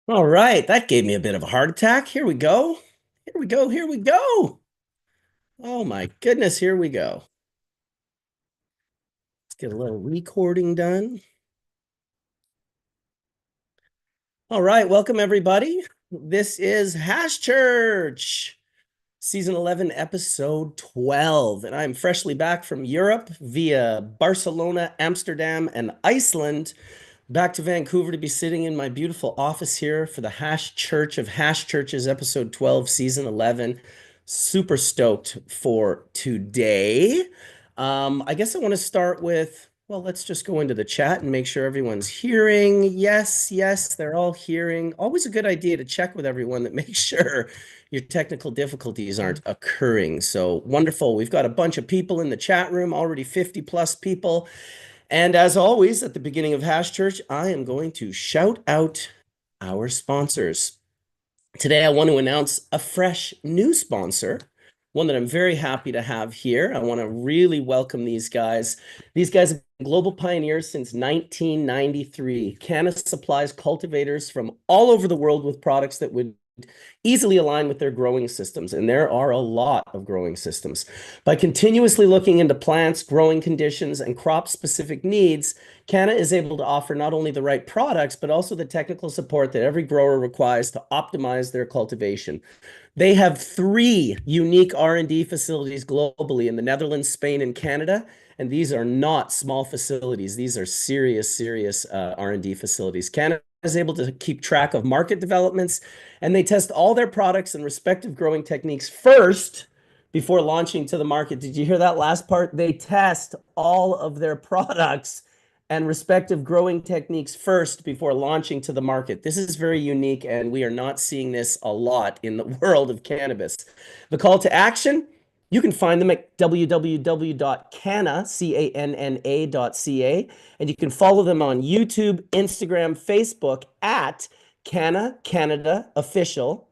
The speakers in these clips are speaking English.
All right, that gave me a bit of a heart attack. Here we go. Here we go. Here we go. Oh my goodness, here we go. Let's get a little recording done. All right, welcome everybody. This is Hash Church, season 11, episode 12. And I'm freshly back from Europe via Barcelona, Amsterdam, and Iceland. Back to Vancouver to be sitting in my beautiful office here for the Hash Church of Hash Churches, episode 12, season 11. Super stoked for today. I guess I want to start with, well, let's just go into the chat and make sure everyone's hearing. Yes, yes, they're all hearing. Always a good idea to check with everyone that makes sure your technical difficulties aren't occurring. So wonderful. We've got a bunch of people in the chat room, already 50 plus people. And as always, at the beginning of Hash Church, I am going to shout out our sponsors. Today, I want to announce a fresh new sponsor, one that I'm very happy to have here. I want to really welcome these guys. These guys have been global pioneers since 1993. CANNA supplies cultivators from all over the world with products that would easily align with their growing systems, and there are a lot of growing systems. By continuously looking into plants, growing conditions, and crop-specific needs, CANNA is able to offer not only the right products, but also the technical support that every grower requires to optimize their cultivation. They have 3 unique R&D facilities globally in the Netherlands, Spain, and Canada. And these are not small facilities. These are serious R&D facilities. Canada is able to keep track of market developments, and they test all their products and respective growing techniques first before launching to the market. Did you hear that last part? They test all of their products and respective growing techniques first before launching to the market. This is very unique, and we are not seeing this a lot in the world of cannabis. The call to action, you can find them at www.canna.ca, and you can follow them on YouTube, Instagram, Facebook at CANNA Canada Official,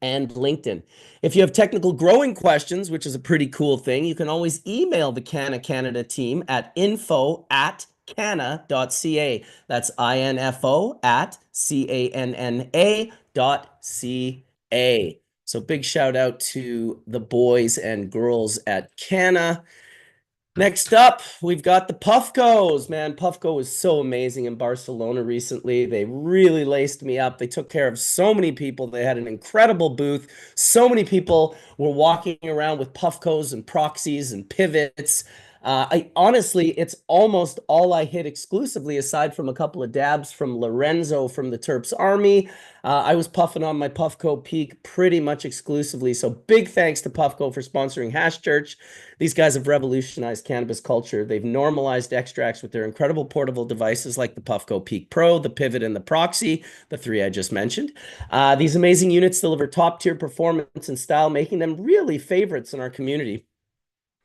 and LinkedIn. If you have technical growing questions, which is a pretty cool thing, you can always email the CANNA Canada team at info@canna.ca. That's info at canna.ca. So big shout out to the boys and girls at CANNA. Next up, we've got the Puffcos. Man, Puffco was so amazing in Barcelona recently. They really laced me up. They took care of so many people. They had an incredible booth. So many people were walking around with Puffcos and proxies and pivots. I honestly, it's almost all I hit exclusively, aside from a couple of dabs from Lorenzo from the Terps Army. I was puffing on my Puffco Peak pretty much exclusively. So big thanks to Puffco for sponsoring Hash Church. These guys have revolutionized cannabis culture. They've normalized extracts with their incredible portable devices like the Puffco Peak Pro, the Pivot, and the Proxy, the 3 I just mentioned. These amazing units deliver top-tier performance and style, making them really favorites in our community.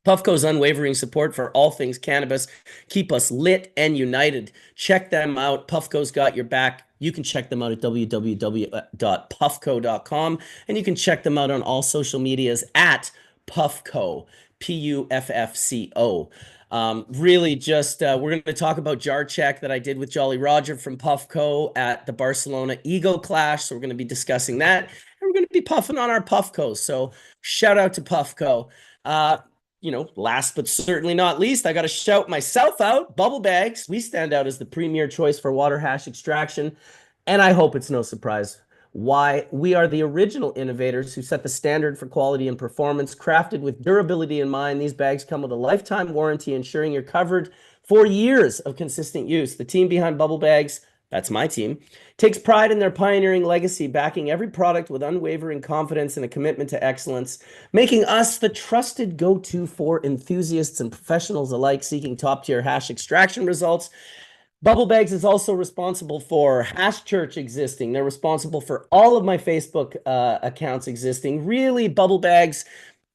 Puffco's unwavering support for all things cannabis keep us lit and united. Check them out. Puffco's got your back. You can check them out at www.puffco.com, and you can check them out on all social medias at Puffco, Puffco. Really just, we're going to talk about Jar Check that I did with Jolly Roger from Puffco at the Barcelona Ego Clash. So we're going to be discussing that. And we're going to be puffing on our Puffcos. So shout out to Puffco. Last but certainly not least, I got to shout myself out. Bubble Bags, we stand out as the premier choice for water hash extraction. And I hope it's no surprise why. We are the original innovators who set the standard for quality and performance. Crafted with durability in mind, these bags come with a lifetime warranty, ensuring you're covered for years of consistent use. The team behind Bubble Bags, that's my team, takes pride in their pioneering legacy, backing every product with unwavering confidence and a commitment to excellence, making us the trusted go-to for enthusiasts and professionals alike seeking top-tier hash extraction results. Bubble Bags is also responsible for Hash Church existing. They're responsible for all of my Facebook accounts existing. Really, Bubble Bags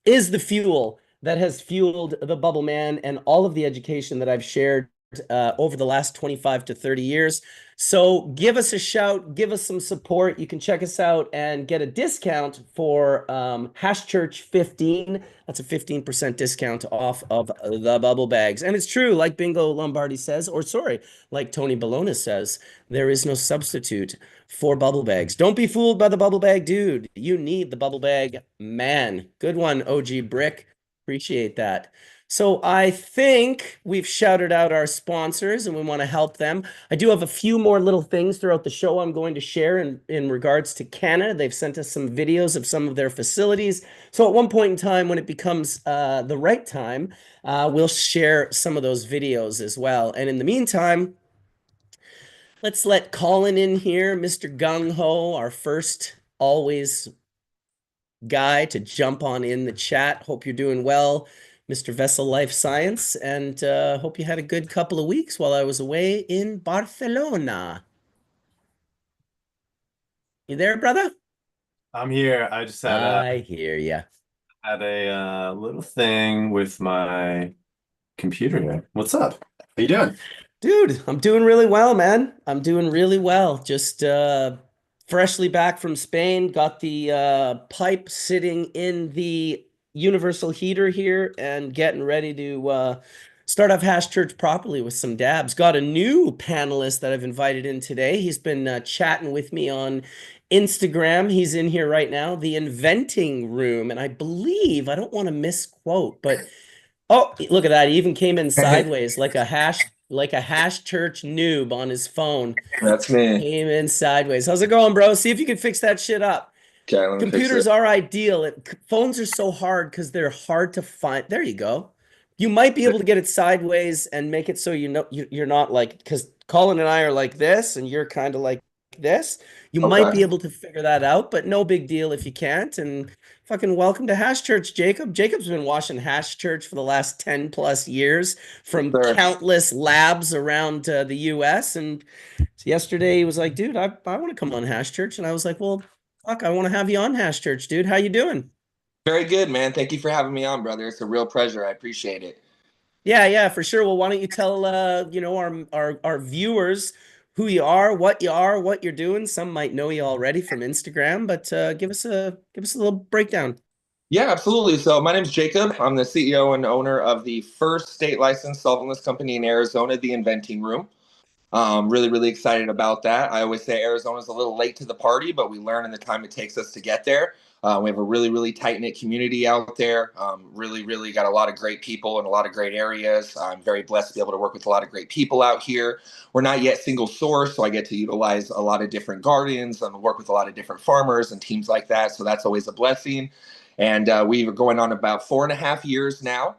is the fuel that has fueled the Bubble Man and all of the education that I've shared over the last 25 to 30 years. So give us a shout, give us some support. You can check us out and get a discount for Hash Church 15. That's a 15% discount off of the bubble bags. And it's true, like Bingo Lombardi says, or sorry, like Tony Bologna says, there is no substitute for bubble bags. Don't be fooled by the bubble bag dude. You need the bubble bag man. Good one, OG Brick. Appreciate that. So I think we've shouted out our sponsors and we want to help them. I do have a few more little things throughout the show I'm going to share in regards to CANNA. They've sent us some videos of some of their facilities. So at one point in time, when it becomes the right time, we'll share some of those videos as well. And in the meantime, let's let Colin in here, Mr. Gung Ho, our first always guy to jump on in the chat. Hope you're doing well, Mr. Vessel Life Science, and hope you had a good couple of weeks while I was away in Barcelona. You there, brother? I'm here. I just I hear you. had a little thing with my computer here. What's up? How you doing? Dude, I'm doing really well, man. I'm doing really well. Just freshly back from Spain, got the pipe sitting in the universal heater here and getting ready to start off Hash Church properly with some dabs. Got a new panelist that I've invited in today. He's been chatting with me on Instagram. He's in here right now, the inventing room. And I believe, I don't want to misquote, but oh, look at that. He even came in sideways like a hash church noob on his phone. That's me. Came in sideways. How's it going, bro? See if you can fix that shit up. Okay, let me fix Computers it. are ideal. Phones are so hard because they're hard to find. There you go. You might be able to get it sideways and make it so you know you're not like, because Colin and I are like this and you're kind of like this. You might be Okay. able to figure that out, but no big deal if you can't. And fucking welcome to Hash Church, Jacob. Jacob's been watching Hash Church for the last 10 plus years from Sure. countless labs around the US. And yesterday he was like, dude, I want to come on Hash Church. And I was like, well, fuck, I want to have you on Hash Church, dude. How you doing? Very good, man. Thank you for having me on, brother. It's a real pleasure. I appreciate it. Yeah, yeah, for sure. Well, why don't you tell our viewers who you are, what you're doing. Some might know you already from Instagram, but give us a little breakdown. Yeah, absolutely. So my name is Jacob. I'm the CEO and owner of the first state licensed solventless company in Arizona, the Inventing Room. Really, really excited about that. I always say Arizona's a little late to the party, but we learn in the time it takes us to get there. We have a really, really tight knit community out there. Really, really got a lot of great people in a lot of great areas. I'm very blessed to be able to work with a lot of great people out here. We're not yet single source, so I get to utilize a lot of different gardens and work with a lot of different farmers and teams like that. So that's always a blessing. And we are going on about 4.5 years now.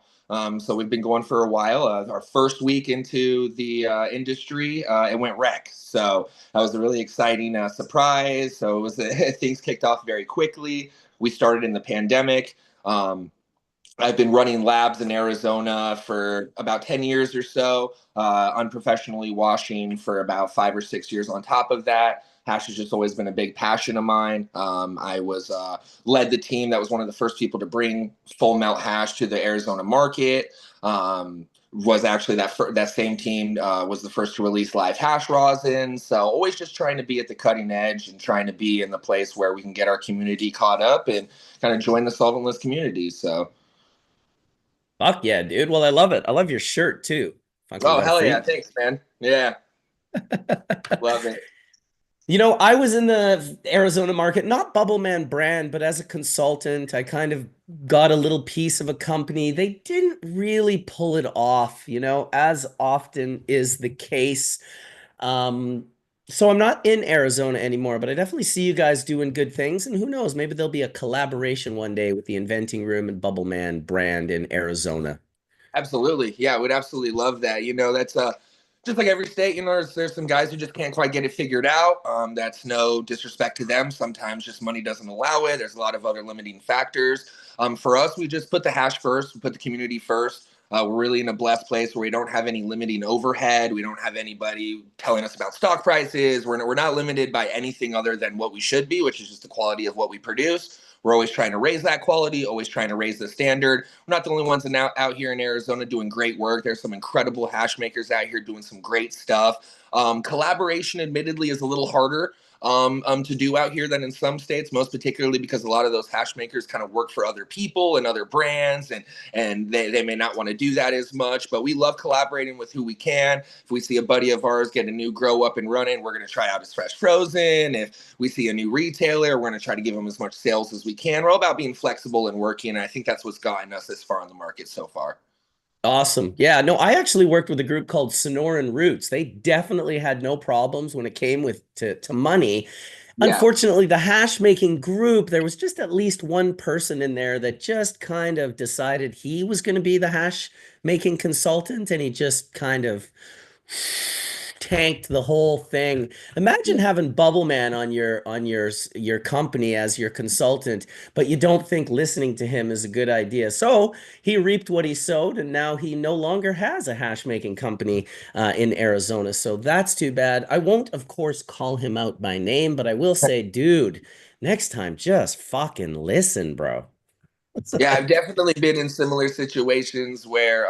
So we've been going for a while. Our first week into the industry, it went rec. So that was a really exciting surprise. So it was things kicked off very quickly. We started in the pandemic. I've been running labs in Arizona for about 10 years or so, unprofessionally washing for about 5 or 6 years on top of that. Hash has just always been a big passion of mine. I was led the team that was one of the first people to bring full melt hash to the Arizona market. Was actually that same team was the first to release live hash rosin. So always just trying to be at the cutting edge and trying to be in the place where we can get our community caught up and kind of join the solventless community. So. Fuck yeah, dude. Well, I love it. I love your shirt too. Fucking Oh, got a hell yeah. free. Thanks, man. Yeah. Love it. You know, I was in the Arizona market, not Bubble Man brand, but as a consultant, I kind of got a little piece of a company. They didn't really pull it off, as often is the case. Um, so I'm not in Arizona anymore, but I definitely see you guys doing good things. And who knows, maybe there'll be a collaboration one day with the Inventing Room and Bubble Man brand in Arizona. Absolutely. Yeah, we'd absolutely love that. That's just like every state, there's some guys who just can't quite get it figured out. That's no disrespect to them. Sometimes just money doesn't allow it. There's a lot of other limiting factors. For us, we just put the hash first, we put the community first. We're really in a blessed place where we don't have any limiting overhead. We don't have anybody telling us about stock prices. We're not limited by anything other than what we should be, which is just the quality of what we produce. We're always trying to raise that quality, always trying to raise the standard. We're not the only ones out here in Arizona doing great work. There's some incredible hash makers out here doing some great stuff. Collaboration, admittedly, is a little harder to do out here than in some states, most particularly because a lot of those hash makers kind of work for other people and other brands, and they may not want to do that as much. But we love collaborating with who we can. If we see a buddy of ours get a new grow up and running, we're going to try out his fresh frozen. If we see a new retailer, we're going to try to give them as much sales as we can. We're all about being flexible and working, and I think that's what's gotten us this far on the market so far. Awesome. Yeah, no, I actually worked with a group called Sonoran Roots. They definitely had no problems when it came to money. Yeah. Unfortunately, the hash making group, there was just at least one person in there that just kind of decided he was going to be the hash making consultant, and he just kind of tanked the whole thing. Imagine having Bubble Man on your company as your consultant, but you don't think listening to him is a good idea. So he reaped what he sowed, and now he no longer has a hash making company in Arizona. So that's too bad. I won't, of course, call him out by name, but I will say, dude, next time just fucking listen, bro. Yeah, I've definitely been in similar situations where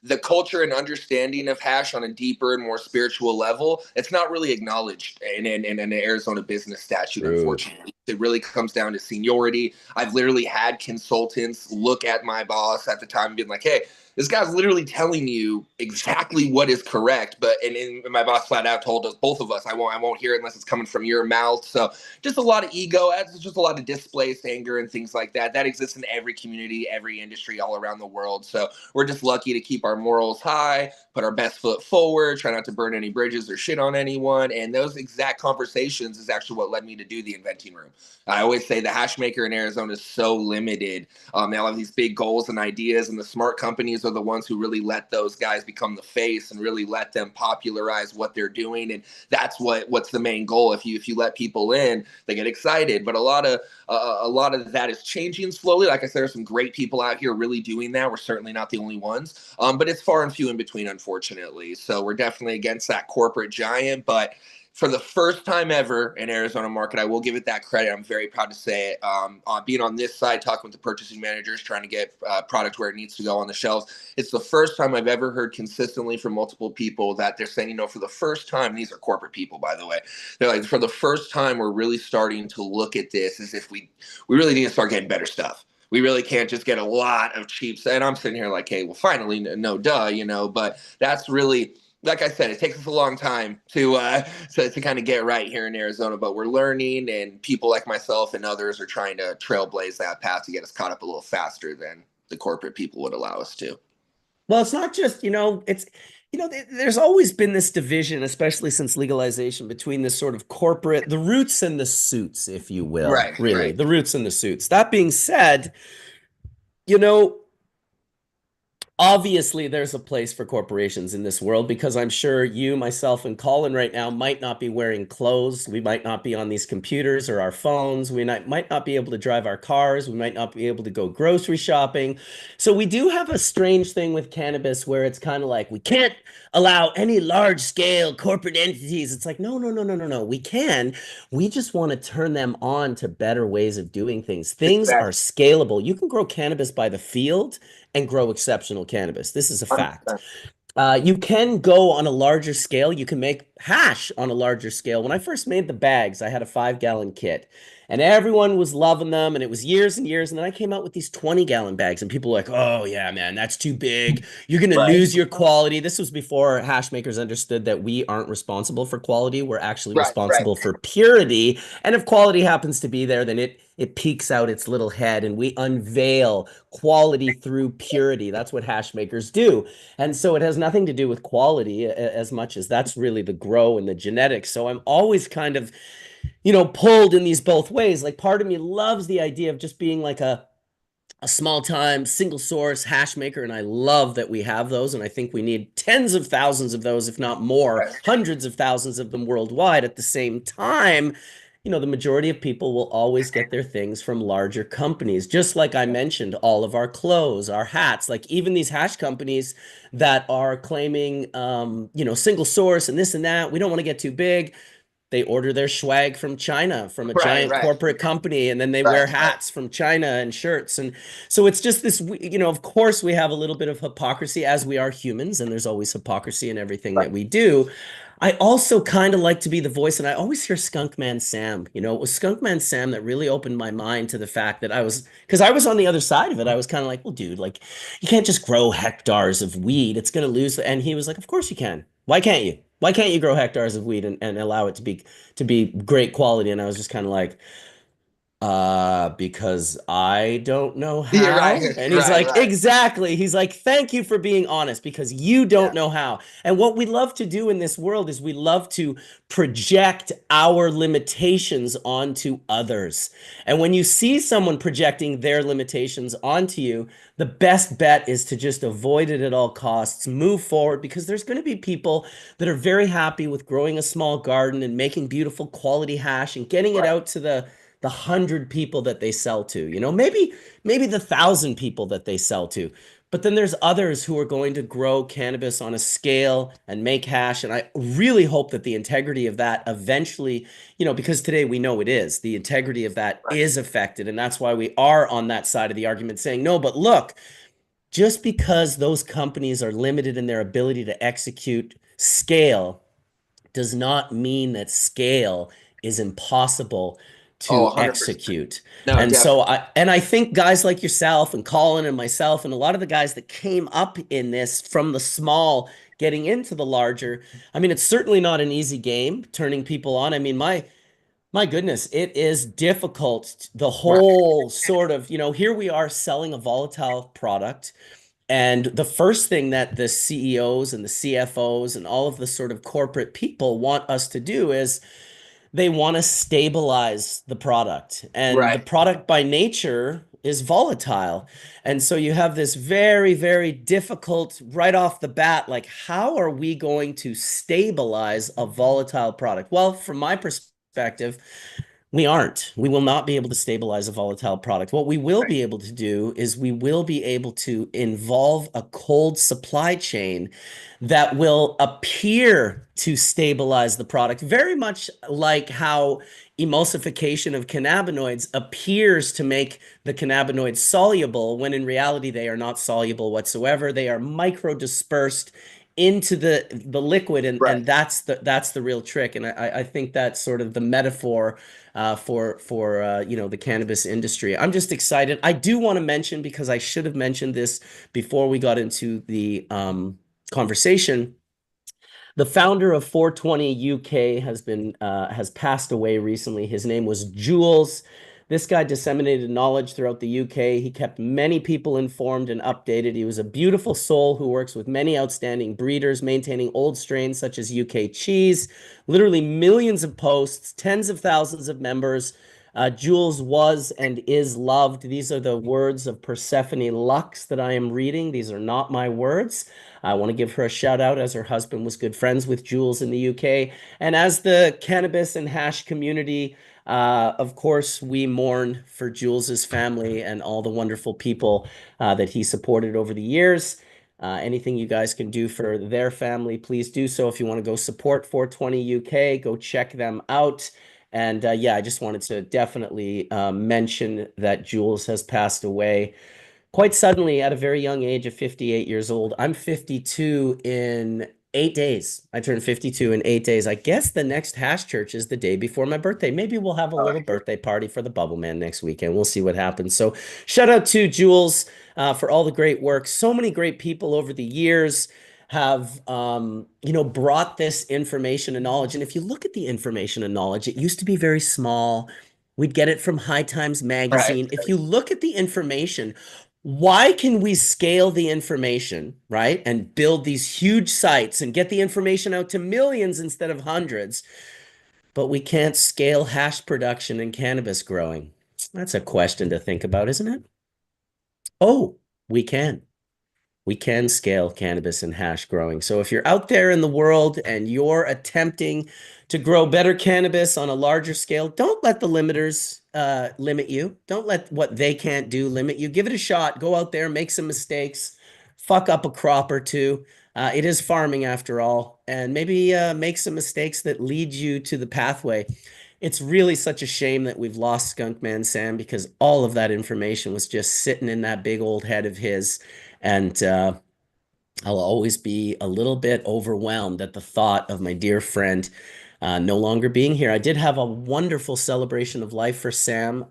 the culture and understanding of hash on a deeper and more spiritual level, it's not really acknowledged in an Arizona business statute, True. unfortunately. It really comes down to seniority. I've literally had consultants look at my boss at the time and be like, hey, this guy's literally telling you exactly what is correct, but and my boss flat out told us, both of us, I won't hear it unless it's coming from your mouth. So just a lot of ego, just a lot of displaced anger and things like that. That exists in every community, every industry all around the world. So we're just lucky to keep our morals high, put our best foot forward, try not to burn any bridges or shit on anyone. And those exact conversations is actually what led me to do the inventing room. I always say the hash maker in Arizona is so limited. They all have these big goals and ideas, and the smart companies are the ones who really let those guys become the face and really let them popularize what they're doing. And that's what's the main goal. If you let people in, they get excited. But a lot of that is changing slowly. Like I said, there's some great people out here really doing that. We're certainly not the only ones, but it's far and few in between, unfortunately. So we're definitely against that corporate giant, but for the first time ever in Arizona market, I will give it that credit. I'm very proud to say it. Being on this side, talking with the purchasing managers, trying to get product where it needs to go on the shelves. It's the first time I've ever heard consistently from multiple people that they're saying, for the first time, these are corporate people, by the way. They're like, for the first time, we're really starting to look at this as if we really need to start getting better stuff. We really can't just get a lot of cheap. And I'm sitting here like, hey, well, finally, no, duh, but that's really, like I said, it takes us a long time to kind of get right here in Arizona, but we're learning, and people like myself and others are trying to trailblaze that path to get us caught up a little faster than the corporate people would allow us to. Well, it's not just, there's always been this division, especially since legalization, between this sort of corporate, the roots and the suits, if you will, Right, really, right. the roots and the suits. That being said, you know, obviously there's a place for corporations in this world, because I'm sure you, myself, and Colin right now might not be wearing clothes. We might not be on these computers or our phones. We might not be able to drive our cars. We might not be able to go grocery shopping. So we do have a strange thing with cannabis where it's kind of like we can't allow any large scale corporate entities. It's like, no, no, no, no, no, no. We can. We just want to turn them on to better ways of doing things. Things are Exactly. scalable. You can grow cannabis by the field and grow exceptional cannabis. This is a fact. 100%. You can go on a larger scale. You can make hash on a larger scale. When I first made the bags, I had a 5-gallon kit, and everyone was loving them. And it was years and years. And then I came out with these 20-gallon bags, and people were like, oh, yeah, man, that's too big. You're going to Right, lose your quality. This was before hash makers understood that we aren't responsible for quality. We're actually right, right. responsible for purity. And if quality happens to be there, then it peeks out its little head, and we unveil quality through purity. That's what hash makers do. And so it has nothing to do with quality as much as that's really the grow and the genetics. So I'm always kind of, pulled in these both ways. Like, part of me loves the idea of just being like a small time single source hash maker, and I love that we have those, and I think we need tens of thousands of those, if not more, Right. hundreds of thousands of them worldwide. At the same time, the majority of people will always get their things from larger companies. Just like I mentioned, all of our clothes, our hats, like even these hash companies that are claiming single source and this and that, we don't want to get too big. They order their swag from China, from a Right, giant right, corporate company, and then they wear right, right. hats from China and shirts. And so it's just this, of course we have a little bit of hypocrisy, as we are humans, and there's always hypocrisy in everything Right. that we do. I also kind of like to be the voice, and I always hear Skunkman Sam. You know, it was Skunkman Sam that really opened my mind to the fact that because I was on the other side of it. I was kind of like, well, dude, like, you can't just grow hectares of weed. It's going to lose. And he was like, of course you can. Why can't you? Why can't you grow hectares of weed and allow it to be great quality? And I was just kind of like, because I don't know Yeah, right, how. And he's right, like, right. exactly. He's like, thank you for being honest because you Yeah, don't know how. And what we love to do in this world is we love to project our limitations onto others. And when you see someone projecting their limitations onto you, the best bet is to just avoid it at all costs, move forward, because there's going to be people that are very happy with growing a small garden and making beautiful quality hash and getting it right. out to the 100 people that they sell to, maybe the 1,000 people that they sell to. But then there's others who are going to grow cannabis on a scale and make hash. And I really hope that the integrity of that eventually, because today we know it is, the integrity of that Right. is affected. And that's why we are on that side of the argument saying, no, but look, just because those companies are limited in their ability to execute scale does not mean that scale is impossible Oh, to 100%. execute. No, And so definitely. I think guys like yourself and Colin and myself and a lot of the guys that came up in this from the small getting into the larger, I mean, it's certainly not an easy game turning people on. I mean, my goodness, it is difficult. The Right, whole sort of, here we are selling a volatile product. And the first thing that the CEOs and the CFOs and all of the sort of corporate people want us to do is they want to stabilize the product. And the right. product by nature is volatile. And so you have this very, very difficult right off the bat, like, how are we going to stabilize a volatile product? Well, from my perspective, we aren't. We will not be able to stabilize a volatile product. What we will Right. be able to do is we will be able to involve a cold supply chain that will appear to stabilize the product, very much like how emulsification of cannabinoids appears to make the cannabinoids soluble, when in reality they are not soluble whatsoever. They are micro dispersed into the liquid, and Right. that's the real trick. And I think that's sort of the metaphor for the cannabis industry. I'm just excited. I do want to mention, because I should have mentioned this before we got into the conversation. The founder of 420 UK has passed away recently. His name was Jules. This guy disseminated knowledge throughout the UK. He kept many people informed and updated. He was a beautiful soul who works with many outstanding breeders, maintaining old strains such as UK cheese. Literally millions of posts, tens of thousands of members. Jules was and is loved. These are the words of Persephone Lux that I am reading. These are not my words. I want to give her a shout out, as her husband was good friends with Jules in the UK. And as the cannabis and hash community, of course, we mourn for Jules's family and all the wonderful people that he supported over the years. Anything you guys can do for their family, please do so. If you want to go support 420 UK, go check them out. And yeah, I just wanted to definitely mention that Jules has passed away quite suddenly at a very young age of 58 years old. I'm 52 in 8 days. I turned 52 in 8 days. I guess the next hash church is the day before my birthday. Maybe we'll have a Oh, little birthday party for the Bubble Man next weekend. We'll see what happens. So shout out to Jules for all the great work. So many great people over the years have brought this information and knowledge. And if you look at the information and knowledge, it used to be very small. We'd get it from High Times right. magazine. If you look at the information, why can we scale the information, right? And build these huge sites and get the information out to millions instead of hundreds, but we can't scale hash production and cannabis growing? That's a question to think about, isn't it? Oh, we can. We can scale cannabis and hash growing. So if you're out there in the world and you're attempting to grow better cannabis on a larger scale, don't let the limiters limit you. Don't let what they can't do limit you. Give it a shot. Go out there, make some mistakes, fuck up a crop or two. It is farming after all, and maybe make some mistakes that lead you to the pathway. It's really such a shame that we've lost Skunkman Sam, because all of that information was just sitting in that big old head of his. And I'll always be a little bit overwhelmed at the thought of my dear friend no longer being here. I did have a wonderful celebration of life for Sam.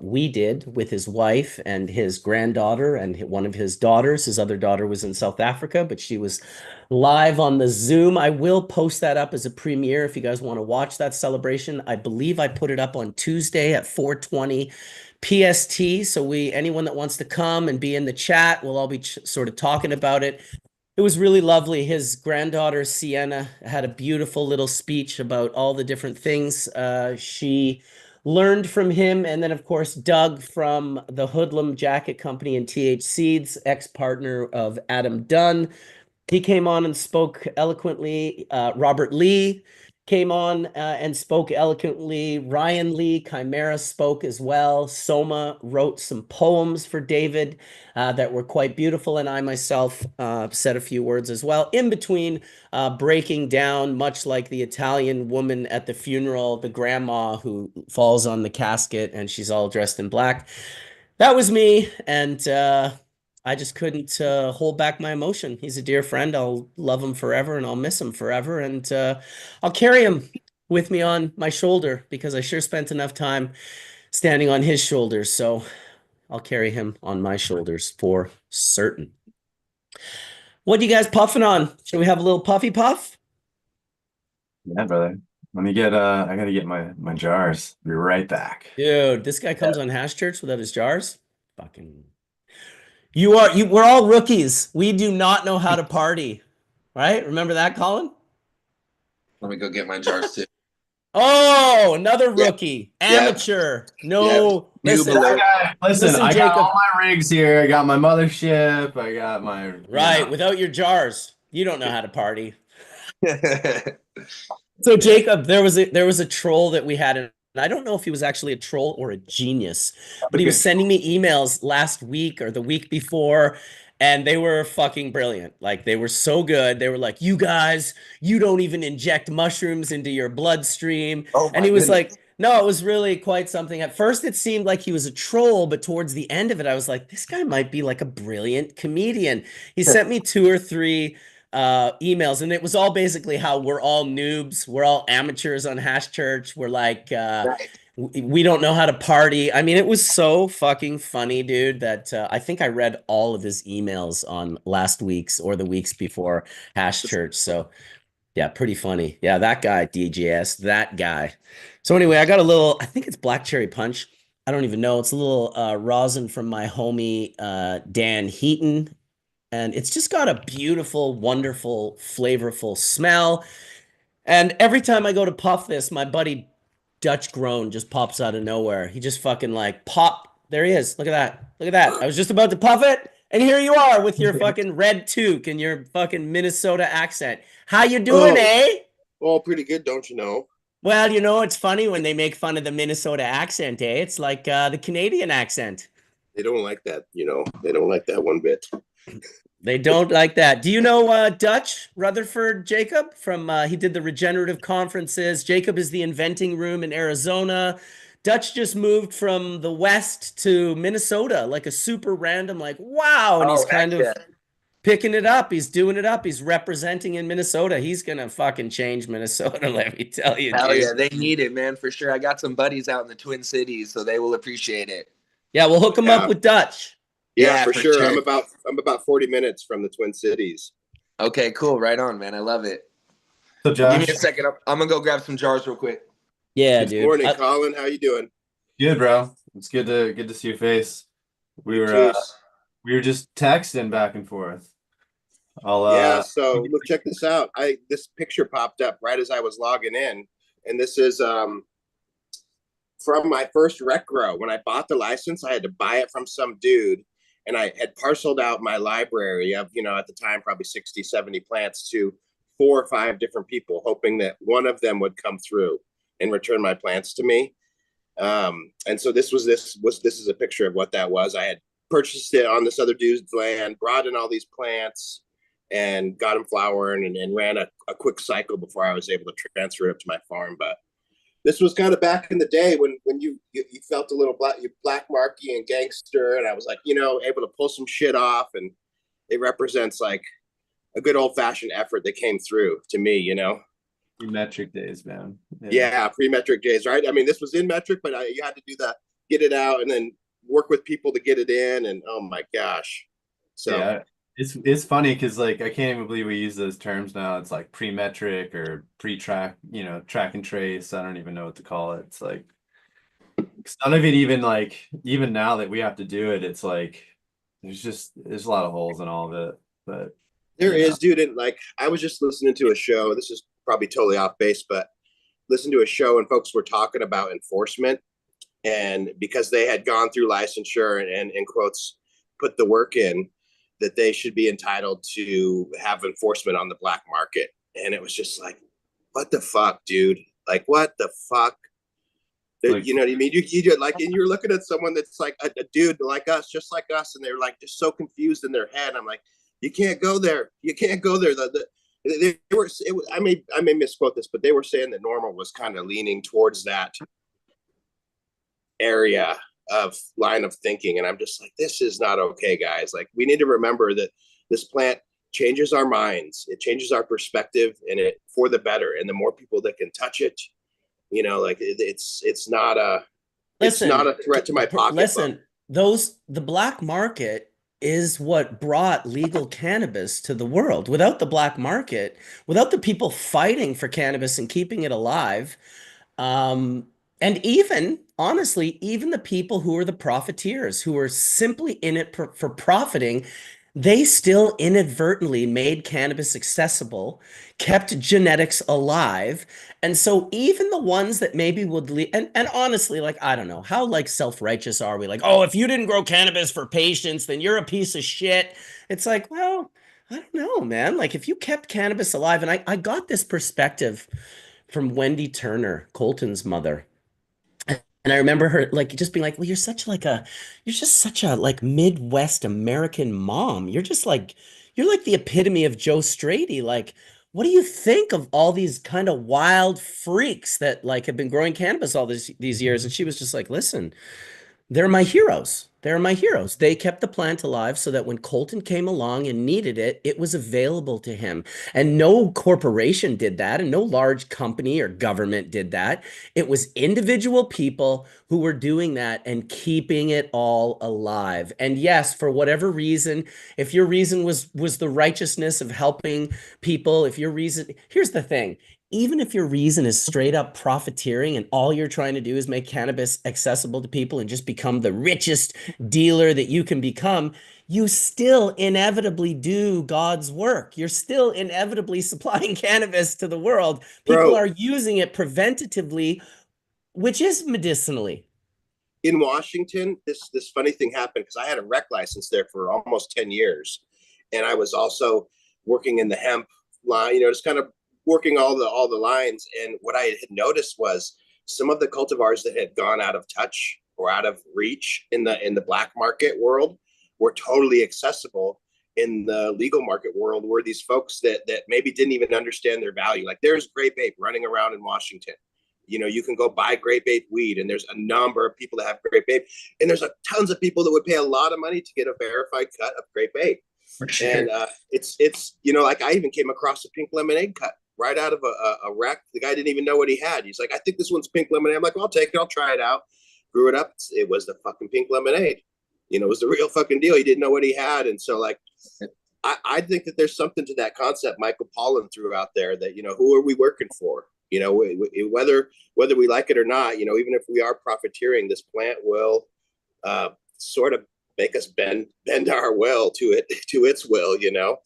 We did with his wife and his granddaughter and one of his daughters. His other daughter was in South Africa, but she was live on the Zoom. I will post that up as a premiere if you guys want to watch that celebration. I believe I put it up on Tuesday at 4:20 PST. So anyone that wants to come and be in the chat, we'll all be sort of talking about it. It was really lovely. His granddaughter, Sienna, had a beautiful little speech about all the different things she learned from him. And then, of course, Doug from the Hoodlum Jacket Company and TH Seeds, ex-partner of Adam Dunn. He came on and spoke eloquently. Robert Lee came on and spoke eloquently. Ryan Lee, Chimera, spoke as well. Soma wrote some poems for David that were quite beautiful, and I myself said a few words as well. In between, breaking down, much like the Italian woman at the funeral, the grandma who falls on the casket and she's all dressed in black. That was me, and I just couldn't hold back my emotion. He's a dear friend. I'll love him forever and I'll miss him forever. And I'll carry him with me on my shoulder because I sure spent enough time standing on his shoulders. So I'll carry him on my shoulders for certain. What are you guys puffing on? Should we have a little puffy puff? Yeah, brother. Let me get I gotta get my jars. Be right back. Dude, this guy comes on Hash Church without his jars. Fucking. We're all rookies. We do not know how to party. Right? Remember that, Colin? Let me go get my jars too. Oh, another Yeah. rookie, amateur. No, Yeah. listen, Noob Listen, listen, I got Jacob. all my rigs here. I got my mothership. I got my Right, without your jars, you don't know how to party. alert. So Jacob, there was a troll that we had, and I don't know if he was actually a troll or a genius, but he was sending me emails last week or the week before, and they were fucking brilliant. Like they were so good. They were like, "You guys, you don't even inject mushrooms into your bloodstream." Oh And my he was goodness. like, "No, it was really quite something." At first, it seemed like he was a troll, but towards the end of it, I was like, "This guy might be like a brilliant comedian." He sent me two or three emails, and it was all basically how we're all noobs, we're all amateurs on Hash Church, we're like Right. we don't know how to party. I mean, it was so fucking funny, dude, that I think I read all of his emails on last week's or the weeks before Hash Church. So yeah, pretty funny. Yeah, that guy, DJS, that guy. So anyway, I got a little, I think it's Black Cherry Punch. I don't even know. It's a little rosin from my homie Dan Heaton, and it's just got a beautiful, wonderful, flavorful smell. And every time I go to puff this, my buddy Dutch Grown just pops out of nowhere. He just fucking like pop. There he is. Look at that. Look at that. I was just about to puff it, and here you are with your fucking red toque and your fucking Minnesota accent. How you doing, Oh, eh? well, pretty good, don't you know? Well, you know, it's funny when they make fun of the Minnesota accent, eh? It's like the Canadian accent. They don't like that, They don't like that one bit. They don't like that. Do you know Dutch Rutherford Jacob from he did the regenerative conferences. Jacob is the inventing room in Arizona. Dutch just moved from the West to Minnesota, like a super random, like, wow. And he's Oh, heck kind of yeah. picking it up. He's doing it up. He's representing in Minnesota. He's gonna fucking change Minnesota, let me tell you, Hell dude. yeah, they need it, man, for sure. I got some buddies out in the Twin Cities, so they will appreciate it. Yeah, we'll hook him up with Dutch. Yeah, Yeah, for for sure. sure. I'm about 40 minutes from the Twin Cities. Okay, cool. Right on, man. I love it. So Give me Josh, a second. I'm gonna go grab some jars real quick. Yeah, Good Good dude. morning, Colin. How you doing? good bro. It's good to see your face. We You were too. we were just texting back and forth. I'll Yeah, so look, check this out. This picture popped up right as I was logging in, and this is from my first rec grow. When I bought the license, I had to buy it from some dude, and I had parceled out my library of, at the time, probably 60, 70 plants to 4 or 5 different people, hoping that one of them would come through and return my plants to me. And so this is a picture of what that was. I had purchased it on this other dude's land, brought in all these plants, and got them flowering, and ran a quick cycle before I was able to transfer it to my farm. But this was kind of back in the day when you felt a little black marky and gangster, and I was like, able to pull some shit off, and it represents like a good old fashioned effort that came through to me, you know. Metric days, man. Yeah, pre-metric days, right? I mean, this was in metric, but you had to do the get it out and then work with people to get it in, and oh my gosh. So Yeah, it's funny because like I can't even believe we use those terms now. It's like pre-metric or pre-track, track and trace. I don't even know what to call it. It's like 'cause none of it even like even now that we have to do it, it's like there's a lot of holes in all of it. But there you know, is, dude, and like I was just listening to a show. This is probably totally off base, but listen to a show and folks were talking about enforcement, and because they had gone through licensure and in quotes put the work in, that they should be entitled to have enforcement on the black market. And it was just like, what the fuck, dude? Like, what the fuck? like You know what I mean? You like, and you're looking at someone that's like a dude like us, just like us, and they're like just so confused in their head. I'm like, you can't go there. You can't go there. They were. I may misquote this, but they were saying that NORML was kind of leaning towards that area of line of thinking, and I'm just like, this is not okay, guys. Like, we need to remember that this plant changes our minds, it changes our perspective, and it for the better. And the more people that can touch it, you know, like it's not a it's not a threat to my pocketbook. Listen, the black market is what brought legal cannabis to the world. Without the black market, without the people fighting for cannabis and keeping it alive, and even honestly, even the people who are the profiteers, who are simply in it for profiting, they still inadvertently made cannabis accessible, kept genetics alive. And so even the ones that maybe would leave, and honestly, like, I don't know, how like self-righteous are we? Like, oh, if you didn't grow cannabis for patients, then you're a piece of shit. It's like, well, I don't know, man. Like, if you kept cannabis alive, and I got this perspective from Wendy Turner, Colton's mother. And I remember her like just being like, "Well, you're just such a like Midwest American mom. You're like the epitome of Joe Strady. Like, what do you think of all these kind of wild freaks that like have been growing cannabis all these years?" And she was just like, "Listen, they're my heroes. They're my heroes. They kept the plant alive so that when Colton came along and needed it, it was available to him. And no corporation did that, and no large company or government did that. It was individual people who were doing that and keeping it all alive. And yes, for whatever reason, if your reason was the righteousness of helping people, if your reason, here's the thing, even if your reason is straight up profiteering and all you're trying to do is make cannabis accessible to people and just become the richest dealer that you can become, you still inevitably do God's work. You're still inevitably supplying cannabis to the world. People Bro, are using it preventatively, which is medicinally. in Washington, this funny thing happened because I had a rec license there for almost 10 years. And I was also working in the hemp line, you know, just kind of working all the lines. And what I had noticed was some of the cultivars that had gone out of touch or out of reach in the black market world were totally accessible in the legal market world, were these folks that maybe didn't even understand their value. Like, there's grape ape running around in Washington. You know, you can go buy grape ape weed, and there's a number of people that have grape ape, and there's tons of people that would pay a lot of money to get a verified cut of grape ape. For sure. And it's you know, like I even came across a pink lemonade cut right out of a rack. The guy didn't even know what he had. He's like, I think this one's pink lemonade. I'm like, well, I'll take it. I'll try it out. Grew it up. It was the fucking pink lemonade. You know, it was the real fucking deal. He didn't know what he had. And so like, I think that there's something to that concept Michael Pollan threw out there, that, you know, who are we working for? You know, whether we like it or not, you know, even if we are profiteering, this plant will sort of make us bend our will to its will, you know.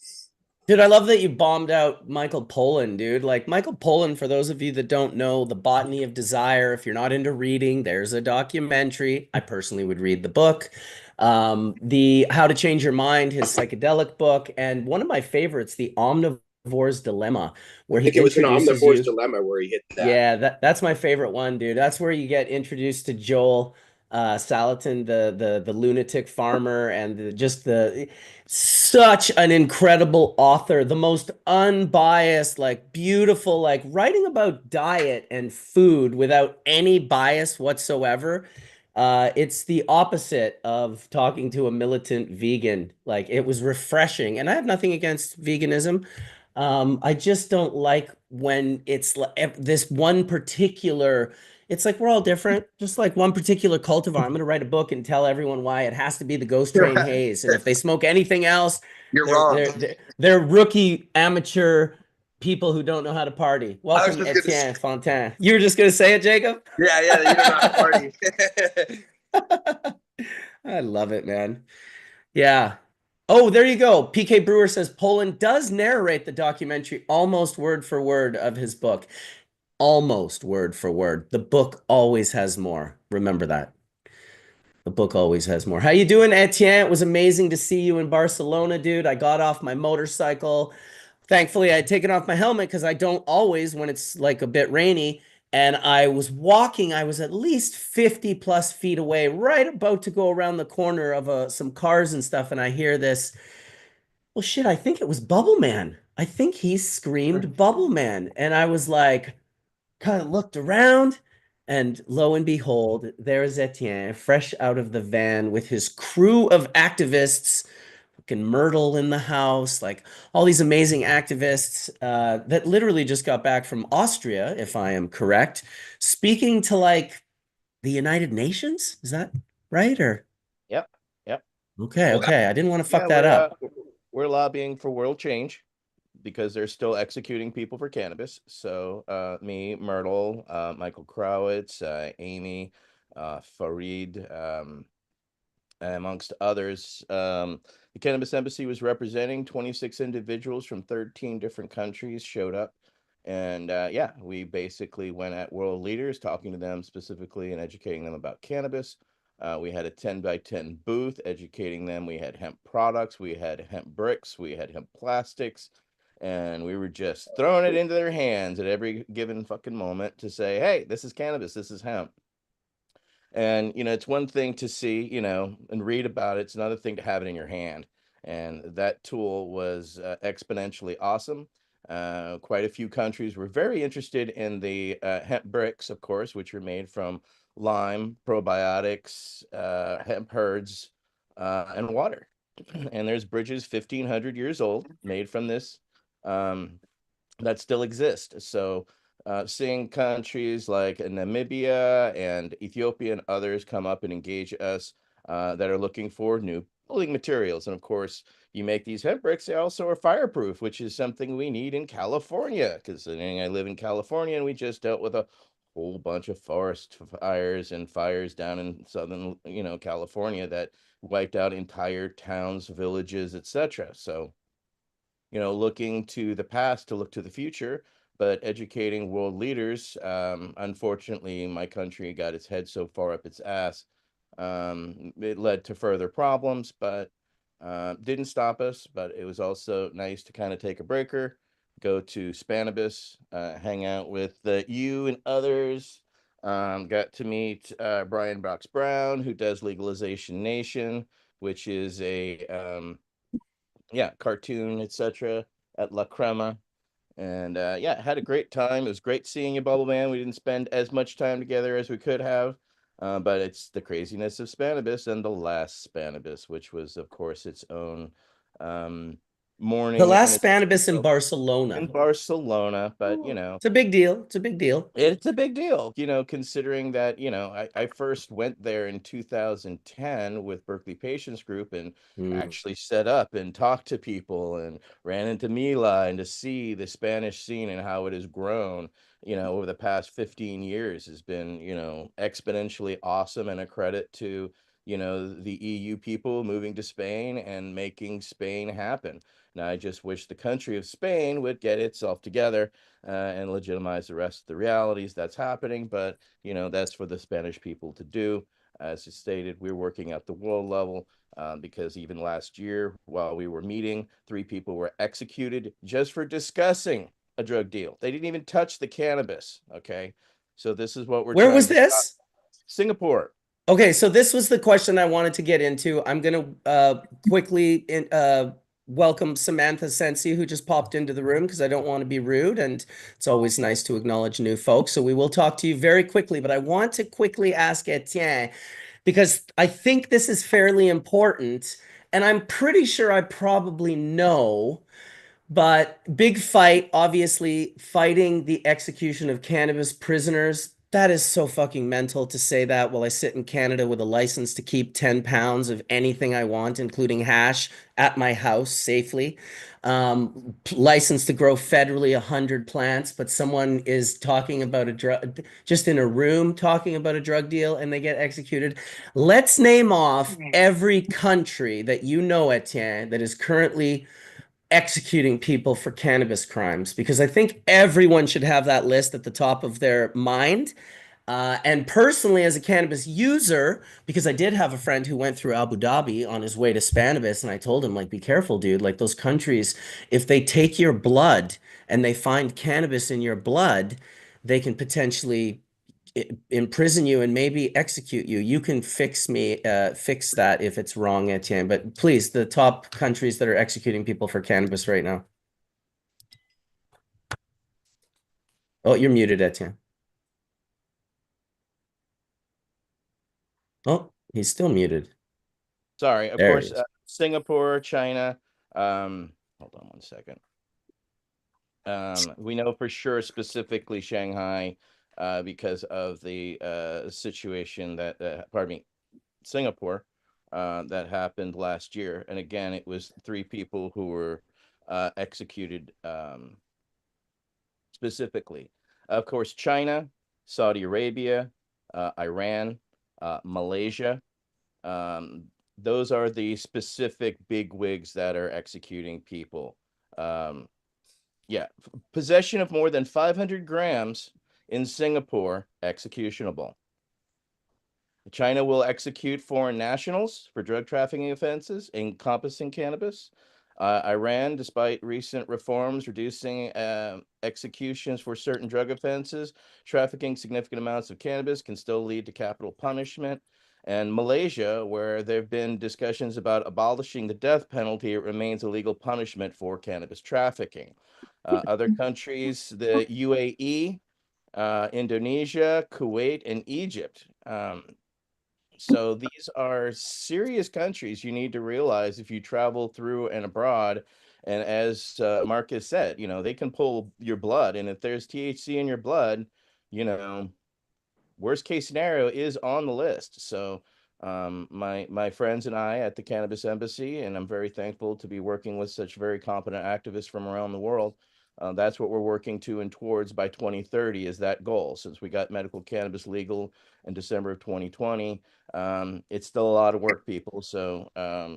Dude, I love that you bombed out Michael Pollan, dude. Like, Michael Pollan, for those of you that don't know, The Botany of Desire, if you're not into reading, there's a documentary. I personally would read the book. The How to Change Your Mind, his psychedelic book, and one of my favorites, The Omnivore's Dilemma, where I he think it was an introduces omnivore's you. dilemma where he hit that. Yeah, that's my favorite one, dude. That's where you get introduced to Joel Salatin, the lunatic farmer, and just the such an incredible author, the most unbiased, like beautiful, like writing about diet and food without any bias whatsoever. It's the opposite of talking to a militant vegan. Like it was refreshing, and I have nothing against veganism. I just don't like when it's like this one particular. It's like we're all different. Just like one particular cultivar. I'm going to write a book and tell everyone why it has to be the Ghost Train Haze, and if they smoke anything else, You're they're wrong. they're they're rookie amateur people who don't know how to party. I was Welcome, just gonna Etienne Fontaine. You were just going to say it, Jacob? yeah, you don't know how to party. I love it, man. Yeah. Oh, there you go. PK Brewer says Poland does narrate the documentary almost word for word of his book. Almost word for word. The book always has more. Remember that. The book always has more. How you doing, Etienne? It was amazing to see you in Barcelona, dude. I got off my motorcycle. Thankfully, I had taken off my helmet because I don't always when it's like a bit rainy. And I was walking, I was at least 50 plus feet away, right about to go around the corner of some cars and stuff. And I hear this, well, shit, I think it was Bubble Man. I think he screamed Bubble Man. And I was like, kind of looked around, and lo and behold, there's Etienne, fresh out of the van with his crew of activists, fucking Myrtle in the house, like all these amazing activists that literally just got back from Austria, if I am correct, speaking to like the United Nations. Is that right? Or Yep. Yep. okay, Well, okay. I didn't want to fuck Yeah, that up. we're lobbying for world change because they're still executing people for cannabis. So me, Myrtle, Michael Crowitz, Amy, Farid, amongst others. The Cannabis Embassy was representing 26 individuals from 13 different countries showed up. And yeah, we basically went at world leaders, talking to them specifically and educating them about cannabis. We had a 10 by 10 booth educating them. We had hemp products, we had hemp bricks, we had hemp plastics, and we were just throwing it into their hands at every given fucking moment to say, hey, this is cannabis, this is hemp. And, it's one thing to see, and read about it. It's another thing to have it in your hand. And that tool was exponentially awesome. Quite a few countries were very interested in the hemp bricks, of course, which are made from lime, probiotics, hemp herds, and water. And there's bridges 1,500 years old made from this that still exist. So seeing countries like Namibia and Ethiopia and others come up and engage us that are looking for new building materials. And of course, you make these hemp bricks, they also are fireproof, which is something we need in California, because I live in California and we just dealt with a whole bunch of forest fires and fires down in southern, California that wiped out entire towns, villages, etc. So looking to the past to look to the future, but educating world leaders. Unfortunately, my country got its head so far up its ass. It led to further problems, but didn't stop us. But it was also nice to kind of take a breaker, go to Spanabis, hang out with you and others. Got to meet Brian Brox Brown, who does Legalization Nation, which is a cartoon, etc. at La Crema. And yeah, had a great time. It was great seeing you, Bubble Man. We didn't spend as much time together as we could have, but it's the craziness of Spanabis and the last Spanabis, which was, of course, its own morning. The last in Spanabis in Barcelona. Barcelona, but It's a big deal. It's a big deal. it's a big deal, considering that, I first went there in 2010 with Berkeley Patients Group and actually set up and talked to people and ran into Mila and to see the Spanish scene and how it has grown, over the past 15 years has been, exponentially awesome, and a credit to, the EU people moving to Spain and making Spain happen. Now, I just wish the country of Spain would get itself together and legitimize the rest of the realities that's happening. But, that's for the Spanish people to do. As you stated, we're working at the world level because even last year, while we were meeting, 3 people were executed just for discussing a drug deal. They didn't even touch the cannabis. Okay. So this is what we're Where trying was to this? stop. Singapore. Okay, so this was the question I wanted to get into. I'm going to quickly welcome Samantha Sensi, who just popped into the room because I don't want to be rude, and it's always nice to acknowledge new folks. So we will talk to you very quickly, but I want to quickly ask Etienne, because I think this is fairly important, and I'm pretty sure I probably know. But big fight, obviously, fighting the execution of cannabis prisoners. That is so fucking mental to say that while I sit in Canada with a license to keep 10 pounds of anything I want, including hash, at my house safely. License to grow federally 100 plants, but someone is talking about a drug, just in a room talking about a drug deal, and they get executed. Let's name off every country that you know, Etienne, that is currently executing people for cannabis crimes, because I think everyone should have that list at the top of their mind. And personally, as a cannabis user, because I did have a friend who went through Abu Dhabi on his way to Spanabis, and I told him, like, be careful, dude. Like, those countries, if they take your blood and they find cannabis in your blood, they can potentially imprison you and maybe execute you. You can fix that if it's wrong, Etienne. But please, the top countries that are executing people for cannabis right now. Oh, you're muted, Etienne. Oh, he's still muted. Sorry, of There he course, is. Singapore, China. Hold on one second. We know for sure, specifically Shanghai, because of the situation that, pardon me, Singapore, that happened last year. And again, it was 3 people who were executed specifically. Of course, China, Saudi Arabia, Iran, Malaysia. Um, those are the specific bigwigs that are executing people. Yeah, possession of more than 500 grams in Singapore, executionable. China will execute foreign nationals for drug trafficking offenses encompassing cannabis. Iran, despite recent reforms reducing executions for certain drug offenses, trafficking significant amounts of cannabis can still lead to capital punishment. And Malaysia, where there have been discussions about abolishing the death penalty, it remains a legal punishment for cannabis trafficking. Other countries, the UAE, Indonesia, Kuwait, and Egypt. So these are serious countries you need to realize if you travel through and abroad. And as Marcus said, they can pull your blood. And if there's THC in your blood, you know, worst case scenario is on the list. So my friends and I at the Cannabis Embassy, and I'm very thankful to be working with such very competent activists from around the world. That's what we're working to and towards by 2030 is that goal. Since we got medical cannabis legal in December of 2020, it's still a lot of work, people. So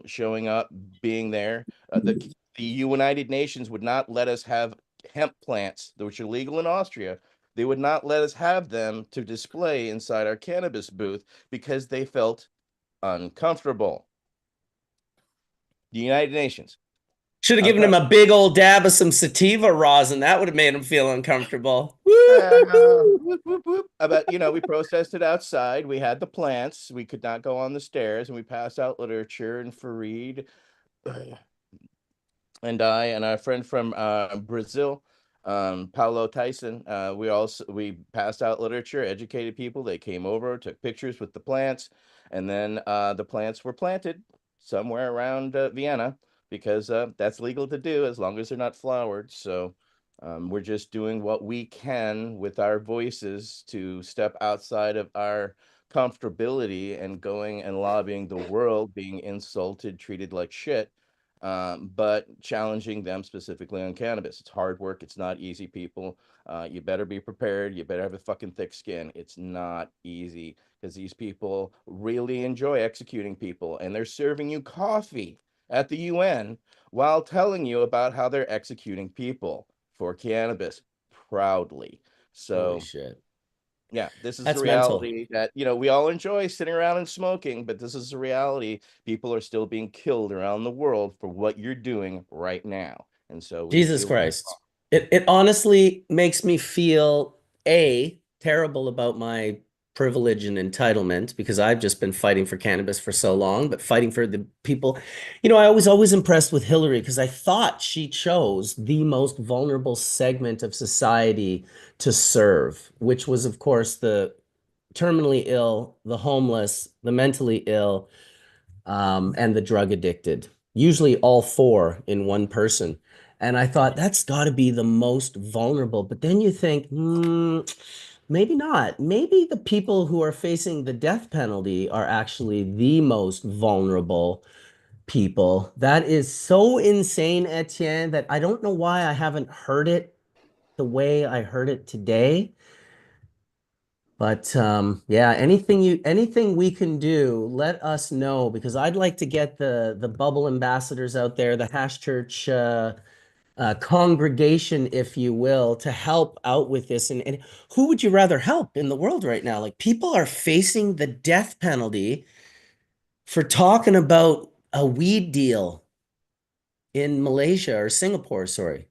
showing up, being there, the United Nations would not let us have hemp plants, which are legal in Austria. They would not let us have them to display inside our cannabis booth because they felt uncomfortable. The United Nations. Should have given him a big old dab of some sativa rosin. That would have made him feel uncomfortable. Whoop, whoop, whoop. But we processed it outside. We had the plants. We could not go on the stairs, and we passed out literature. And Fareed and I and our friend from Brazil, Paulo Tyson, we passed out literature, educated people. They came over, took pictures with the plants, and then the plants were planted somewhere around Vienna because that's legal to do as long as they're not flowered. So we're just doing what we can with our voices to step outside of our comfortability and going and lobbying the world, being insulted, treated like shit, but challenging them specifically on cannabis. It's hard work. It's not easy, people. You better be prepared. You better have a fucking thick skin. It's not easy because these people really enjoy executing people, and they're serving you coffee at the UN while telling you about how they're executing people for cannabis proudly. Holy So shit. yeah, this is the That's mental. reality that, we all enjoy sitting around and smoking, but this is the reality. People are still being killed around the world for what you're doing right now. And so we Jesus feel Christ. It honestly makes me feel terrible about my privilege and entitlement, because I've just been fighting for cannabis for so long, but fighting for the people. You know, I was always impressed with Hillary because I thought she chose the most vulnerable segment of society to serve, which was, of course, the terminally ill, the homeless, the mentally ill, and the drug addicted, usually all four in one person. And I thought that's got to be the most vulnerable. But then you think, maybe not. Maybe the people who are facing the death penalty are actually the most vulnerable people. That is so insane, Etienne, that I don't know why I haven't heard it the way I heard it today. But yeah, anything we can do, let us know, because I'd like to get the bubble ambassadors out there, the Hash Church congregation, if you will, to help out with this. And who would you rather help in the world right now? Like, people are facing the death penalty for talking about a weed deal in Malaysia or Singapore, sorry.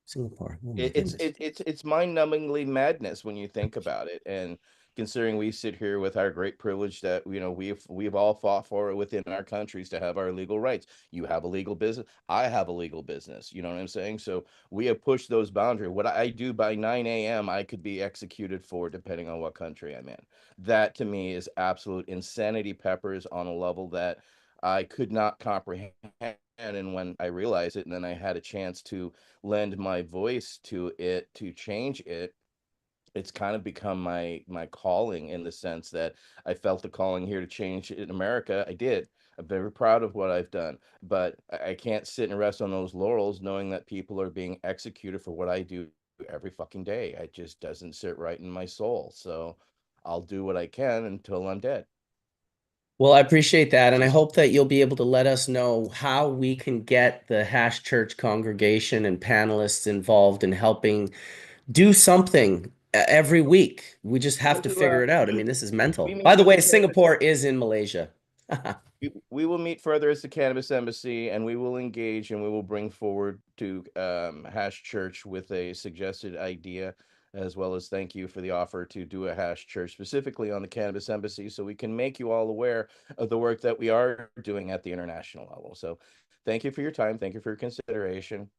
Singapore. Oh my goodness. It's mind-numbingly madness when you think about it, and considering we sit here with our great privilege that we've all fought for it within our countries to have our legal rights. You have a legal business, I have a legal business. You know what I'm saying? So we have pushed those boundaries. What I do by 9 a.m. I could be executed for, depending on what country I'm in. That to me is absolute insanity peppers on a level that I could not comprehend. And when I realized it, and then I had a chance to lend my voice to it to change it, it's kind of become my calling, in the sense that I felt the calling here to change in America. I did. I'm very proud of what I've done, but I can't sit and rest on those laurels knowing that people are being executed for what I do every fucking day. It just doesn't sit right in my soul. So I'll do what I can until I'm dead. Well, I appreciate that. And I hope that you'll be able to let us know how we can get the Hash Church congregation and panelists involved in helping do something every week. We just have to figure it out. I mean, this is mental. We By meet the with the way, cannabis. Singapore is in Malaysia. We will meet further as the Cannabis Embassy, and we will engage, and we will bring forward to Hash Church with a suggested idea, as well as thank you for the offer to do a Hash Church specifically on the Cannabis Embassy, so we can make you all aware of the work that we are doing at the international level. So thank you for your time. Thank you for your consideration.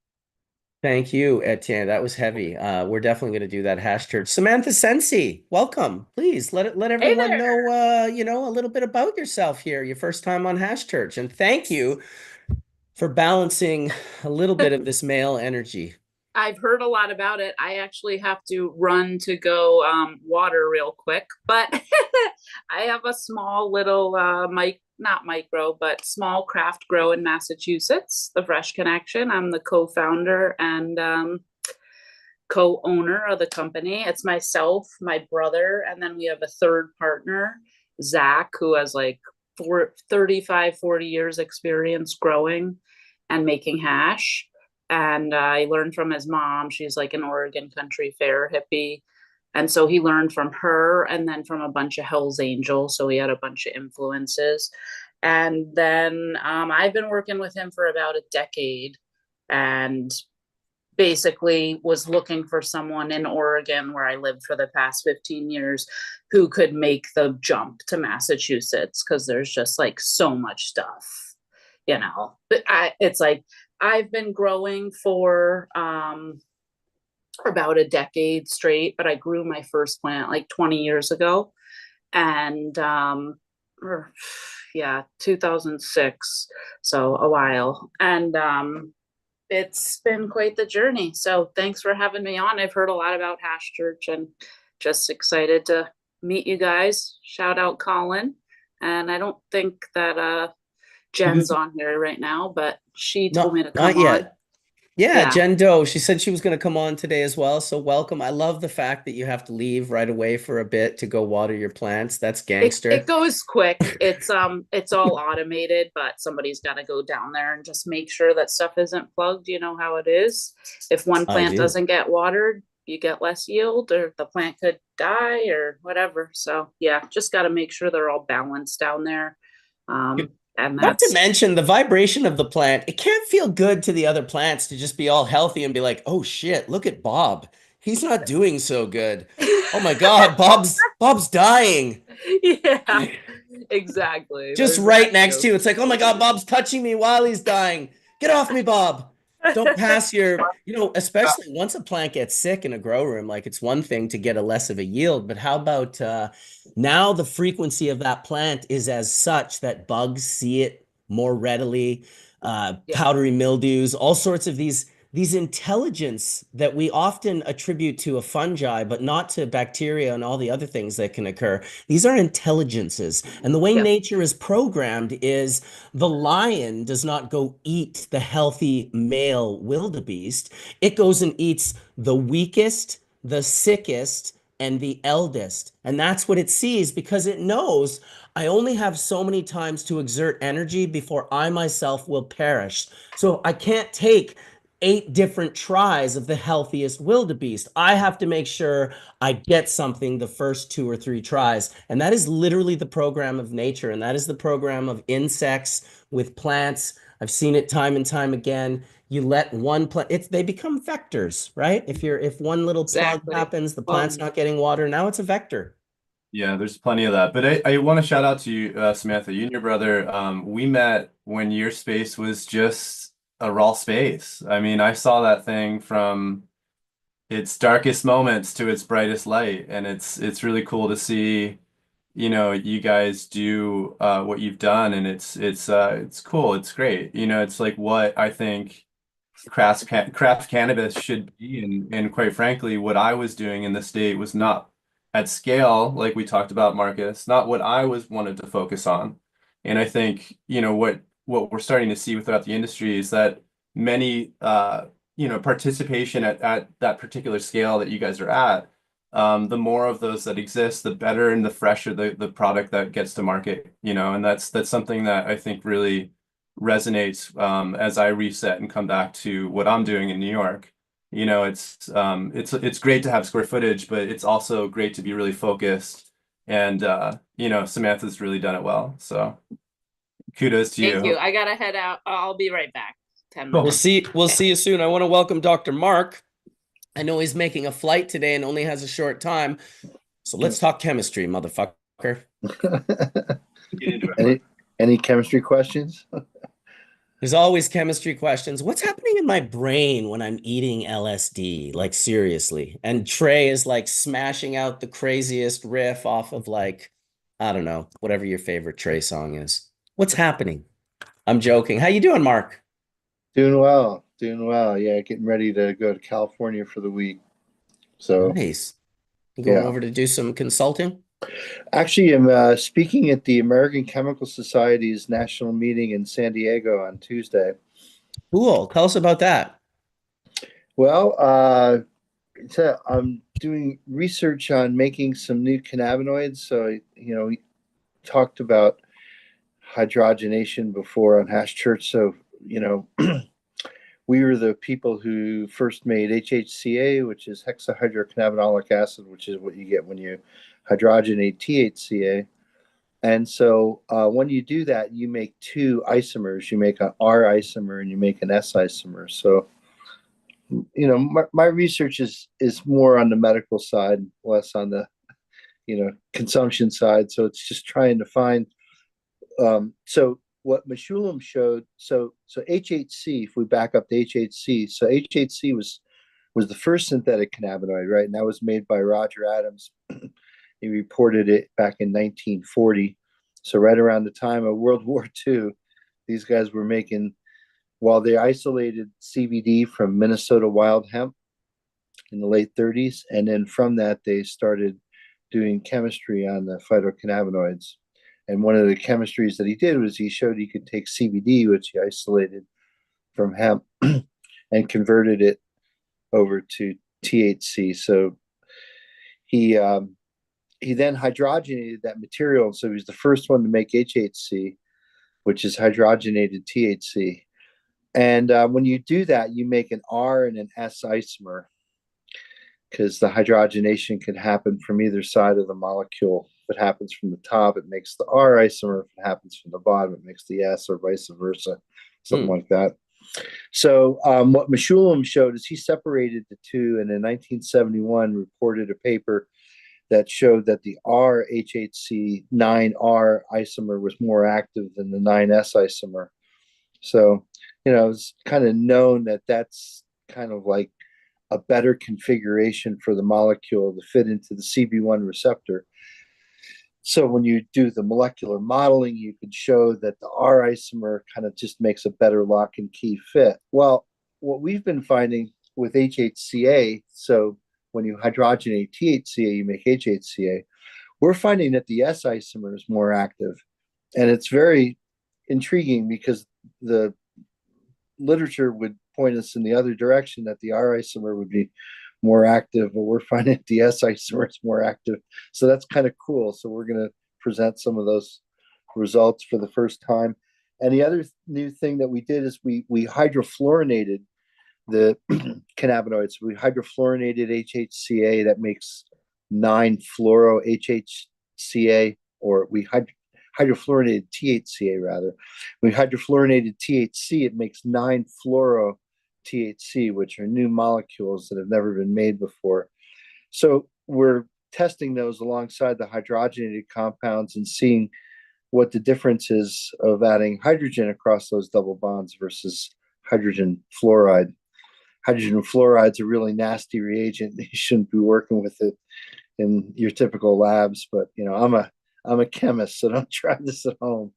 Thank you, Etienne. That was heavy. We're definitely going to do that Hash Church. Samantha Sensi, welcome. Please let Hey everyone there. know, a little bit about yourself here, your first time on Hash Church. And thank you for balancing a little bit of this male energy. I've heard a lot about it. I actually have to run to go water real quick, but I have a small little not micro, but small craft grow in Massachusetts, the Fresh Connection. I'm the co-founder and co-owner of the company. It's myself, my brother, and then we have a third partner, Zach, who has like 35, 40 years experience growing and making hash. And I learned from his mom. She's like an Oregon country fair hippie. And so he learned from her and then from a bunch of Hell's Angels. So he had a bunch of influences. And then I've been working with him for about a decade and basically was looking for someone in Oregon, where I lived for the past 15 years, who could make the jump to Massachusetts, because there's just like so much stuff, But it's like I've been growing for about a decade straight, but I grew my first plant like 20 years ago. And 2006, so a while. And it's been quite the journey. So thanks for having me on. I've heard a lot about Hash Church and just excited to meet you guys. Shout out Colin. And I don't think that Jen's on here right now, but she told me to come Not yet. on. Yeah, Jen Doe. She said she was going to come on today as well. So welcome. I love the fact that you have to leave right away for a bit to go water your plants. That's gangster. It goes quick. It's all automated, but somebody's got to go down there and just make sure that stuff isn't plugged. You know how it is. If one plant doesn't get watered, you get less yield, or the plant could die or whatever. So yeah, just got to make sure they're all balanced down there. And not to mention the vibration of the plant. It can't feel good to the other plants to just be all healthy and be like, oh shit, look at Bob. he's not doing so good. Oh my God, Bob's dying. Yeah, exactly. Just There's right that next too. to you. It's like, oh my God, Bob's touching me while he's dying. Get off me, Bob. Don't pass your, especially once a plant gets sick in a grow room, like it's one thing to get a less of a yield, but how about now the frequency of that plant is as such that bugs see it more readily, Yeah, powdery mildews, all sorts of these intelligence that we often attribute to a fungi, but not to bacteria and all the other things that can occur. These are intelligences. And the way yeah, nature is programmed is the lion does not go eat the healthy male wildebeest. It goes and eats the weakest, the sickest, and the eldest. And that's what it sees because it knows I only have so many times to exert energy before I myself will perish. So I can't take 8 different tries of the healthiest wildebeest. I have to make sure I get something the first 2 or 3 tries. And that is literally the program of nature. And that is the program of insects with plants. I've seen it time and time again. You let one plant, they become vectors, right? If one little plug exactly. happens, the Well, plant's not getting water. Now it's a vector. Yeah, there's plenty of that. But I want to shout out to you, Samantha, you and your brother. We met when your space was just a raw space. I mean, I saw that thing from its darkest moments to its brightest light, and it's really cool to see, you guys do what you've done, and it's cool. It's great. It's like what I think craft cannabis should be, and quite frankly, what I was doing in the state was not at scale, like we talked about, Marcus, not what I was wanted to focus on. And I think, what we're starting to see throughout the industry is that many participation at that particular scale that you guys are at, the more of those that exist, the better and the fresher the product that gets to market, and that's something that I think really resonates as I reset and come back to what I'm doing in New York. It's great to have square footage, but it's also great to be really focused. And Samantha's really done it well. So kudos to thank you. you. I gotta head out. I'll be right back. 10 We'll minutes. see. We'll see you soon. I want to welcome Dr. Mark. I know he's making a flight today and only has a short time. So let's talk chemistry, motherfucker. Get into it. Any chemistry questions? There's always chemistry questions. What's happening in my brain when I'm eating LSD? Like, seriously. And Trey is like smashing out the craziest riff off of like, I don't know, whatever your favorite Trey song is. What's happening? I'm joking. How you doing, Mark? Doing well. Yeah, getting ready to go to California for the week. So Nice. You going yeah, over to do some consulting? actually, I'm speaking at the American Chemical Society's national meeting in San Diego on Tuesday. Cool. Tell us about that. Well, so I'm doing research on making some new cannabinoids. So, we talked about hydrogenation before on Hash Church. So, we were the people who first made HHCA, which is hexahydrocannabinolic acid, which is what you get when you hydrogenate THCA. And so when you do that, you make 2 isomers. You make an R isomer and you make an S isomer. So, my research is more on the medical side, less on the, consumption side. So it's just trying to find. So what Meshulam showed, so HHC, if we back up to HHC, so HHC was the first synthetic cannabinoid, right? And that was made by Roger Adams. He reported it back in 1940. So right around the time of World War II, these guys were making, while they isolated CBD from Minnesota wild hemp in the late 30s. And then from that, they started doing chemistry on the phytocannabinoids. And one of the chemistries that he did was he showed he could take CBD, which he isolated from hemp, and converted it over to THC. So he then hydrogenated that material. So he was the first one to make HHC, which is hydrogenated THC. And when you do that, you make an R and an S isomer, because the hydrogenation can happen from either side of the molecule. If it happens from the top, it makes the R isomer. If it happens from the bottom, it makes the S, or vice versa, something like that. So what Meshulam showed is he separated the two, and in 1971 reported a paper that showed that the R-HHC 9R isomer was more active than the 9S isomer. So, it's kind of known that that's kind of like a better configuration for the molecule to fit into the CB1 receptor. So when you do the molecular modeling, you could show that the R isomer kind of just makes a better lock and key fit. Well, what we've been finding with HHCA, so when you hydrogenate THCA, you make HHCA, we're finding that the S isomer is more active. And it's very intriguing because the literature would point us in the other direction, that the R isomer would be more active, but we're finding the S isomer is more active. So that's kind of cool. So we're going to present some of those results for the first time. And the other new thing that we did is we hydrofluorinated the cannabinoids. We hydrofluorinated HHCA that makes 9-fluoro-HHCA, or we hydrofluorinated THCA rather. We hydrofluorinated THC, it makes 9-fluoro-THC, which are new molecules that have never been made before. So we're testing those alongside the hydrogenated compounds and seeing what the difference is of adding hydrogen across those double bonds versus hydrogen fluoride. Hydrogen fluoride is a really nasty reagent. You shouldn't be working with it in your typical labs, but I'm a chemist, so don't try this at home.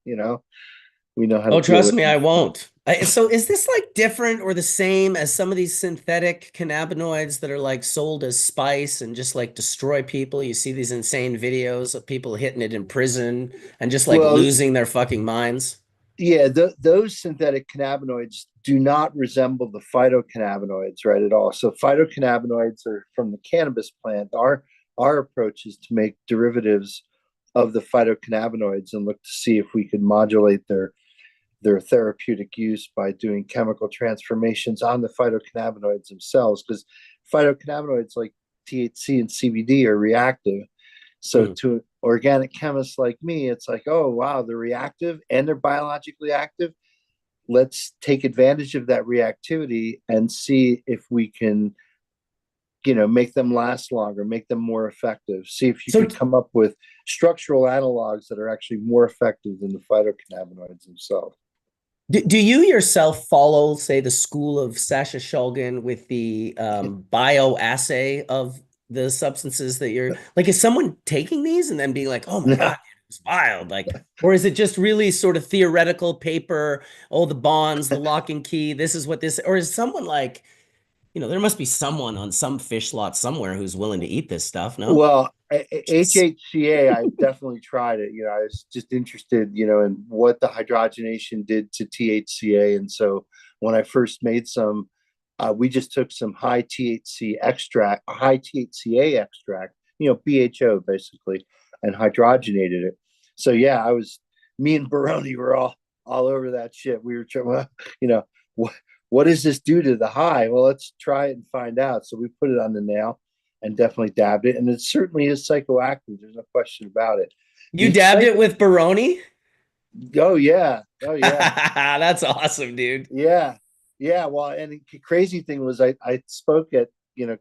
We know how to. Oh, trust me, I won't. So is this like different or the same as some of these synthetic cannabinoids that are like sold as spice and just like destroy people? You see these insane videos of people hitting it in prison and just like losing their fucking minds. Yeah, those synthetic cannabinoids do not resemble the phytocannabinoids, right, at all. So phytocannabinoids are from the cannabis plant. Our approach is to make derivatives of the phytocannabinoids and look to see if we can modulate their therapeutic use by doing chemical transformations on the phytocannabinoids themselves, because phytocannabinoids like THC and CBD are reactive. So to organic chemists like me, it's like, oh, wow, they're reactive and they're biologically active. Let's take advantage of that reactivity and see if we can, make them last longer, make them more effective. See if you could come up with structural analogs that are actually more effective than the phytocannabinoids themselves. Do you yourself follow, say, the school of Sasha Shulgin with the bioassay of the substances that you're like? Is someone taking these and then being like, oh my God, it's wild? Like, or is it just really sort of theoretical paper? Oh, the bonds, the lock and key, this is what this, or is someone like, there must be someone on some fish lot somewhere who's willing to eat this stuff, no? Well, HHCA, I definitely tried it. I was just interested, in what the hydrogenation did to THCA. And so when I first made some, we just took some high THCA extract, BHO basically, and hydrogenated it. So yeah, me and Baroni were all over that shit. We were trying, what does this do to the high? Well, let's try it and find out. So we put it on the nail and definitely dabbed it. And it certainly is psychoactive. There's no question about it. You dabbed it with Baroni? Oh, yeah. Oh, yeah. That's awesome, dude. Yeah. Yeah. Well, and the crazy thing was I spoke at,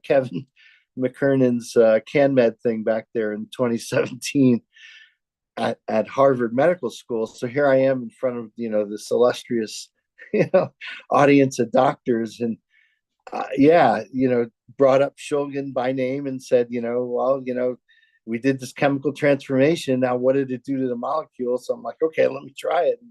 Kevin McKernan's CanMed thing back there in 2017 at Harvard Medical School. So here I am in front of, this illustrious, audience of doctors. And brought up Shulgin by name and said, we did this chemical transformation. Now, what did it do to the molecule? So I'm like, okay, let me try it. And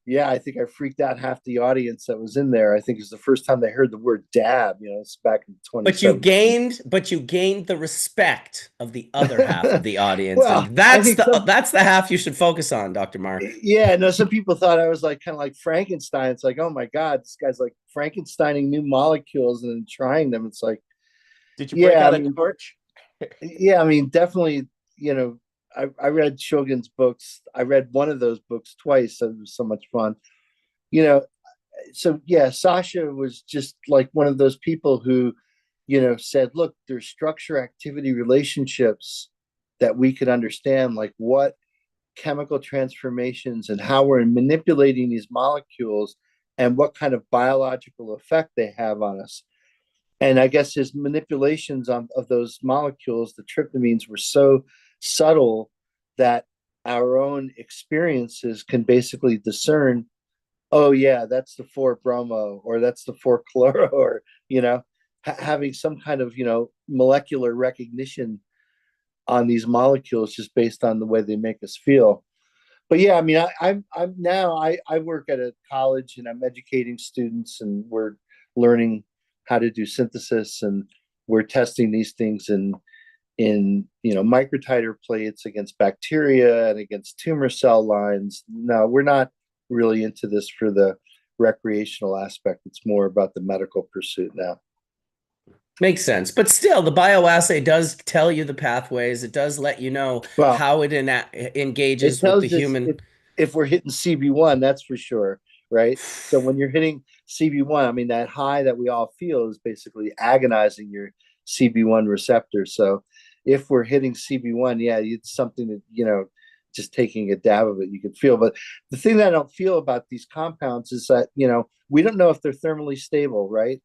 yeah, I think I freaked out half the audience that was in there. I think it was the first time they heard the word dab. It's back in 2017. But you gained the respect of the other half of the audience. Well, and that's the half you should focus on, Dr. Mark. Yeah, no, some people thought I was kind of like Frankenstein. It's like, oh my God, this guy's like Frankensteining new molecules and then trying them. It's like, did you break out a torch? Yeah, I mean, definitely, I read Shulgin's books. I read one of those books twice. So it was so much fun. So yeah, Sasha was just like one of those people who, said, look, there's structure activity relationships that we could understand, like what chemical transformations and how we're manipulating these molecules and what kind of biological effect they have on us. And I guess his manipulations of those molecules, the tryptamines, were so subtle that our own experiences can basically discern, oh yeah, that's the 4-bromo, or that's the 4-chloro, or having some kind of molecular recognition on these molecules just based on the way they make us feel. But yeah, I mean, I'm now I work at a college and I'm educating students, and we're learning how to do synthesis, and we're testing these things in microtiter plates against bacteria and against tumor cell lines. No, we're not really into this for the recreational aspect. It's more about the medical pursuit now. Makes sense. But still, the bioassay does tell you the pathways. It does let you know Well, how it it engages with the tells us human. if we're hitting CB1, that's for sure, right? So when you're hitting CB1, I mean, that high that we all feel is basically agonizing your CB1 receptor. So if we're hitting CB1, yeah, it's something that, just taking a dab of it, you can feel. But the thing that I don't feel about these compounds is that, we don't know if they're thermally stable, right?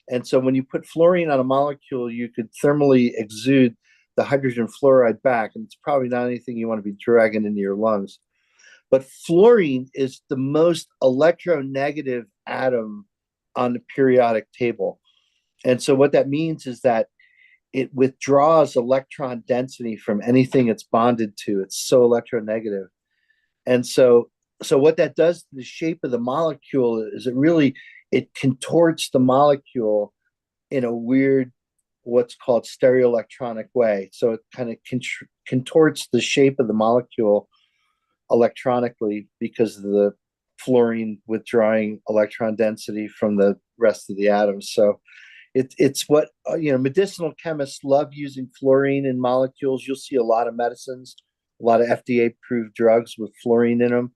And so when you put fluorine on a molecule, you could thermally exude the hydrogen fluoride back, and it's probably not anything you want to be dragging into your lungs. But fluorine is the most electronegative atom on the periodic table. And so what that means is that it withdraws electron density from anything it's bonded to. It's so electronegative. And so what that does to the shape of the molecule is it contorts the molecule in a weird, what's called stereoelectronic way. So it kind of contorts the shape of the molecule electronically because of the fluorine withdrawing electron density from the rest of the atoms. So it's what medicinal chemists love using fluorine in molecules. You'll see a lot of medicines, a lot of FDA-approved drugs with fluorine in them,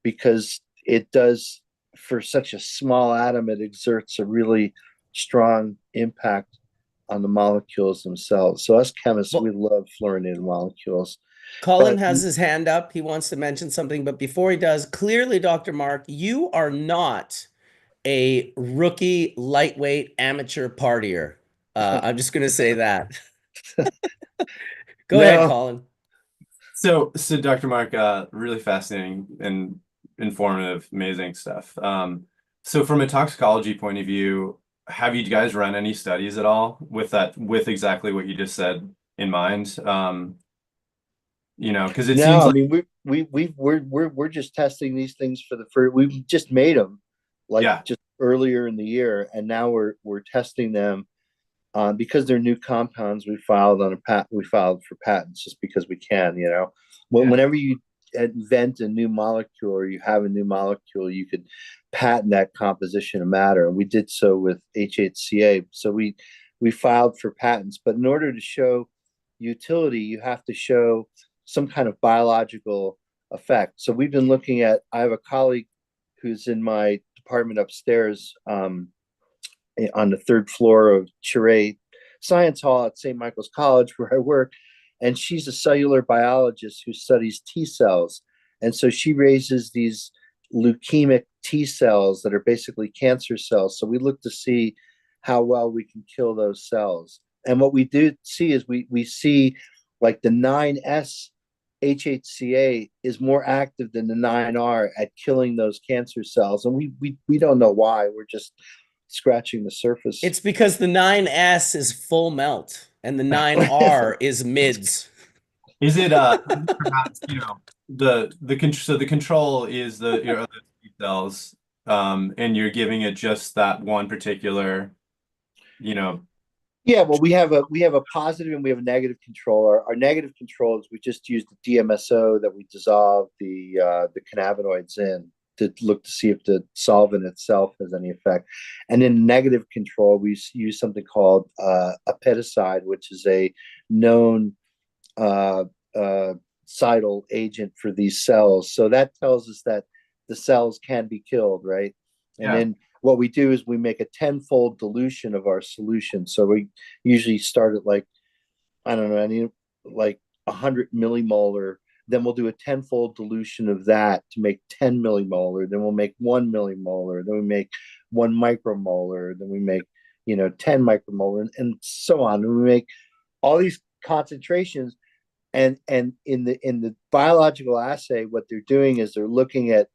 because it does, for such a small atom, it exerts a really strong impact on the molecules themselves. So us chemists, we love fluorinated molecules. Colin has his hand up. He wants to mention something, but before he does, clearly, Dr. Mark, you are not a rookie, lightweight, amateur partier. I'm just going to say that. Go ahead, Colin. So Dr. Mark, really fascinating and informative, amazing stuff. So from a toxicology point of view, have you guys run any studies at all with exactly what you just said in mind? Because it seems I like, mean, we're just testing these things for the first. We just made them just earlier in the year, and now we're testing them because they're new compounds. We filed for patents just because we can. Whenever you invent a new molecule or you have a new molecule, you could patent that composition of matter, and we did so with HHCA. So we filed for patents, but in order to show utility, you have to show some kind of biological effect. So we've been looking at. I have a colleague who's in my department upstairs on the third floor of Chiré Science Hall at St. Michael's College, where I work. And she's a cellular biologist who studies T cells. And so she raises these leukemic T cells that are basically cancer cells. So we look to see how well we can kill those cells. And what we do see is we see like the 9S HHCA is more active than the 9R at killing those cancer cells. And we don't know why. We're just scratching the surface. It's because the 9S is full melt and the 9R is mids. Is it perhaps the control is your other T cells, and you're giving it just that one particular, Yeah, well, we have a positive and we have a negative control. Our negative control is we just use the DMSO that we dissolve the cannabinoids in to look to see if the solvent itself has any effect. And in negative control, we use something called apetocide, which is a known cidal agent for these cells. So that tells us that the cells can be killed, right? And then what we do is we make a 10-fold dilution of our solution. So we usually start at like 100 millimolar then we'll do a tenfold dilution of that to make 10 millimolar. Then we'll make 1 millimolar. Then we make 1 micromolar. Then we make 10 micromolar, and so on. And we make all these concentrations, and in the biological assay, what they're doing is they're looking at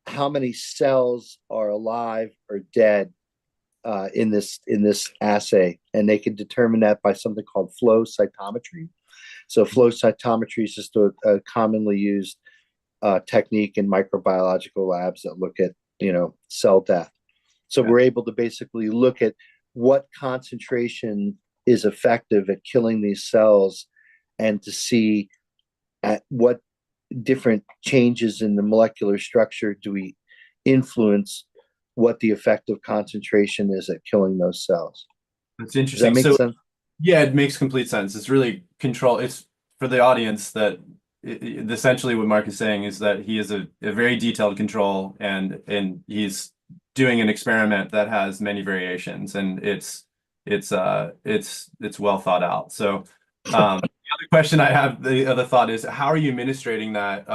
how many cells are alive or dead in this assay, and they can determine that by something called flow cytometry. So flow cytometry is just a commonly used technique in microbiological labs that look at cell death. So we're able to basically look at what concentration is effective at killing these cells, and to see at what different changes in the molecular structure do we influence what the effective concentration is at killing those cells. That's interesting. Does that make sense? Yeah, it makes complete sense. It's really control. It's for the audience that essentially what Mark is saying is that he is a very detailed control, and he's doing an experiment that has many variations, and it's well thought out. So the other question I have, the other thought is, how are you administrating that?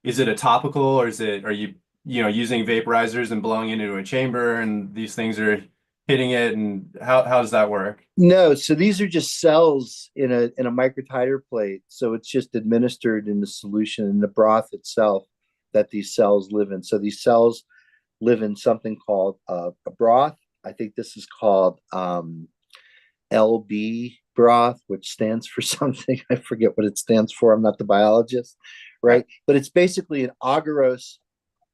Is it a topical, or are you using vaporizers and blowing it into a chamber, and these things are hitting it, and how does that work? No, so these are just cells in a microtiter plate. So it's just administered in the solution in the broth itself that these cells live in. So these cells live in something called a broth. I think this is called LB broth, which stands for something. I forget what it stands for. I'm not the biologist, right? But it's basically an agarose.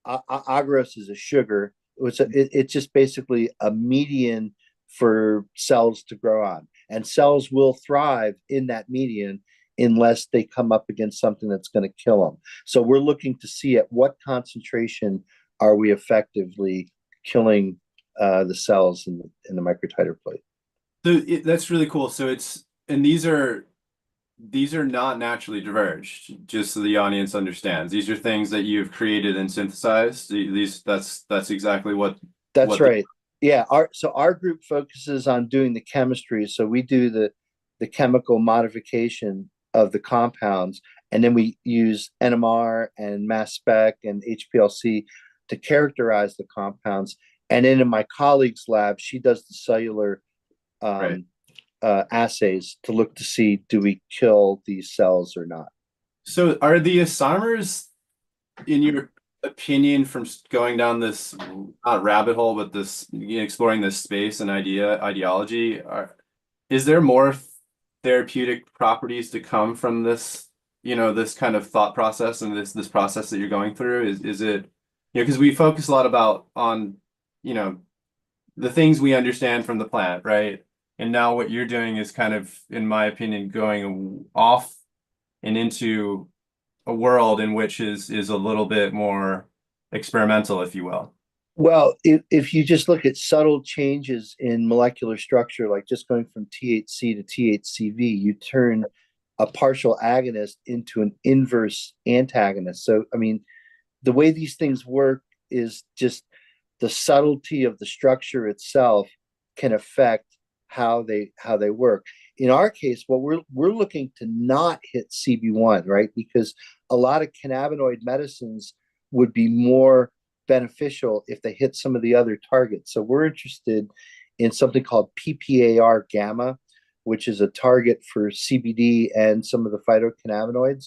Agarose is a sugar. It's just basically a median for cells to grow on, and cells will thrive in that median unless they come up against something that's going to kill them. So we're looking to see at what concentration are we effectively killing the cells in the microtiter plate. So that's really cool. So these are not naturally diverged, just so the audience understands. These are things that you've created and synthesized. That's exactly what. That's right. Yeah. Our group focuses on doing the chemistry. So we do the chemical modification of the compounds, and then we use NMR and mass spec and HPLC to characterize the compounds. And then in my colleague's lab, she does the cellular assays to look to see, do we kill these cells or not. So are the isomers, in your opinion, from going down this not rabbit hole, but this exploring this space and ideology, is there more therapeutic properties to come from this, this kind of thought process and this process that you're going through? Is it, because we focus a lot on the things we understand from the plant, right? And now what you're doing is kind of, in my opinion, going off and into a world in which is a little bit more experimental, if you will. Well, if you just look at subtle changes in molecular structure, like just going from THC to THCV, you turn a partial agonist into an inverse antagonist. So, I mean, the way these things work is just the subtlety of the structure itself can affect how they work. In our case, what we're looking to not hit CB1, right? Because a lot of cannabinoid medicines would be more beneficial if they hit some of the other targets. So we're interested in something called PPAR gamma, which is a target for CBD and some of the phytocannabinoids.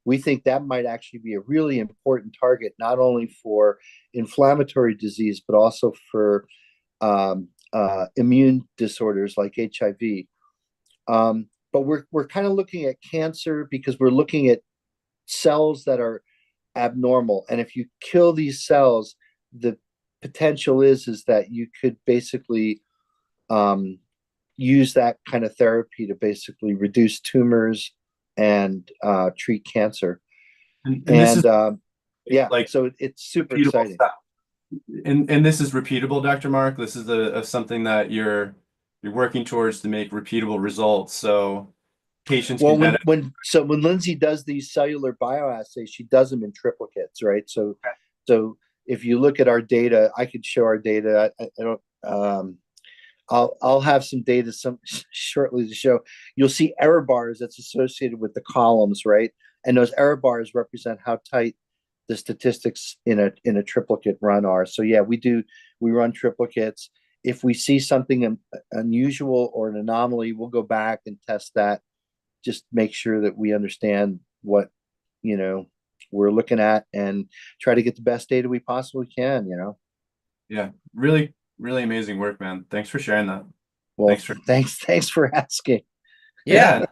We think that might actually be a really important target, not only for inflammatory disease, but also for immune disorders like HIV. But we're kind of looking at cancer because we're looking at cells that are abnormal. And if you kill these cells, the potential is that you could basically use that kind of therapy to basically reduce tumors and treat cancer. So it's super exciting. Stuff. And this is repeatable, Dr. Mark. This is something that you're working towards to make repeatable results. So patients. Well, when Lindsay does these cellular bioassays, she does them in triplicates, right? So if you look at our data, I could show our data. I'll have some data shortly to show. You'll see error bars that's associated with the columns, right? And those error bars represent how tight the statistics in a triplicate run are. So yeah, we run triplicates. If we see something unusual or an anomaly, we'll go back and test that. Just make sure that we understand what we're looking at and try to get the best data we possibly can. Yeah, really, really amazing work, man. Thanks for sharing that. Well, thanks for asking. Yeah.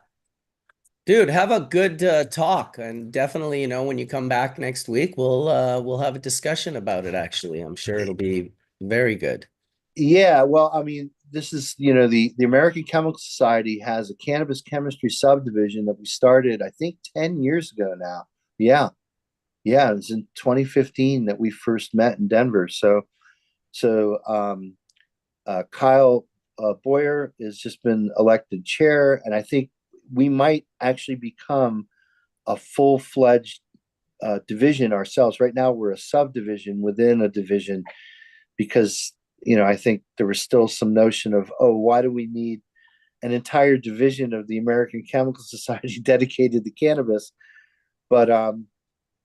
Dude, have a good talk, and definitely, when you come back next week, we'll have a discussion about it. Actually, I'm sure it'll be very good. Yeah, well, I mean, this is the American Chemical Society has a cannabis chemistry subdivision that we started, I think, 10 years ago now. Yeah, it was in 2015 that we first met in Denver. So Kyle Boyer has just been elected chair, and I think we might actually become a full-fledged division ourselves. Right now, we're a subdivision within a division because I think there was still some notion of, oh, why do we need an entire division of the American Chemical Society dedicated to cannabis? But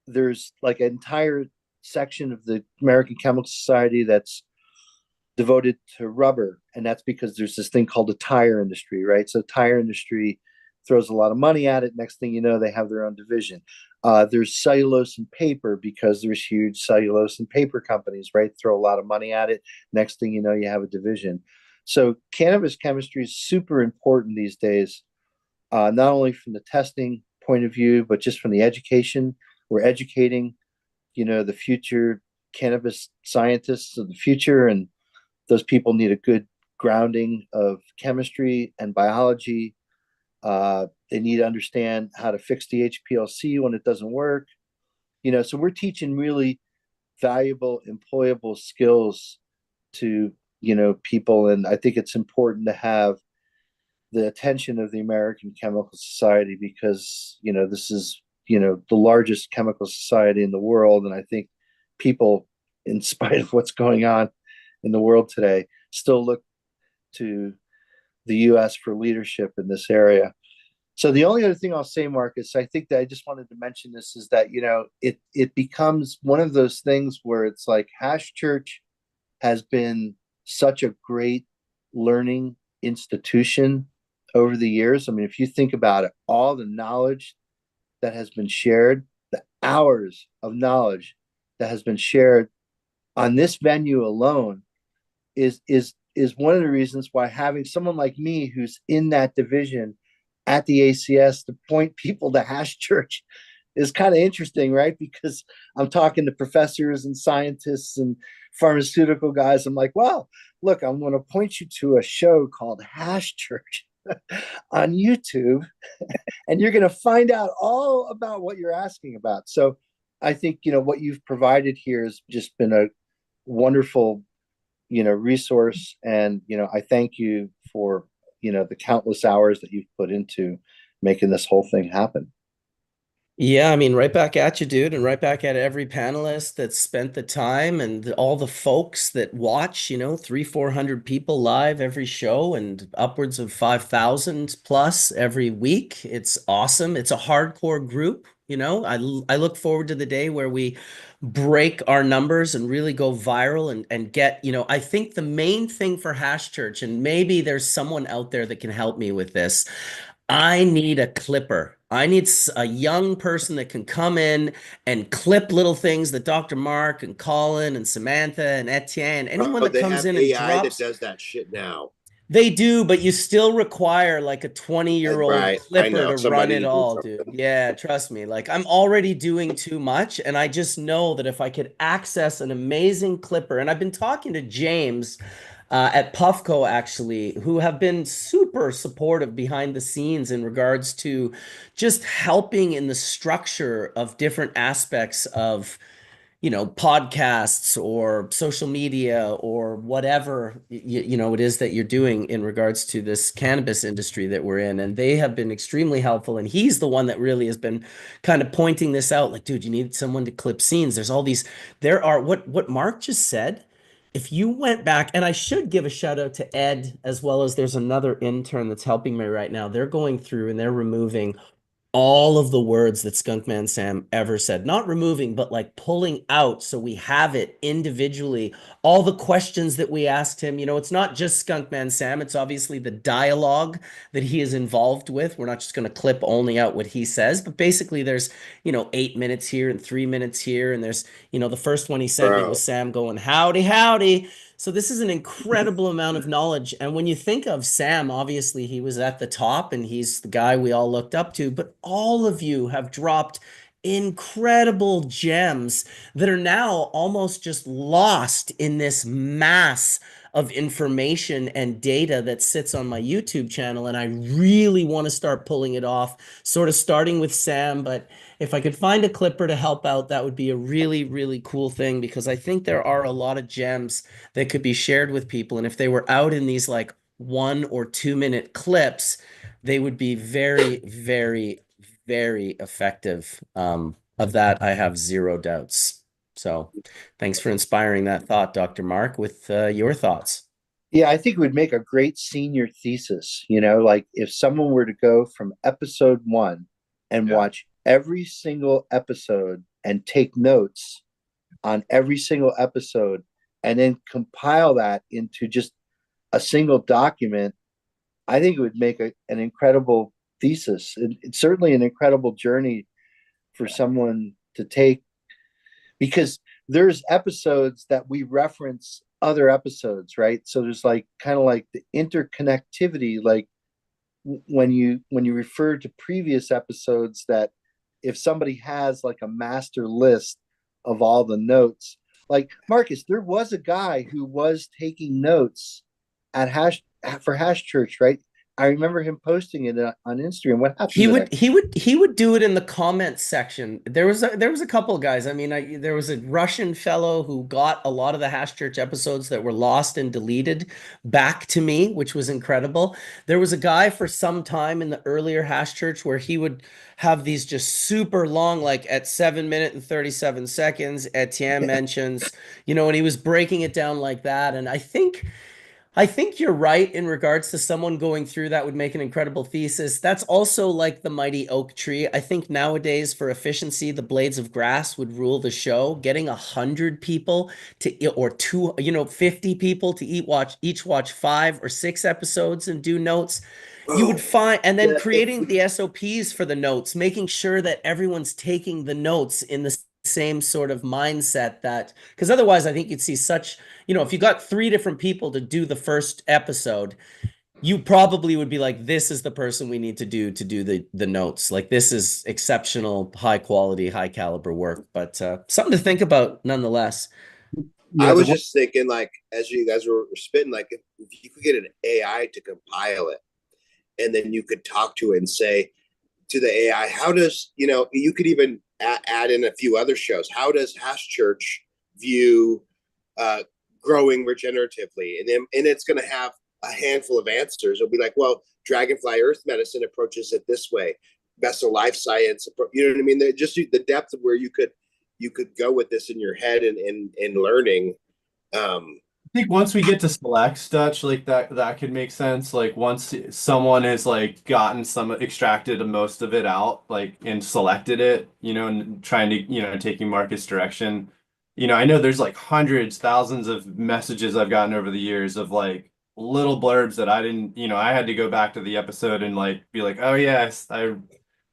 there's like an entire section of the American Chemical Society that's devoted to rubber, and that's because there's this thing called the tire industry, right? So tire industry throws a lot of money at it. Next thing you know, they have their own division. There's cellulose and paper because there's huge cellulose and paper companies, right? Throw a lot of money at it. Next thing you know, you have a division. So cannabis chemistry is super important these days, not only from the testing point of view, but just from the education. We're educating, the future cannabis scientists of the future, and those people need a good grounding of chemistry and biology. They need to understand how to fix the HPLC when it doesn't work. So we're teaching really valuable, employable skills to, people. And I think it's important to have the attention of the American Chemical Society because, this is, the largest chemical society in the world. And I think people, in spite of what's going on in the world today, still look to the US for leadership in this area. So the only other thing I'll say, Marcus, I think that I just wanted to mention this is that, it becomes one of those things where it's like Hash Church has been such a great learning institution over the years. I mean, if you think about it, all the knowledge that has been shared, the hours of knowledge that has been shared on this venue alone is one of the reasons why having someone like me who's in that division at the ACS to point people to Hash Church is kind of interesting, right? Because I'm talking to professors and scientists and pharmaceutical guys. I'm like, well, look, I'm going to point you to a show called Hash Church on YouTube, and you're going to find out all about what you're asking about. So I think, what you've provided here has just been a wonderful, resource. And, I thank you for, the countless hours that you've put into making this whole thing happen. Yeah, I mean, right back at you, dude, and right back at every panelist that spent the time and all the folks that watch, 400 people live every show and upwards of 5,000 plus every week. It's awesome. It's a hardcore group. I look forward to the day where we break our numbers and really go viral and get, I think the main thing for Hash Church, and maybe there's someone out there that can help me with this. I need a clipper. I need a young person that can come in and clip little things that Dr. Mark and Colin and Samantha and Etienne, anyone that They comes have in and AI that drops. does that shit now. They do, but you still require like a 20-year-old Right. I clipper know. to run Somebody it to do all, something. dude. Yeah, trust me. Like I'm already doing too much, and I just know that if I could access an amazing clipper, and I've been talking to James at Puffco actually, who have been super supportive behind the scenes in regards to just helping in the structure of different aspects of podcasts or social media or whatever it is that you're doing in regards to this cannabis industry that we're in. And they have been extremely helpful. And he's the one that really has been kind of pointing this out. Like, dude, you need someone to clip scenes. There are what Mark just said if you went back, and I should give a shout out to Ed, as well as there's another intern that's helping me right now. They're going through and they're removing all of the words that Skunkman Sam ever said. Not removing, but like pulling out so we have it individually. All the questions that we asked him, it's not just Skunkman Sam, it's obviously the dialogue that he is involved with. We're not just going to clip only out what he says, but basically there's, 8 minutes here and 3 minutes here. And there's, the first one he sent me Bro. was Sam going, howdy, howdy. So this is an incredible amount of knowledge. And when you think of Sam, obviously he was at the top and he's the guy we all looked up to, but all of you have dropped incredible gems that are now almost just lost in this mass of information and data that sits on my YouTube channel. And I really want to start pulling it off, sort of starting with Sam, but if I could find a clipper to help out, that would be a really, really cool thing, because I think there are a lot of gems that could be shared with people. And if they were out in these like 1 or 2 minute clips, they would be very, very, very effective. Of that, I have zero doubts. So thanks for inspiring that thought, Dr. Mark, with your thoughts. Yeah, I think it would make a great senior thesis. Like if someone were to go from episode 1 and Yeah. watch every single episode and take notes on every single episode and then compile that into just a single document, I think it would make an incredible thesis. It's certainly an incredible journey for someone to take, because there's episodes that we reference other episodes, right? So there's like kind of like the interconnectivity, like when you refer to previous episodes, that if somebody has like a master list of all the notes, like Marcus, there was a guy who was taking notes at Hash Church, right? I remember him posting it on Instagram. What happened He to would that? he would do it in the comments section. There was a couple of guys. I mean, there was a Russian fellow who got a lot of the Hash Church episodes that were lost and deleted back to me, which was incredible. There was a guy for some time in the earlier Hash Church where he would have these just super long, like at 7 minutes and 37 seconds, Etienne mentions, and he was breaking it down like that. And I think you're right in regards to someone going through that would make an incredible thesis. That's also like the mighty oak tree. I think nowadays, for efficiency, the blades of grass would rule the show. Getting 100 people to, or 50 people to each watch 5 or 6 episodes and do notes. You would find, and then creating the SOPs for the notes, making sure that everyone's taking the notes in the same sort of mindset, that because otherwise I think you'd see such, if you got 3 different people to do the first episode, you probably would be like, this is the person we need to do the notes. Like, this is exceptional, high quality, high caliber work, but something to think about nonetheless. I was just thinking, like, as you guys were spitting, like, if you could get an AI to compile it, and then you could talk to it and say to the AI, how does, you could even add in a few other shows. How does Hash Church view growing regeneratively? And it's going to have a handful of answers. It'll be like, well, Dragonfly Earth Medicine approaches it this way. Vessel Life Science, you know what I mean? They're just the depth of where you could go with this in your head and learning. I think once we get to selects, Dutch, like that could make sense. Like once someone has like gotten extracted most of it out, like and selected it, and trying to, taking Marcus' direction. I know there's like hundreds, thousands of messages I've gotten over the years of like little blurbs that I didn't, I had to go back to the episode and like be like, oh yes, I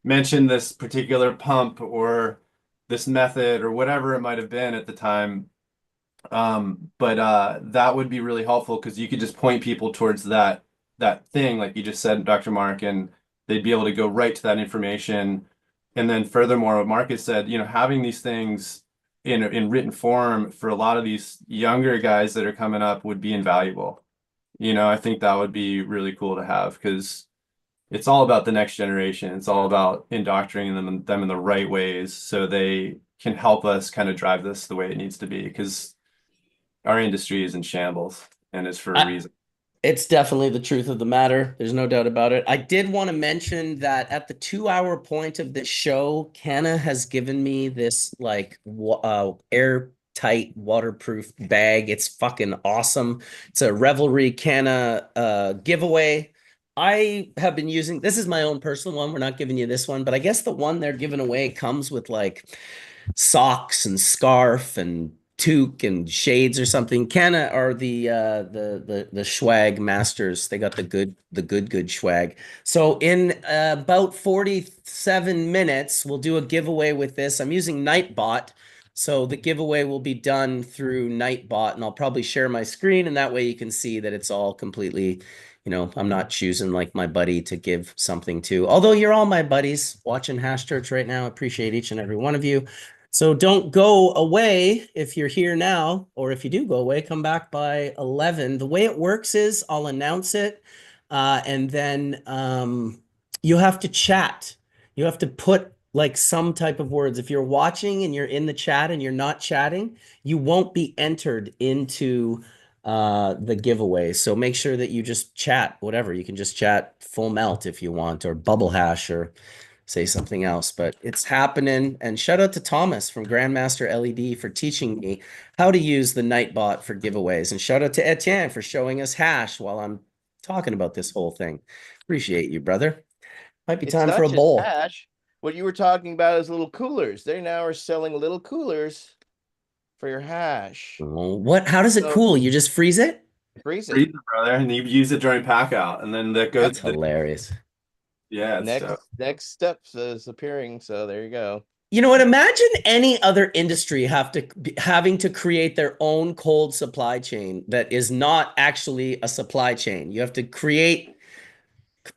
mentioned this particular pump or this method or whatever it might have been at the time. But that would be really helpful because you could just point people towards that thing, like you just said, Dr. Mark, and they'd be able to go right to that information. And then furthermore, what Marcus said, having these things in written form for a lot of these younger guys that are coming up would be invaluable. I think that would be really cool to have because it's all about the next generation. It's all about indoctrinating them in the right ways so they can help us kind of drive this the way it needs to be, because our industry is in shambles and it's for a reason. It's definitely the truth of the matter. There's no doubt about it. I did want to mention that at the 2 hour point of this show, CANNA has given me this like airtight tight waterproof bag. It's fucking awesome. It's a Revelry CANNA giveaway. I have been using, this is my own personal one. We're not giving you this one, but I guess the one they're giving away comes with like socks and scarf and toque and shades or something. CANNA are the swag masters. They got the good swag. So in about 47 minutes, we'll do a giveaway with this. I'm using Nightbot. So the giveaway will be done through Nightbot, and I'll probably share my screen, and that way you can see that it's all completely, I'm not choosing like my buddy to give something to. Although you're all my buddies watching Hash Church right now. I appreciate each and every one of you. So don't go away if you're here now, or if you do go away, come back by 11. The way it works is I'll announce it, and then you have to chat. You have to put like some type of words. If you're watching and you're in the chat and you're not chatting, you won't be entered into the giveaway. So make sure that you just chat, whatever. You can just chat full melt if you want, or bubble hash, or say something else, but it's happening. And shout out to Thomas from Grandmaster LED for teaching me how to use the Nightbot for giveaways. And shout out to Etienne for showing us hash while I'm talking about this whole thing. Appreciate you, brother. Might be It's time for not a just bowl. hash. What you were talking about is little coolers. They now are selling little coolers for your hash. What? How does it So- cool? You just freeze it? Freeze Freeze it. it, brother, and you use it during pack out, and then that goes That's hilarious. yeah, it's dope. Next step is appearing. So there you go. You know what? Imagine any other industry having to create their own cold supply chain that is not actually a supply chain. You have to create.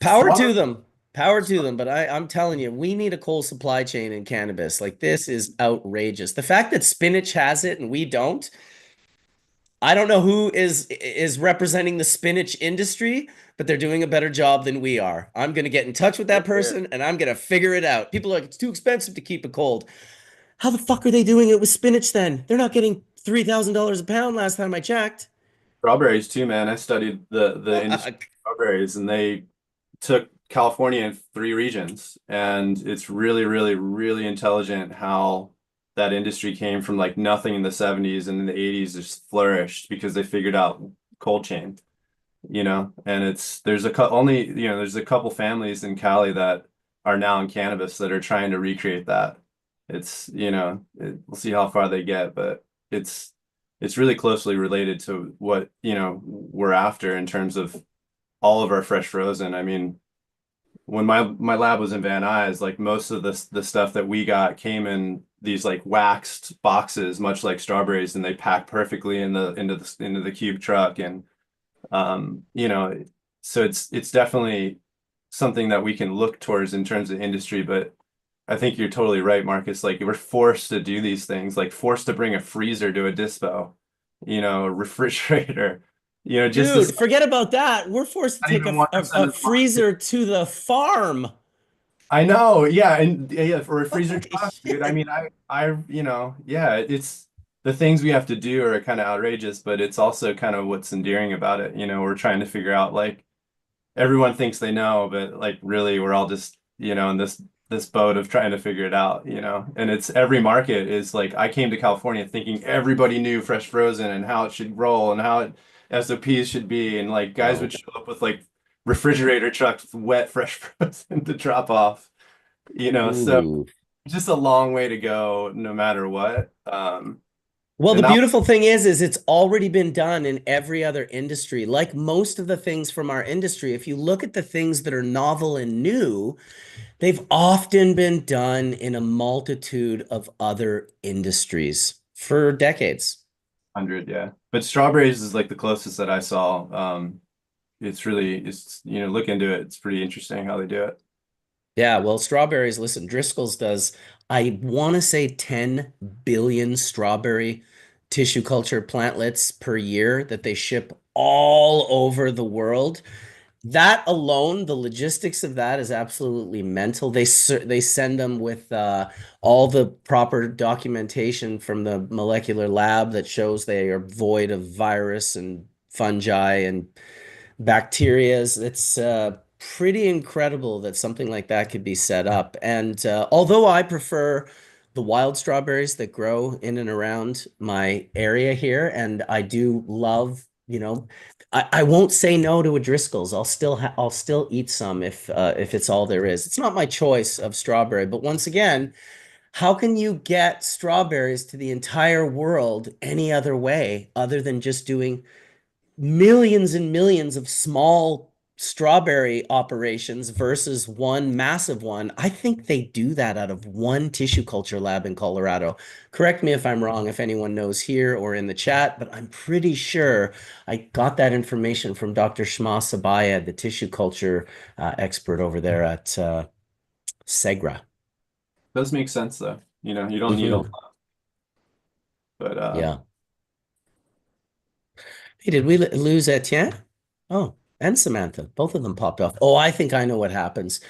Power to them. Power to them. But I'm telling you, we need a cold supply chain in cannabis. Like, this is outrageous. The fact that spinach has it and we don't, I don't know who is representing the spinach industry, but they're doing a better job than we are. I'm going to get in touch with that person and I'm going to figure it out. People are like, it's too expensive to keep it cold. How the fuck are they doing it with spinach then? They're not getting $3,000 a pound last time I checked. Strawberries too, man. I studied the industry of strawberries, and they took California in 3 regions, and it's really, really, really intelligent how that industry came from like nothing in the 70s, and in the 80s just flourished because they figured out cold chain, and there's a couple families in Cali that are now in cannabis that are trying to recreate that. It's, we'll see how far they get, but it's really closely related to what, we're after in terms of all of our fresh frozen. I mean, when my lab was in Van Nuys, like most of the stuff that we got came in these like waxed boxes, much like strawberries, and they pack perfectly into the cube truck. And so it's definitely something that we can look towards in terms of industry. But I think you're totally right, Marcus. Like, we're forced to do these things, like forced to bring a freezer to a dispo, a refrigerator, just Dude, forget about that. We're forced to not take even a 1% of the market. freezer to the farm. I know, yeah, and yeah, for a freezer Holy truck, dude. shit. I mean, yeah, it's the things we have to do are kind of outrageous, but it's also kind of what's endearing about it. We're trying to figure out, like, everyone thinks they know, but like really we're all just, in this boat of trying to figure it out, and it's every market is like, I came to California thinking everybody knew fresh frozen and how it should roll and how SOPs should be, and like guys would show up with like refrigerator trucks with wet fresh frozen to drop off, so Ooh. just a long way to go no matter what. Well, the And beautiful thing is it's already been done in every other industry. Like most of the things from our industry, if you look at the things that are novel and new, they've often been done in a multitude of other industries for decades. 100, yeah. But strawberries is like the closest that I saw. Look into it. It's pretty interesting how they do it. Yeah, well, strawberries, listen, Driscoll's does, I want to say 10 billion strawberry tissue culture plantlets per year that they ship all over the world. That alone, the logistics of that is absolutely mental. They send them with all the proper documentation from the molecular lab that shows they are void of virus and fungi and bacterias. It's pretty incredible that something like that could be set up. And although I prefer the wild strawberries that grow in and around my area here, and I do love, I won't say no to a Driscoll's. I'll still eat some if it's all there is. It's not my choice of strawberry, but once again, how can you get strawberries to the entire world any other way other than just doing millions and millions of small strawberry operations versus one massive one? I think they do that out of one tissue culture lab in Colorado. Correct me if I'm wrong, if anyone knows here or in the chat, but I'm pretty sure I got that information from Dr. Shma Sabaya, the tissue culture expert over there at Segra. Does make sense though. You don't need a lot. But Yeah. Hey, did we lose Etienne? Oh, and Samantha. Both of them popped off. Oh, I think I know what happens.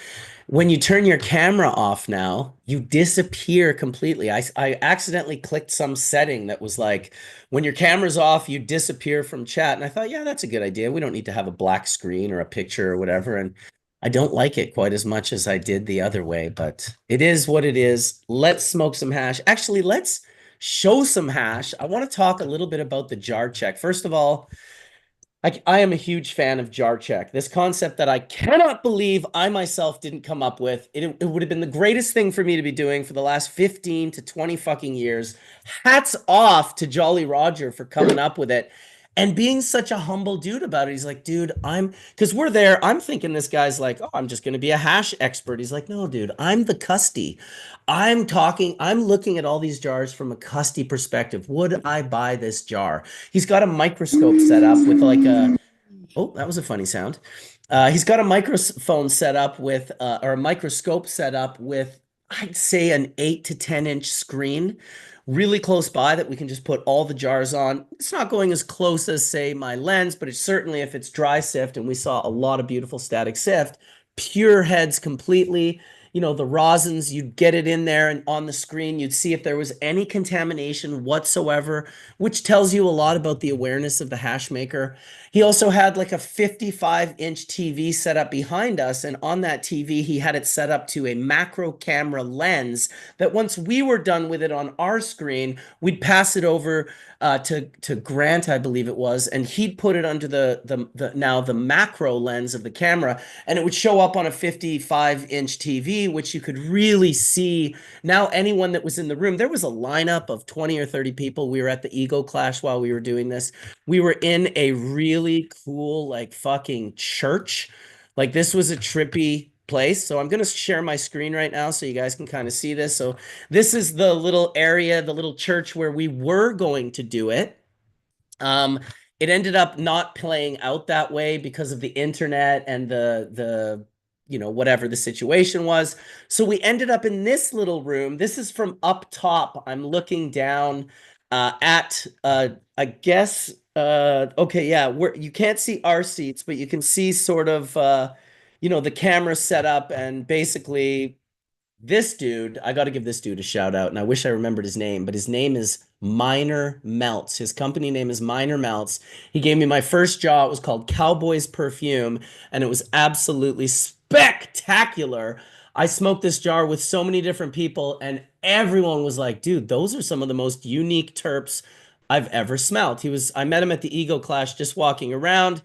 When you turn your camera off now, you disappear completely. I accidentally clicked some setting that was like, when your camera's off, you disappear from chat. And I thought, yeah, that's a good idea. We don't need to have a black screen or a picture or whatever. And I don't like it quite as much as I did the other way, but it is what it is. Let's smoke some hash. Actually, let's show some hash. I want to talk a little bit about the jar check. First of all, I am a huge fan of jar check. This concept that I cannot believe I myself didn't come up with. It would have been the greatest thing for me to be doing for the last 15 to 20 fucking years. Hats off to Jolly Roger for coming up with it and being such a humble dude about it. He's like, dude, because we're there. I'm thinking this guy's like, oh, I'm just going to be a hash expert. He's like, no, dude, I'm the custy. I'm looking at all these jars from a custy perspective. Would I buy this jar? He's got a microscope set up with like a, oh, that was a funny sound. He's got a microphone set up with, or a microscope set up with, I'd say an 8 to 10-inch screen really close by that we can just put all the jars on. It's not going as close as, say, my lens, but it's certainly, if it's dry sift, and we saw a lot of beautiful static sift, pure heads completely. The rosins, you'd get it in there and on the screen, you'd see if there was any contamination whatsoever, which tells you a lot about the awareness of the hash maker. He also had like a 55-inch TV set up behind us, and on that TV, he had it set up to a macro camera lens that once we were done with it on our screen, we'd pass it over to Grant, I believe it was, and he'd put it under the macro lens of the camera, and it would show up on a 55-inch TV, which you could really see. Now, anyone that was in the room, there was a lineup of 20 or 30 people. We were at the Ego Clash while we were doing this. We were in a really cool, like, fucking church. Like, this was a trippy place. So I'm going to share my screen right now so you guys can kind of see this. So this is the little area, the little church where we were going to do it. It ended up not playing out that way because of the internet and the whatever the situation was. So we ended up in this little room. This is from up top. I'm looking down at I guess okay, yeah, you can't see our seats, but you can see sort of the camera set up, and basically this dude, I got to give this dude a shout out, and I wish I remembered his name, but his name is Minor Melts. His company name is Minor Melts. He gave me my first jaw. It was called Cowboy's Perfume, and it was absolutely spectacular. I smoked this jar with so many different people, and everyone was like, dude, those are some of the most unique terps I've ever smelled. I met him at the Ego Clash just walking around.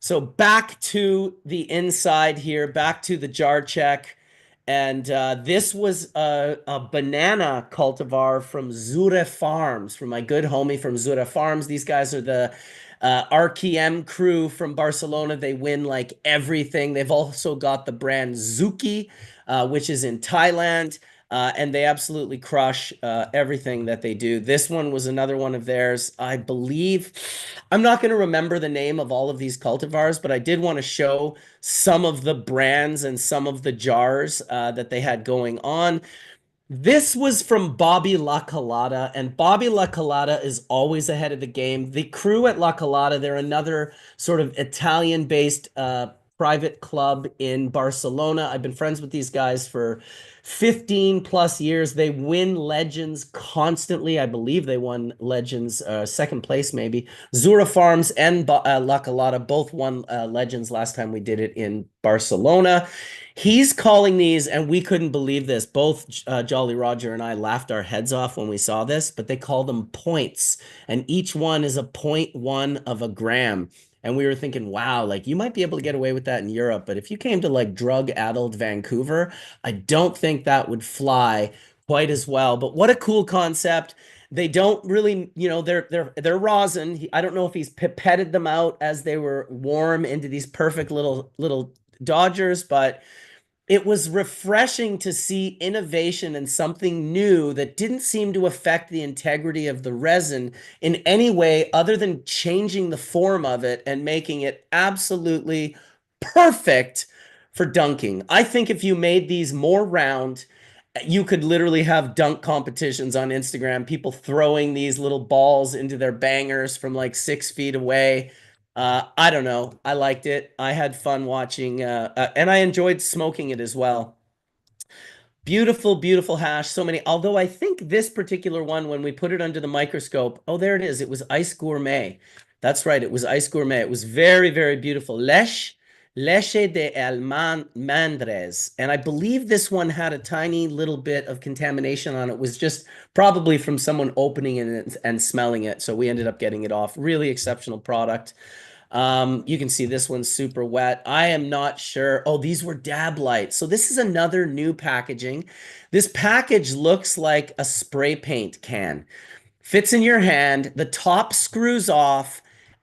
So back to the inside here, back to the jar check. And this was a banana cultivar from Zure Farms, from my good homie from Zure Farms. These guys are the RKM crew from Barcelona. They win like everything. They've also got the brand Zuki, which is in Thailand. And they absolutely crush everything that they do. This one was another one of theirs. I believe, I'm not going to remember the name of all of these cultivars, but I did want to show some of the brands and some of the jars that they had going on. This was from Bobby La Colada, and Bobby La Colada is always ahead of the game. The crew at La Colada, they're another sort of Italian-based private club in Barcelona. I've been friends with these guys for 15 plus years. They win Legends constantly. I believe they won Legends, second place maybe. Zura Farms and La Colada both won Legends last time we did it in Barcelona. He's calling these, and we couldn't believe this. Both Jolly Roger and I laughed our heads off when we saw this, but they call them points, and each one is a 0.1 of a gram. And we were thinking, wow, like you might be able to get away with that in Europe, but if you came to like drug-addled Vancouver, I don't think that would fly quite as well. But what a cool concept. They don't really, you know, they're rosin. I don't know if he's pipetted them out as they were warm into these perfect little Dodgers, but it was refreshing to see innovation and something new that didn't seem to affect the integrity of the resin in any way other than changing the form of it and making it absolutely perfect for dunking. I think if you made these more round, you could literally have dunk competitions on Instagram, people throwing these little balls into their bangers from like 6 feet away. I don't know. I liked it. I had fun watching, and I enjoyed smoking it as well. Beautiful, beautiful hash. So many. Although I think this particular one, when we put it under the microscope, oh, there it is. It was Ice Gourmet. That's right. It was Ice Gourmet. It was very, very beautiful. Leche de almendres. And I believe this one had a tiny little bit of contamination on it. It was just probably from someone opening it and smelling it. So we ended up getting it off. Really exceptional product. You can see this one's super wet. I am not sure. Oh, these were dab lights. So this is another new packaging. This package looks like a spray paint can. Fits in your hand. The top screws off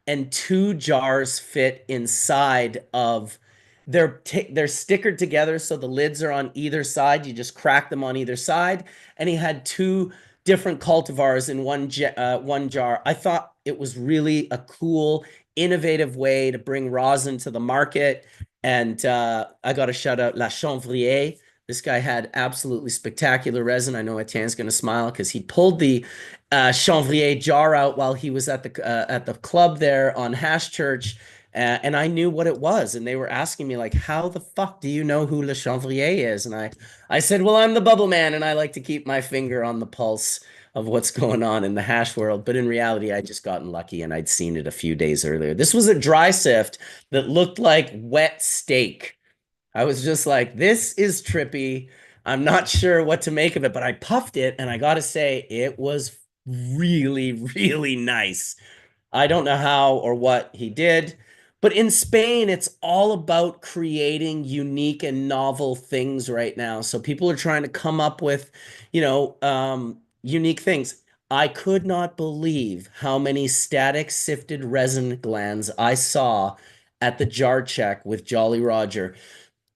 and two jars fit inside of they're stickered together so the lids are on either side. You just crack them on either side. And he had two different cultivars in one jar. I thought it was really a cool, innovative way to bring rosin to the market. And I got to shout out La Chanvrier. This guy had absolutely spectacular resin. I know Etienne's going to smile because he pulled the Chanvrier jar out while he was at the club there on Hash Church, and I knew what it was. And they were asking me like, "How the fuck do you know who Le Chanvrier is?" And I said, "Well, I'm the bubble man, and I like to keep my finger on the pulse of what's going on in the hash world." But in reality, I'd just gotten lucky, and I'd seen it a few days earlier. This was a dry sift that looked like wet steak. I was just like, this is trippy. I'm not sure what to make of it, but I puffed it, and I gotta say, it was really, really nice. I don't know how or what he did, but in Spain, it's all about creating unique and novel things right now. So people are trying to come up with, unique things. I could not believe how many static sifted resin glands I saw at the jar check with Jolly Roger.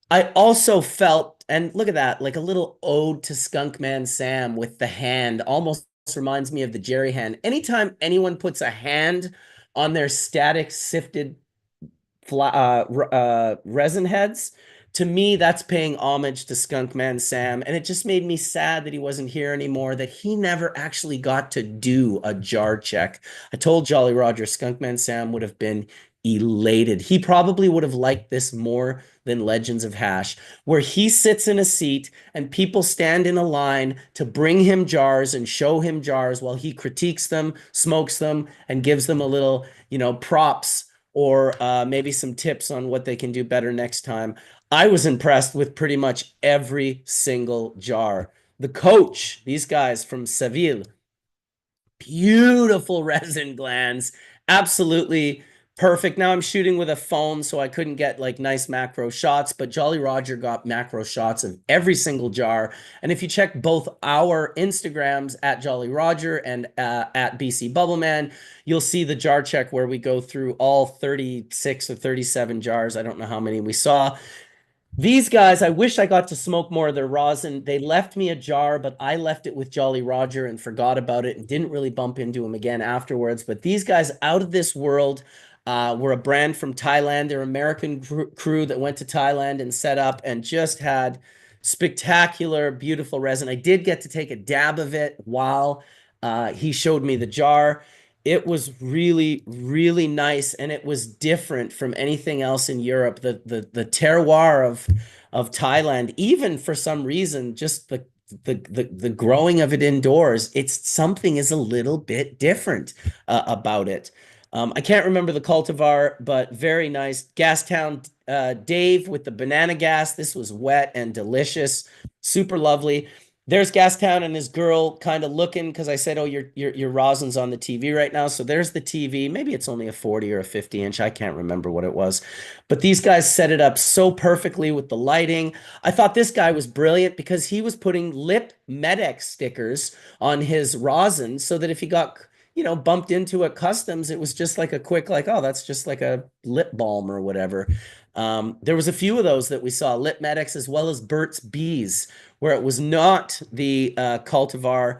I also felt, and look at that, like a little ode to Skunkman Sam with the hand. Almost reminds me of the Jerry hand. Anytime anyone puts a hand on their static sifted resin heads, to me, that's paying homage to Skunkman Sam. And it just made me sad that he wasn't here anymore, that he never actually got to do a jar check. I told Jolly Roger Skunkman Sam would have been elated. He probably would have liked this more than Legends of Hash, where he sits in a seat and people stand in a line to bring him jars and show him jars while he critiques them, smokes them, and gives them a little, props or maybe some tips on what they can do better next time. I was impressed with pretty much every single jar. The coach, these guys from Seville, beautiful resin glands, absolutely perfect. Now I'm shooting with a phone, so I couldn't get like nice macro shots, but Jolly Roger got macro shots of every single jar. And if you check both our Instagrams at Jolly Roger and at BC Bubbleman, you'll see the jar check where we go through all 36 or 37 jars. I don't know how many we saw. These guys, I wish I got to smoke more of their rosin. They left me a jar, but I left it with Jolly Roger and forgot about it and didn't really bump into him again afterwards. But these guys, out of this world, were a brand from Thailand. They're American crew that went to Thailand and set up and just had spectacular, beautiful resin. I did get to take a dab of it while he showed me the jar. It was really, really nice, and it was different from anything else in Europe. The terroir of Thailand, even for some reason, just the growing of it indoors, it's something is a little bit different about it. I can't remember the cultivar, but very nice. Gastown Dave with the banana gas. This was wet and delicious, super lovely. There's Gastown and his girl kind of looking because I said, "Oh, your rosin's on the TV right now." So there's the TV. Maybe it's only a 40 or a 50 inch. I can't remember what it was, but these guys set it up so perfectly with the lighting. I thought this guy was brilliant because he was putting lip Medex stickers on his rosin so that if he got bumped into at customs, it was just like a quick like, oh, that's just like a lip balm or whatever. There was a few of those that we saw, lip Medex as well as Burt's Bees, where it was not the cultivar.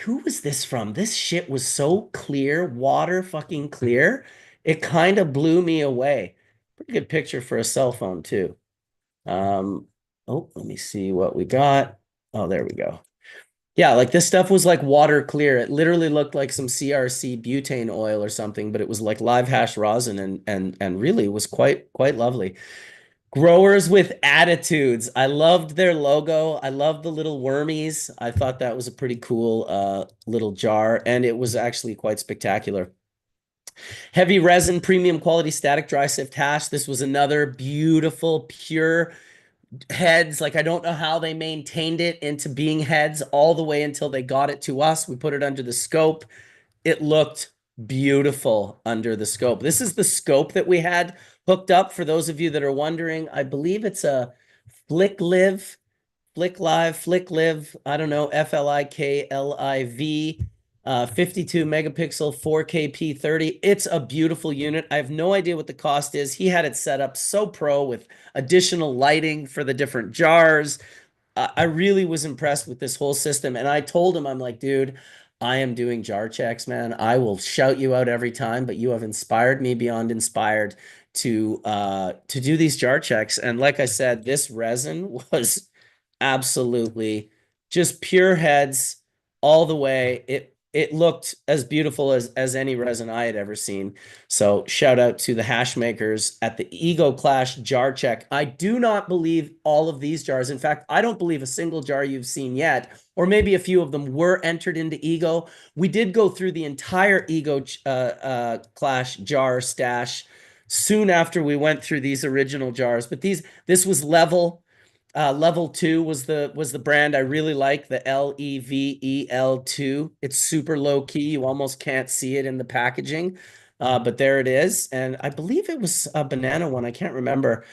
Who was this from? This shit was so clear, water fucking clear. It kind of blew me away. Pretty good picture for a cell phone too. Um, oh, let me see what we got. Oh, there we go. Yeah, like this stuff was like water clear. It literally looked like some CRC butane oil or something, but it was like live hash rosin and really was quite lovely. Growers with attitudes. I loved their logo. I loved the little wormies. I thought that was a pretty cool little jar, and it was actually quite spectacular. Heavy resin, premium quality static dry sift hash. This was another beautiful, pure heads. Like I don't know how they maintained it into being heads all the way until they got it to us. We put it under the scope. It looked beautiful under the scope. This is the scope that we had hooked up for those of you that are wondering. I believe it's a Flick Live, Flick Live, Flick Live. I don't know, FLIKLIV. 52 megapixel 4K P30. It's a beautiful unit. I have no idea what the cost is. He had it set up so pro with additional lighting for the different jars. I really was impressed with this whole system. And I told him, I'm like, dude, I am doing jar checks, man. I will shout you out every time, but you have inspired me beyond inspired to do these jar checks. And like I said, this resin was absolutely just pure heads all the way. It looked as beautiful as any resin I had ever seen. So shout out to the hash makers at the Ego Clash jar check. I do not believe all of these jars. In fact, I don't believe a single jar you've seen yet, or maybe a few of them were entered into Ego. We did go through the entire Ego Clash jar stash soon after we went through these original jars, but this was level. Level 2 was the brand I really like, the LEVEL2. It's super low key. You almost can't see it in the packaging, but there it is. And I believe it was a banana one. I can't remember.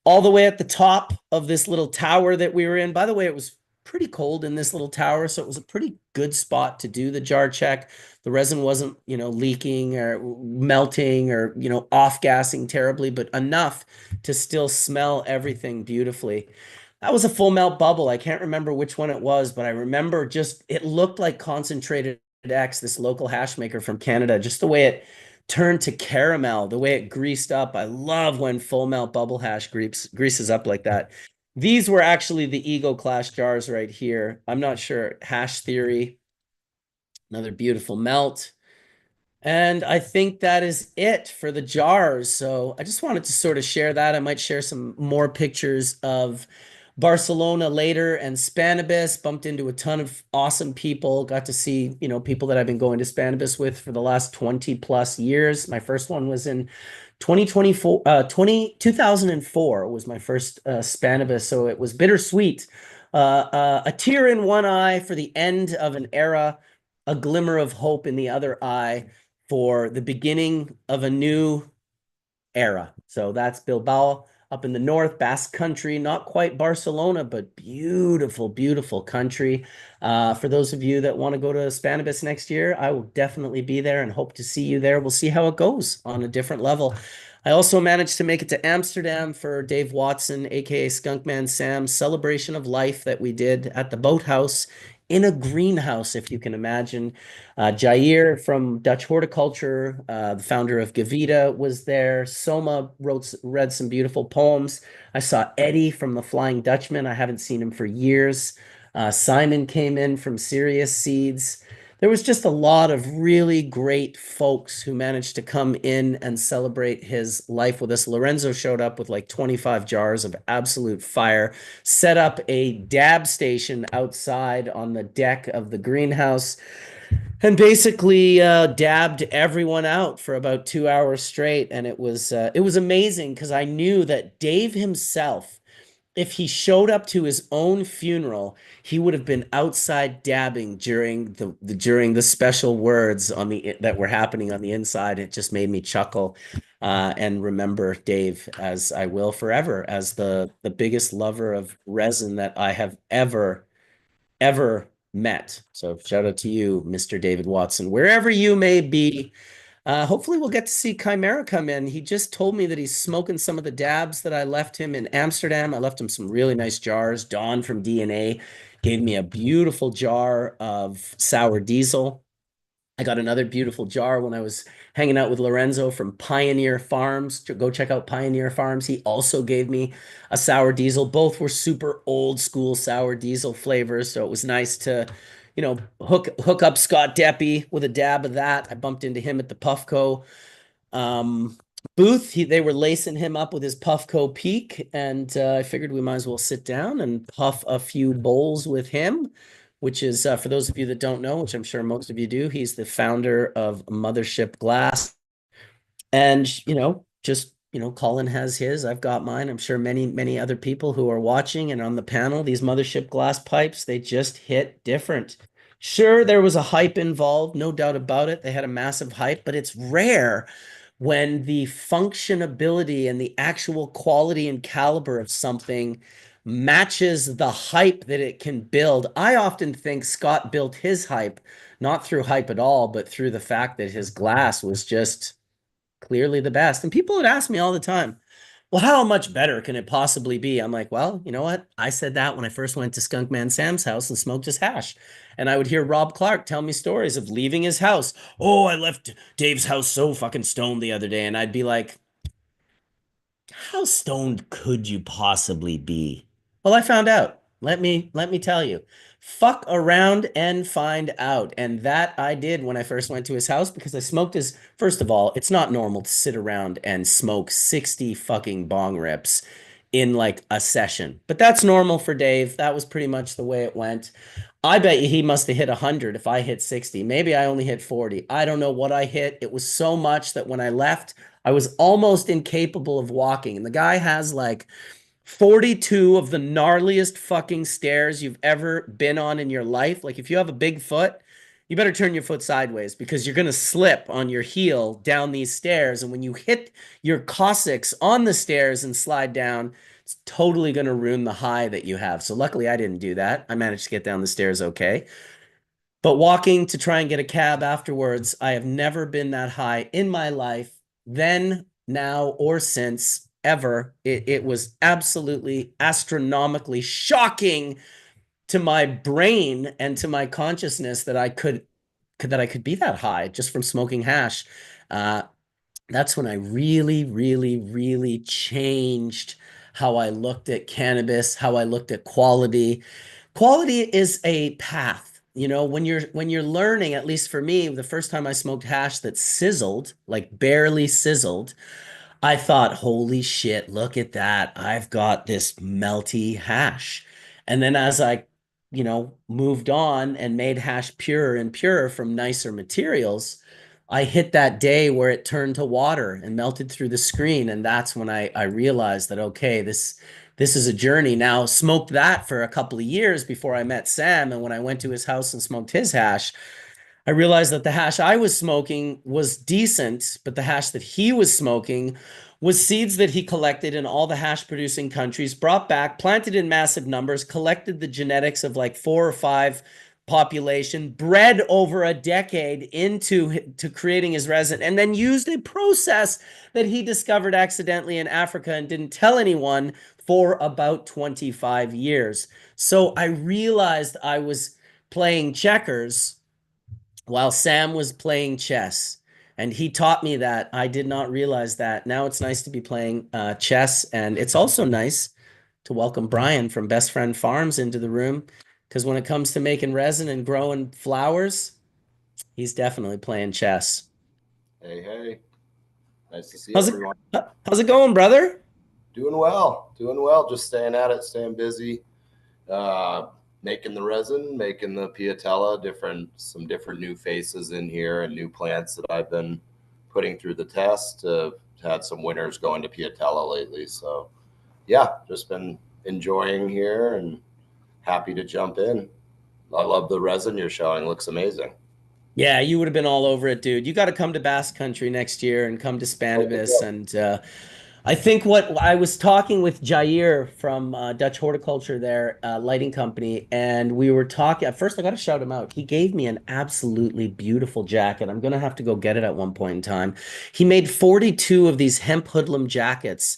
All the way at the top of this little tower that we were in. By the way, it was pretty cold in this little tower, so it was a pretty good spot to do the jar check. The resin wasn't, leaking or melting or, off-gassing terribly, but enough to still smell everything beautifully. That was a full melt bubble. I can't remember which one it was, but I remember just it looked like concentrated X, this local hash maker from Canada, just the way it turned to caramel, the way it greased up. I love when full melt bubble hash greases up like that. These were actually the Ego Clash jars right here. I'm not sure. Hash Theory, another beautiful melt. And I think that is it for the jars. So I just wanted to sort of share that. I might share some more pictures of Barcelona later and Spanabis. Bumped into a ton of awesome people. Got to see, people that I've been going to Spanabis with for the last 20 plus years. My first one was in 2024, 2004 was my first Spanabis. So it was bittersweet. A tear in one eye for the end of an era, a glimmer of hope in the other eye for the beginning of a new era. So that's Bilbao up in the north, Basque Country, not quite Barcelona, but beautiful, beautiful country. For those of you that want to go to Spanabis next year, I will definitely be there and hope to see you there. We'll see how it goes on a different level. I also managed to make it to Amsterdam for Dave Watson, aka Skunkman Sam, celebration of life that we did at the boathouse in a greenhouse, if you can imagine. Jair from Dutch Horticulture, the founder of Gavita, was there. Soma read some beautiful poems. I saw Eddie from the Flying Dutchman. I haven't seen him for years. Simon came in from Serious Seeds. there was just a lot of really great folks who managed to come in and celebrate his life with us. Lorenzo showed up with like 25 jars of absolute fire, set up a dab station outside on the deck of the greenhouse, and basically dabbed everyone out for about 2 hours straight. And it was amazing because I knew that Dave himself, if he showed up to his own funeral, he would have been outside dabbing during during the special words on the that were happening on the inside. It just made me chuckle and remember Dave, as I will forever, as the biggest lover of resin that I have ever met. So shout out to you, Mr. David Watson, wherever you may be. Hopefully we'll get to see Chimera come in. He just told me that he's smoking some of the dabs that I left him in Amsterdam. I left him some really nice jars. Don from DNA gave me a beautiful jar of sour diesel. I got another beautiful jar when I was hanging out with Lorenzo from Pioneer Farms. Go check out Pioneer Farms. He also gave me a sour diesel. Both were super old school sour diesel flavors. So it was nice to, hook up Scott Deppy with a dab of that. I bumped into him at the Puffco booth. They were lacing him up with his Puffco Peak, and I figured we might as well sit down and puff a few bowls with him, which is, for those of you that don't know, which I'm sure most of you do, he's the founder of Mothership Glass. And, Colin has his, I've got mine. I'm sure many other people who are watching and on the panel, these Mothership glass pipes, they just hit different. Sure, there was a hype involved, no doubt about it. They had a massive hype, but it's rare when the functionability and the actual quality and caliber of something matches the hype that it can build. I often think Scott built his hype, not through hype at all, but through the fact that his glass was just clearly the best. And people would ask me all the time, well, how much better can it possibly be? I'm like, well, you know what? I said that when I first went to Skunkman Sam's house and smoked his hash. And I would hear Rob Clark tell me stories of leaving his house. Oh, I left Dave's house so fucking stoned the other day. And I'd be like, how stoned could you possibly be? Well, I found out. Let me tell you. Fuck around and find out. And that I did when I first went to his house, because I smoked his, first of all, it's not normal to sit around and smoke 60 fucking bong rips in like a session. But that's normal for Dave. That was pretty much the way it went. I bet you he must have hit 100 if I hit 60. Maybe I only hit 40. I don't know what I hit. It was so much that when I left, I was almost incapable of walking. And the guy has like 42 of the gnarliest fucking stairs you've ever been on in your life. Like if you have a big foot, you better turn your foot sideways because you're going to slip on your heel down these stairs. And when you hit your coccyx on the stairs and slide down, it's totally going to ruin the high that you have. So luckily I didn't do that. I managed to get down the stairs okay. But walking to try and get a cab afterwards, I have never been that high in my life, then, now, or since, ever. It was absolutely astronomically shocking to my brain and to my consciousness that I could be that high just from smoking hash. That's when I really changed how I looked at cannabis, how I looked at quality. Quality is a path. When you're learning, at least for me, the first time I smoked hash that sizzled, like barely sizzled, I thought, holy shit, look at that. I've got this melty hash. And then as I, moved on and made hash purer and purer from nicer materials, I hit that day where it turned to water and melted through the screen. And that's when I realized that, okay, this is a journey. Now, smoked that for a couple of years before I met Sam. And when I went to his house and smoked his hash, I realized that the hash I was smoking was decent, but the hash that he was smoking was seeds that he collected in all the hash producing countries, brought back, planted in massive numbers, collected the genetics of like 4 or 5 population, bred over a decade into creating his resin, and then used a process that he discovered accidentally in Africa and didn't tell anyone for about 25 years. So I realized I was playing checkers while Sam was playing chess. And he taught me that. I did not realize that. Now it's nice to be playing chess. And it's also nice to welcome Brian from Best Friend Farms into the room. Because when it comes to making resin and growing flowers, He's definitely playing chess. Hey, hey. Nice to see How's everyone. How's it going, brother? Doing well. Doing well. Just staying at it, staying busy. Making the resin, making the piatella, some different new faces in here and new plants that I've been putting through the test. Had some winners going to piatella lately. So yeah, just been enjoying here and happy to jump in. I love the resin you're showing. Looks amazing. Yeah, you would have been all over it, dude. You got to come to Basque Country next year and come to Spanabis. And I think what I was talking with Jair from Dutch Horticulture there, lighting company, and we were talking. At first, I got to shout him out. He gave me an absolutely beautiful jacket. I'm gonna have to go get it at one point in time. He made 42 of these hemp hoodlum jackets.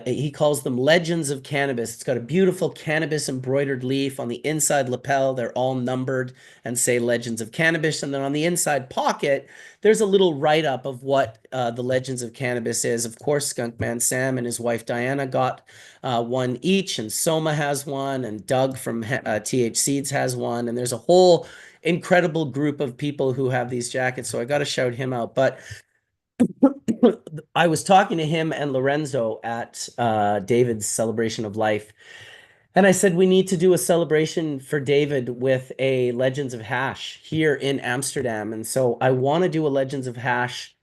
He calls them Legends of Cannabis. It's got a beautiful cannabis embroidered leaf on the inside lapel. They're all numbered and say Legends of Cannabis. And then on the inside pocket, there's a little write-up of what the Legends of Cannabis is. Of course, Skunkman Sam and his wife Diana got one each, and Soma has one, and Doug from TH Seeds has one, and there's a whole incredible group of people who have these jackets, so I got to shout him out. But I was talking to him and Lorenzo at David's Celebration of Life, and I said, we need to do a celebration for David with a Legends of Hash here in Amsterdam. And so I want to do a Legends of Hash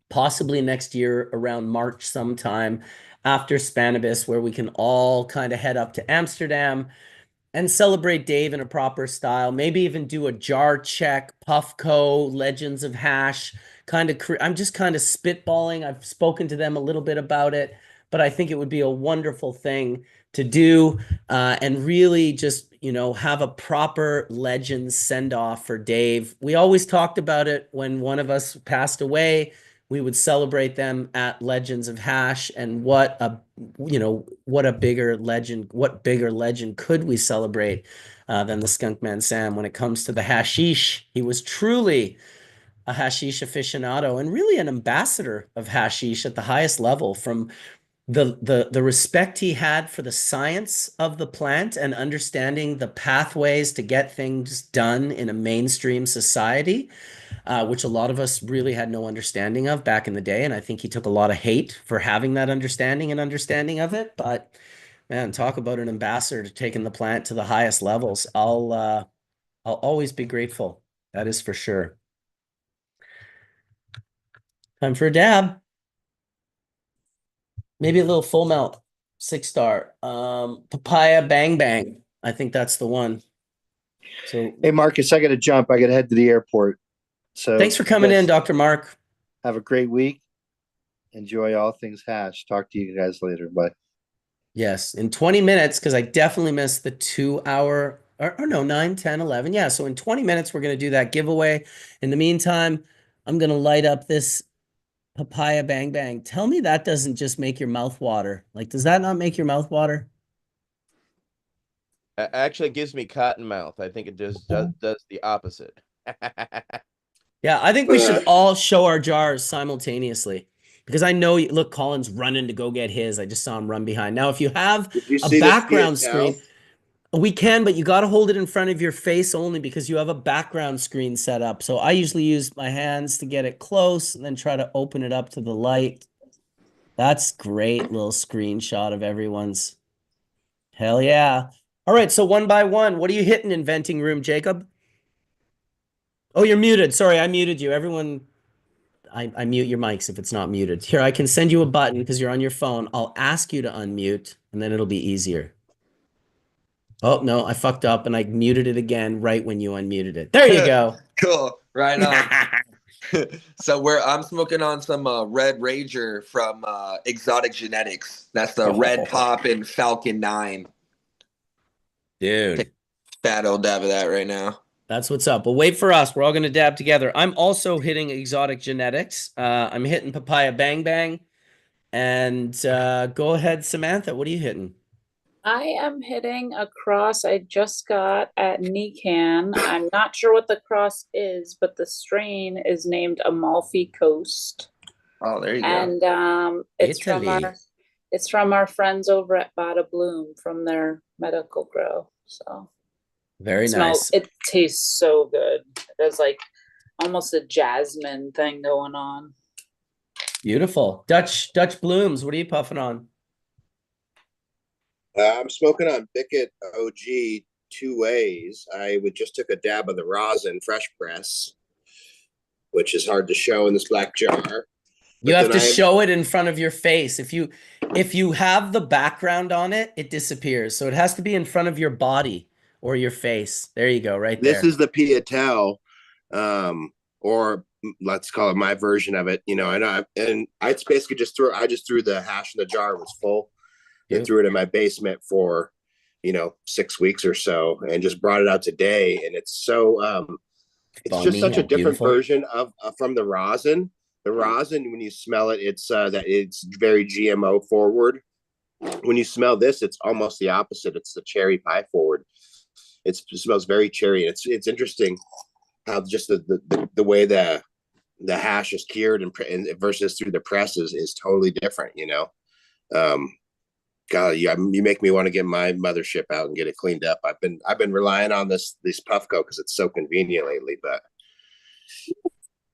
possibly next year around March sometime after Spanabis, where we can all kind of head up to Amsterdam and celebrate Dave in a proper style. Maybe even do a jar check, Puffco, Legends of Hash. I'm just kind of spitballing. I've spoken to them a little bit about it, but I think it would be a wonderful thing to do, and really just, have a proper Legends send off for Dave. We always talked about it when one of us passed away. We would celebrate them at Legends of Hash, and what a bigger legend, what bigger legend could we celebrate than the Skunkman Sam when it comes to the hashish? He was truly a hashish aficionado and really an ambassador of hashish at the highest level, from the respect he had for the science of the plant and understanding the pathways to get things done in a mainstream society, which a lot of us really had no understanding of back in the day. And I think he took a lot of hate for having that understanding of it. But man, talk about an ambassador to taking the plant to the highest levels. I'll always be grateful. That is for sure. Time for a dab. Maybe a little full melt, 6-star. Papaya Bang Bang. I think that's the one. So Hey, Marcus, I got to jump. I got to head to the airport. So thanks for coming in, Dr. Mark. Have a great week. Enjoy all things hash. Talk to you guys later. Bye. Yes, in 20 minutes, because I definitely missed the 2 hour, or no, 9, 10, 11. Yeah, so in 20 minutes, we're going to do that giveaway. In the meantime, I'm going to light up this Papaya Bang Bang. Tell me that doesn't just make your mouth water. Like, does that not make your mouth water? Actually, it gives me cotton mouth. I think it does the opposite. Yeah, I think we should all show our jars simultaneously, because I know, look, Colin's running to go get his. I just saw him run behind. Now, if you have a background screen, we can, but you got to hold it in front of your face only, because you have a background screen set up. So I usually use my hands to get it close and then try to open it up to the light. That's great little screenshot of everyone's. Hell yeah. All right, so one by one, what are you hitting, Inventing Room, Jacob? Oh, you're muted. Sorry, I muted you. Everyone, I mute your mics if it's not muted. Here, I can send you a button because you're on your phone. I'll ask you to unmute, and then it'll be easier. Oh, no, I fucked up, and I muted it again right when you unmuted it. There you go. Cool. Right on. So I'm smoking on some Red Rager from Exotic Genetics. That's the Red Pop and Falcon 9. Dude. Fat old dab of that right now. That's what's up. Well, wait for us. We're all going to dab together. I'm also hitting Exotic Genetics. I'm hitting Papaya Bang Bang. And go ahead, Samantha. What are you hitting? I am hitting a cross I just got at Nican. I'm not sure what the cross is, but the strain is named Amalfi Coast. Oh, there you go. And it's from our friends over at Bada Bloom from their medical grow. So very nice. It tastes so good. There's like almost a jasmine thing going on. Beautiful. Dutch blooms. What are you puffing on? I'm smoking on Bicket OG 2 ways. I would just took a dab of the rosin fresh press, which is hard to show in this black jar. You have to show it in front of your face. If you have the background on it, it disappears. So it has to be in front of your body or your face. There you go, right there. This is the Piatel, or let's call it my version of it. And I basically just threw the hash in the jar. It was full. I threw it in my basement for 6 weeks or so, and just brought it out today. And it's so it's just such a different version of from the rosin. The rosin, when you smell it, it's very GMO forward. When you smell this, it's almost the opposite. It's the cherry pie forward. It smells very cherry. It's interesting how just the way the hash is cured and versus through the press is totally different. God, you make me want to get my Mothership out and get it cleaned up. I've been relying on this Puffco because it's so convenient lately, but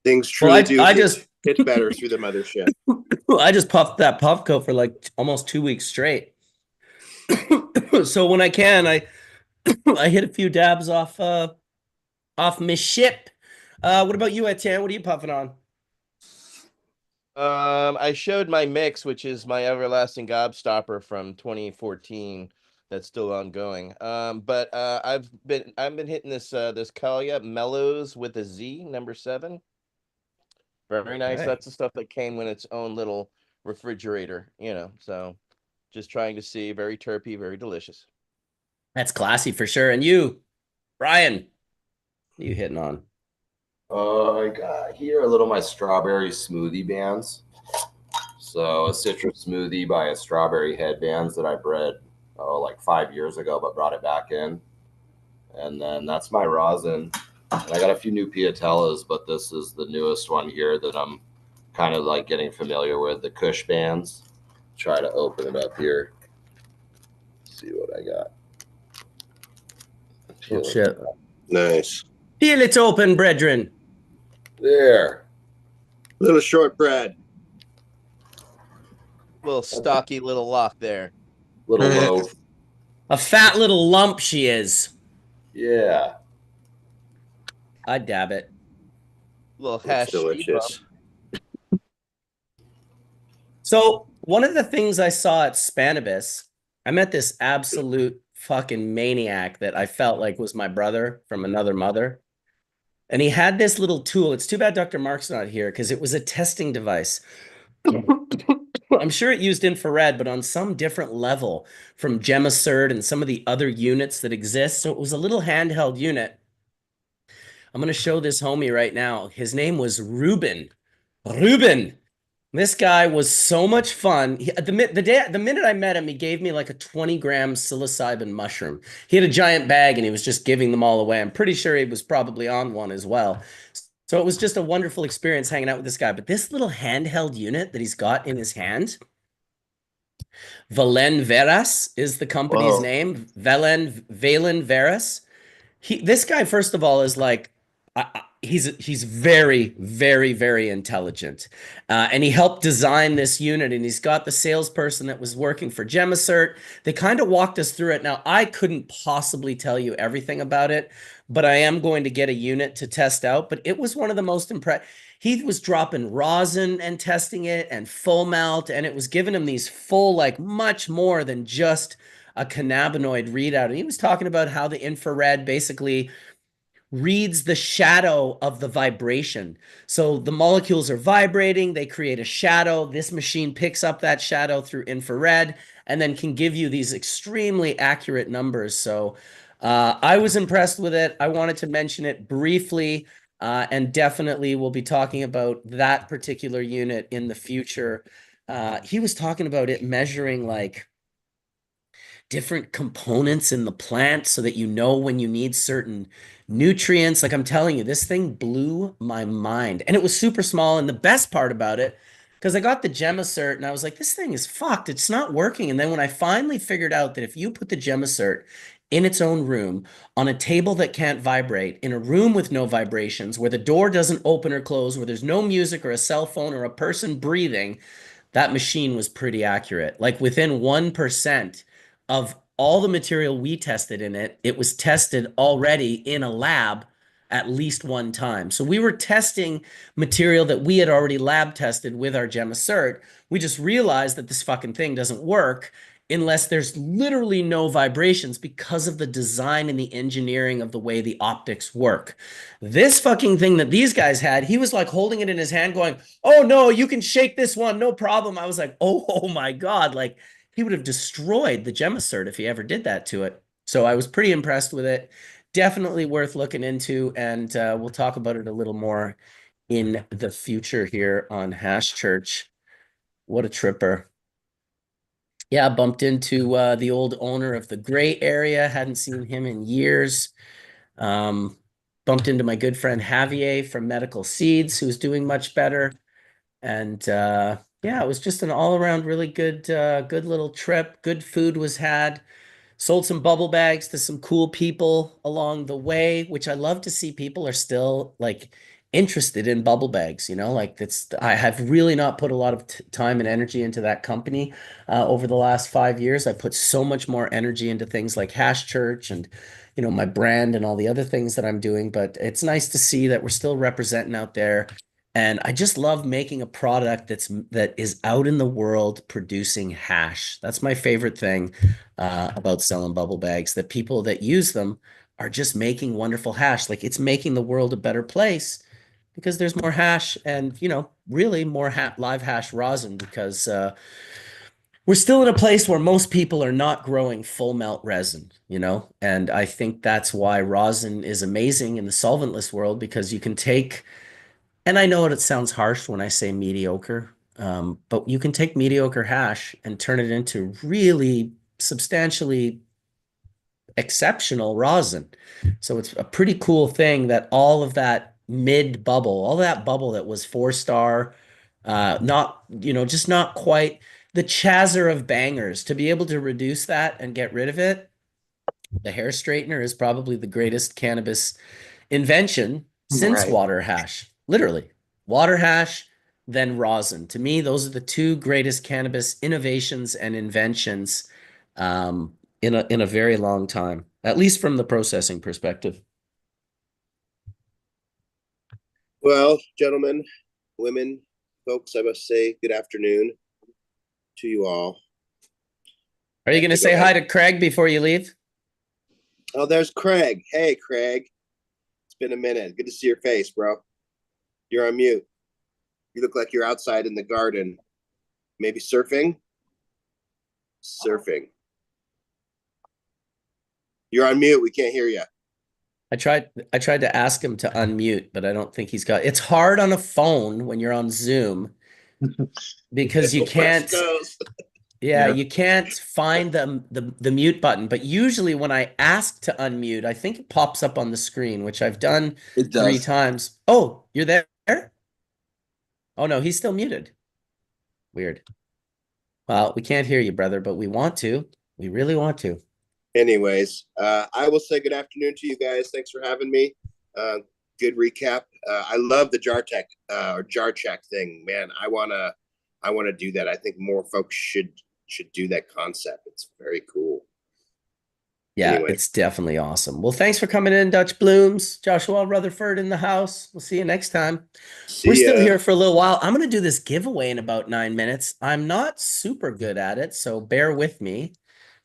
things truly get better through the Mothership. I just puffed that Puffco for like almost 2 weeks straight. So when I can, I hit a few dabs off my ship. What about you, Etienne? What are you puffing on? I showed my mix, which is my everlasting gobstopper from 2014. That's still ongoing. But I've been hitting this Kalia Mellows with a Z, number 7. Very nice. Okay. That's the stuff that came with its own little refrigerator, So just trying to see, very terpy, very delicious. That's classy for sure. And you, Brian, what are you hitting on? I got here a little of my strawberry smoothie bands. So a citrus smoothie by a strawberry headbands that I bred like 5 years ago, but brought it back in. And then that's my rosin. And I got a few new Piatellas, but this is the newest one here that I'm kind of like getting familiar with, the Kush bands. Try to open it up here. See what I got. Oh, shit. Nice. Feel it open, brethren. There. Little shortbread. Little stocky little lock there. Little loaf. A fat little lump she is. Yeah. I'd dab it. Little hash. Delicious. So one of the things I saw at Spanabis, I met this absolute fucking maniac that I felt like was my brother from another mother. And he had this little tool. It's too bad Dr. Mark's not here because it was a testing device. I'm sure it used infrared, but on some different level from Gemacert and some of the other units that exist. So it was a little handheld unit. I'm going to show this homie right now. His name was Ruben. Ruben. This guy was so much fun. The minute I met him, he gave me like a 20-gram psilocybin mushroom. He had a giant bag and he was just giving them all away. I'm pretty sure he was probably on one as well. So it was just a wonderful experience hanging out with this guy. But this little handheld unit that he's got in his hand, Valen Veras is the company's name. Valen Veras. This guy, first of all, is like, he's very, very, very intelligent. And he helped design this unit, and he's got the salesperson that was working for Gemacert. They kind of walked us through it. Now, I couldn't possibly tell you everything about it, but I am going to get a unit to test out. But it was one of the most impressive. He was dropping rosin and testing it and full melt, and it was giving him these full, like much more than just a cannabinoid readout. And he was talking about how the infrared basically reads the shadow of the vibration. So the molecules are vibrating, they create a shadow. This machine picks up that shadow through infrared and then can give you these extremely accurate numbers. So I was impressed with it. I wanted to mention it briefly, and definitely we'll be talking about that particular unit in the future. He was talking about it measuring like different components in the plant so that you know when you need certain nutrients. Like I'm telling you, this thing blew my mind. And it was super small. And the best part about it, because I got the Gemacert and I was like, this thing is fucked. It's not working. And then when I finally figured out that if you put the Gemacert in its own room, on a table that can't vibrate, in a room with no vibrations, where the door doesn't open or close, where there's no music or a cell phone or a person breathing, that machine was pretty accurate. Like within 1% of all the material we tested in it, it was tested already in a lab at least one time. So we were testing material that we had already lab tested with our Gemma cert. We just realized that this fucking thing doesn't work unless there's literally no vibrations because of the design and the engineering of the way the optics work. This fucking thing that these guys had, he was like holding it in his hand going, "Oh no, you can shake this one, no problem." I was like, oh my God, like he would have destroyed the Gemma cert if he ever did that to it. So I was pretty impressed with it. Definitely worth looking into, and we'll talk about it a little more in the future here on Hash Church. What a tripper. Yeah, bumped into the old owner of the Gray Area. Hadn't seen him in years. Bumped into my good friend Javier from Medical Seeds, who's doing much better. And yeah, it was just an all-around really good little trip. Good food was had. Sold some bubble bags to some cool people along the way, which I love to see people are still like interested in bubble bags, you know, like that's, I have really not put a lot of time and energy into that company over the last 5 years. I put so much more energy into things like Hash Church and, you know, my brand and all the other things that I'm doing, but it's nice to see that we're still representing out there. And I just love making a product that is out in the world producing hash. That's my favorite thing about selling bubble bags, that people that use them are just making wonderful hash. Like it's making the world a better place because there's more hash and, you know, really more live hash rosin because we're still in a place where most people are not growing full melt resin, you know, and I think that's why rosin is amazing in the solventless world because you can take, and I know it sounds harsh when I say mediocre, but you can take mediocre hash and turn it into really substantially exceptional rosin. So it's a pretty cool thing that all of that mid bubble, all that bubble that was 4-star, not, you know, just not quite the chazzer of bangers, to be able to reduce that and get rid of it. The hair straightener is probably the greatest cannabis invention since water hash, literally. Water hash, then rosin. To me, those are the two greatest cannabis innovations and inventions in a very long time, at least from the processing perspective. Well, gentlemen, women, folks, I must say good afternoon to you all. Are you going to say hi to Craig before you leave? Oh, there's Craig. Hey, Craig. It's been a minute. Good to see your face, bro. You're on mute. You look like you're outside in the garden. Maybe surfing? Surfing. You're on mute. We can't hear you. I tried to ask him to unmute, but I don't think he's got. It's hard on a phone when you're on Zoom because you can't. Yeah, you can't find the mute button. But usually when I ask to unmute, I think it pops up on the screen, which I've done 3 times. Oh, you're there? Oh no, he's still muted. Weird. Well, we can't hear you, brother, but we want to. We really want to. Anyways, I will say good afternoon to you guys. Thanks for having me. Good recap. I love the jar tech or jar check thing, man. I wanna do that. I think more folks should do that concept. It's very cool. Yeah, anyway. It's definitely awesome. Well, thanks for coming in, Dutch Blooms. Joshua Rutherford in the house. We'll see you next time. We're still here for a little while. I'm going to do this giveaway in about 9 minutes. I'm not super good at it, so bear with me.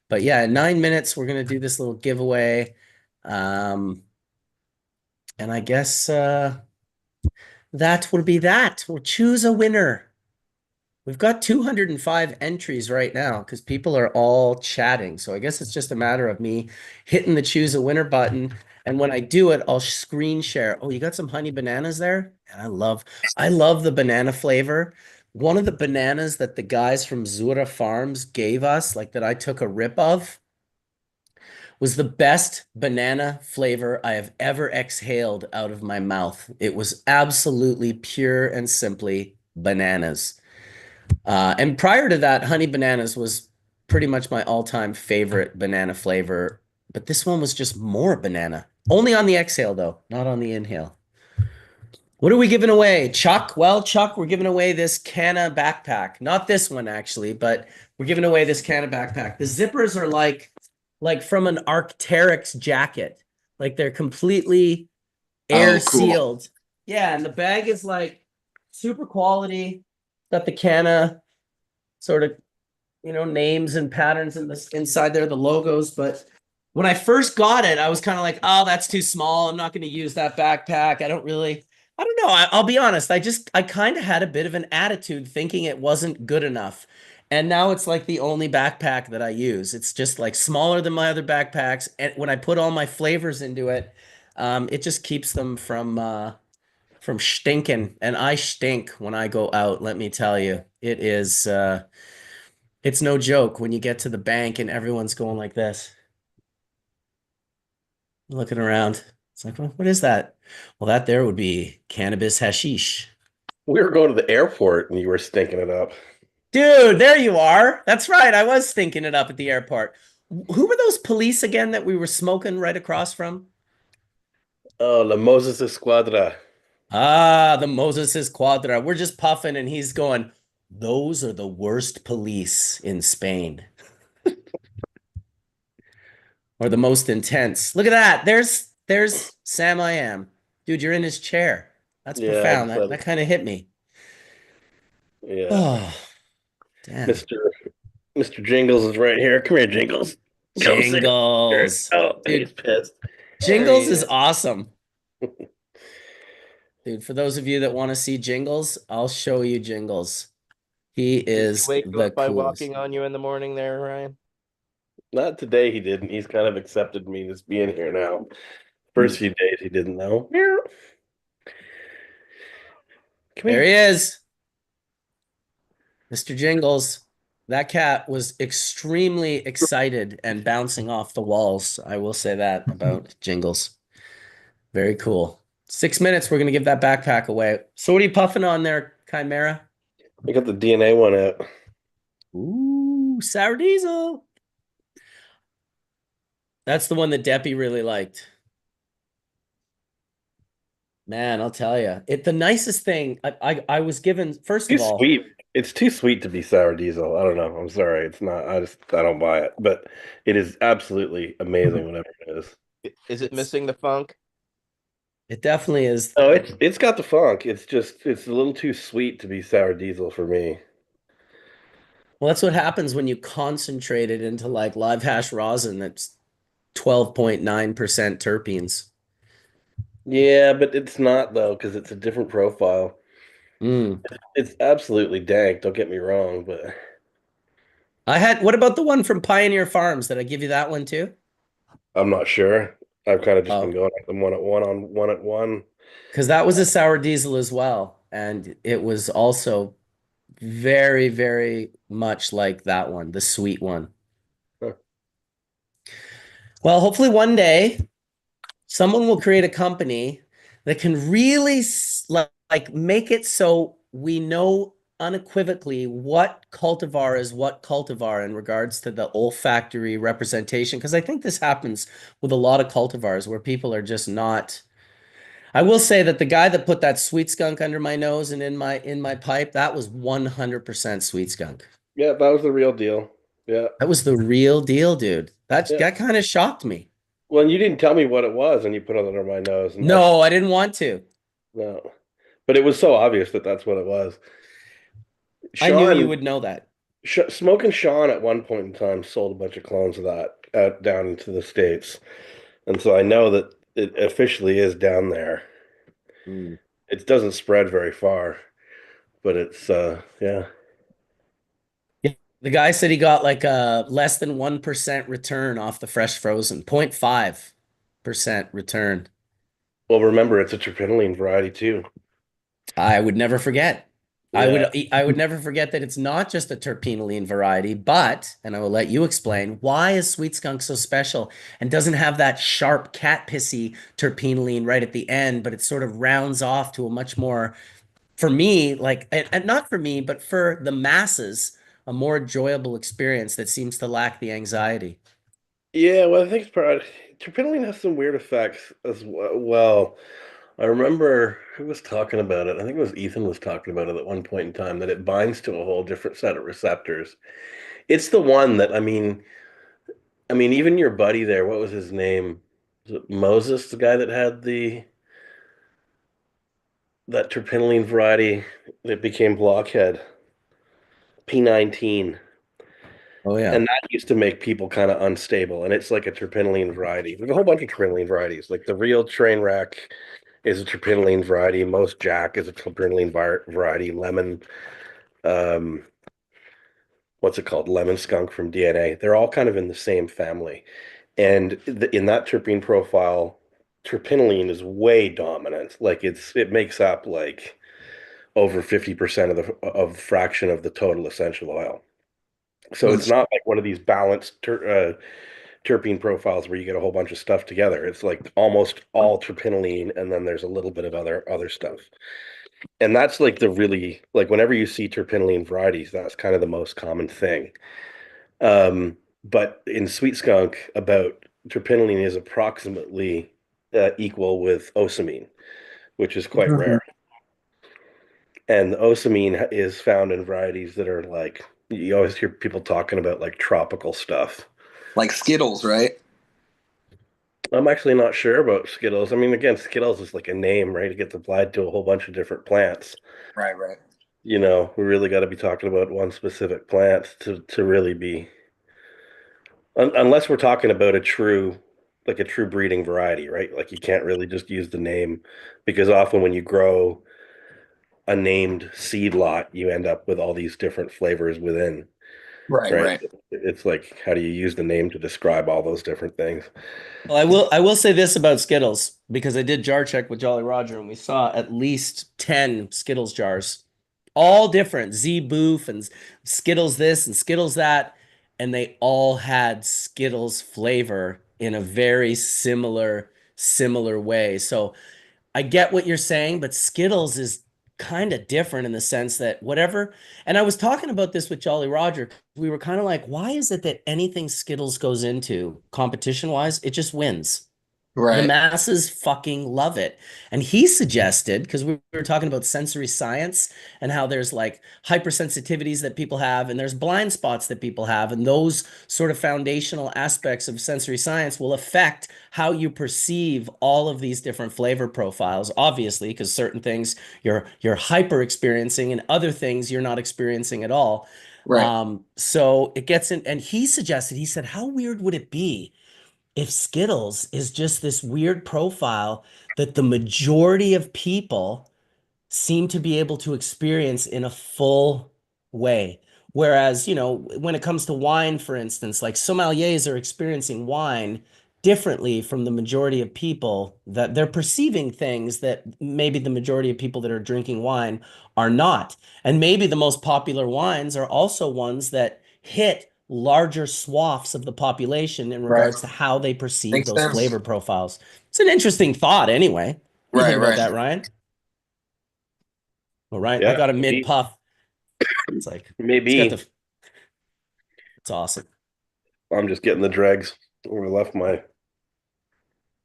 But yeah, in 9 minutes, we're going to do this little giveaway. And I guess that will be that. We'll choose a winner. We've got 205 entries right now because people are all chatting. So I guess it's just a matter of me hitting the choose a winner button. And when I do it, I'll screen share. Oh, you got some honey bananas there? And I love the banana flavor. One of the bananas that the guys from Zura Farms gave us, like that I took a rip of, was the best banana flavor I have ever exhaled out of my mouth. It was absolutely pure and simply bananas. And prior to that, honey bananas was pretty much my all-time favorite banana flavor but this one was just more banana. Only on the exhale though, not on the inhale. What are we giving away, Chuck? Well, Chuck, we're giving away this CANNA backpack. Not this one actually, but we're giving away this CANNA backpack. The zippers are like from an Arc'teryx jacket. Like they're completely air Oh, cool. sealed. Yeah, and the bag is like super quality. Got the CANNA sort of, names and patterns in this inside there, the logos. But when I first got it, I was kind of like, oh, that's too small. I'm not going to use that backpack. I don't know. I'll be honest. I kind of had a bit of an attitude thinking it wasn't good enough. And now it's like the only backpack that I use. It's just like smaller than my other backpacks. And when I put all my flavors into it, it just keeps them from stinking. And I stink when I go out, let me tell you. It's no joke when you get to the bank and everyone's going like this, looking around. It's like, what is that? Well, that there would be cannabis hashish. We were going to the airport and you were stinking it up. Dude, there you are. That's right. I was thinking it up at the airport. Who were those police again that we were smoking right across from? Oh, La Moses Esquadra. Ah, the Moses Quadra. We're just puffing and he's going, those are the worst police in Spain. Or the most intense. Look at that. There's Sam I am. Dude, you're in his chair. That's Yeah, profound. That kind of hit me. yeah. Oh, damn. Mr. Jingles is right here. Come here, Jingles. Come sit. Jingles. Oh, Dude, he's pissed. Jingles is awesome. Dude, for those of you that want to see Jingles, I'll show you Jingles. He is Wake you the up by coolest. walking on you in the morning there, Ryan? Not today, he didn't. He's kind of accepted me as being here now. First few days, he didn't know. Come There here. he is. Mr. Jingles. That cat was extremely excited and bouncing off the walls. I will say that about Jingles. Very cool. 6 minutes, we're going to give that backpack away. So what are you puffing on there, Chimera? I got the DNA one out. Ooh, sour diesel. That's the one that Deppy really liked. Man, I'll tell you. The nicest thing I was given, first Too of all, sweet. It's too sweet to be sour diesel. I don't know. I'm sorry. It's not. I don't buy it. But it is absolutely amazing whatever it is. Is it missing the funk? it definitely is. Oh, it's got the funk. It's a little too sweet to be sour diesel for me. Well, that's what happens when you concentrate it into like live hash rosin that's 12.9% terpenes. Yeah, but it's not though, because it's a different profile. Mm. It's absolutely dank, don't get me wrong, but What about the one from Pioneer Farms? Did I give you that one too? I'm not sure. I've kind of just been Oh, going at them one at one. because that was a sour diesel as well. And it was also very, very much like that one, the sweet one. Huh. Well, hopefully one day someone will create a company that can really like make it so we know unequivocally what cultivar is what cultivar in regards to the olfactory representation. Because I think this happens with a lot of cultivars where people are just not. I will say that the guy that put that sweet skunk under my nose and in my pipe, that was 100% sweet skunk. Yeah, that was the real deal. Yeah. That was the real deal, dude. That Yeah. that kind of shocked me. Well, and you didn't tell me what it was, and you put it under my nose. And No, I didn't want to. no, but it was so obvious that that's what it was. I knew you Sean, would know that. Smoking Sean at one point in time sold a bunch of clones of that out down into the States, and so I know that it officially is down there. Mm. It doesn't spread very far, but it's yeah. Yeah. The guy said he got like a less than 1% return off the fresh frozen, 0.5% return. Well, remember it's a terpinolene variety too. I would never forget. Yeah. I would never forget that it's not just a terpenoline variety, but, and I will let you explain, why is sweet skunk so special and doesn't have that sharp cat pissy terpenoline right at the end, but it sort of rounds off to a much more, for me, like, and not for me, but for the masses, a more enjoyable experience that seems to lack the anxiety. Yeah, well, I think it's probably terpinolene has some weird effects as well. I remember who was talking about it. I think it was Ethan was talking about it at one point in time that it binds to a whole different set of receptors. It's the one that I mean, even your buddy there, what was his name? Was it Moses, the guy that had that terpinolene variety that became blockhead, P19. Oh yeah. And that used to make people kind of unstable. And it's like a terpinolene variety. There's a whole bunch of terpinolene varieties. Like the real train wreck is a terpinolene variety. Most Jack is a terpinolene variety. Lemon, um, what's it called? Lemon skunk from DNA. They're all kind of in the same family. And in that terpene profile, terpinolene is way dominant. Like it makes up like over 50% of the fraction of the total essential oil. So it's not like one of these balanced terpene profiles where you get a whole bunch of stuff together. It's like almost all terpinolene, and then there's a little bit of other stuff. And that's like the really like whenever you see terpinolene varieties, that's kind of the most common thing. But in sweet skunk, about terpinolene is approximately equal with osamine, which is quite rare. And the osamine is found in varieties that are like you always hear people talking about like tropical stuff. Like Skittles, right? I'm actually not sure about Skittles. I mean, again, Skittles is like a name, right? It gets applied to a whole bunch of different plants. Right, right. We really got to be talking about one specific plant to really be, unless we're talking about like a true breeding variety, right? Like you can't really just use the name because often when you grow a named seed lot, you end up with all these different flavors within, Right, right? right. It's like, how do you use the name to describe all those different things? Well, I will say this about Skittles because I did jar check with Jolly Roger and we saw at least 10 Skittles jars, all different, Z Boof and Skittles this and Skittles that, and they all had Skittles flavor in a very similar way. So I get what you're saying, but Skittles is kind of different in the sense that whatever, and I was talking about this with Jolly Roger. We were kind of like, why is it that anything Skittles goes into competition wise, it just wins? The Right. masses fucking love it. And he suggested, because we were talking about sensory science and how there's like hypersensitivities that people have, and there's blind spots that people have, and those sort of foundational aspects of sensory science will affect how you perceive all of these different flavor profiles, obviously, because certain things you're hyper experiencing and other things you're not experiencing at all. Right. So it gets in, and he suggested, he said, how weird would it be if Skittles is just this weird profile that the majority of people seem to be able to experience in a full way? Whereas, when it comes to wine, for instance, like sommeliers are experiencing wine differently from the majority of people, that they're perceiving things that maybe the majority of people that are drinking wine are not. And maybe the most popular wines are also ones that hit larger swaths of the population in Right. regards to how they perceive Makes those sense. flavor profiles. It's an interesting thought anyway. What do you Right, think about right. that, Ryan? Well, Ryan, I Yeah, got a mid puff. It's like it's got maybe. the it's awesome. I'm just getting the dregs where I left my.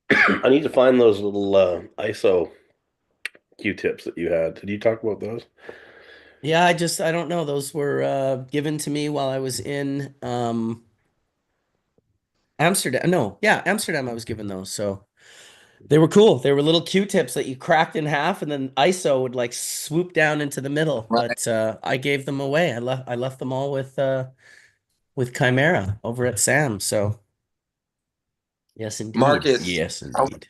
I need to find those little ISO Q-tips that you had. Did you talk about those? Yeah, I don't know. Those were given to me while I was in Amsterdam. No, yeah, Amsterdam I was given those. So they were cool. They were little Q-tips that you cracked in half and then ISO would like swoop down into the middle. Right. But I gave them away. I left them all with Chimera over at Sam. So yes, indeed. Marcus, Yes, I, indeed.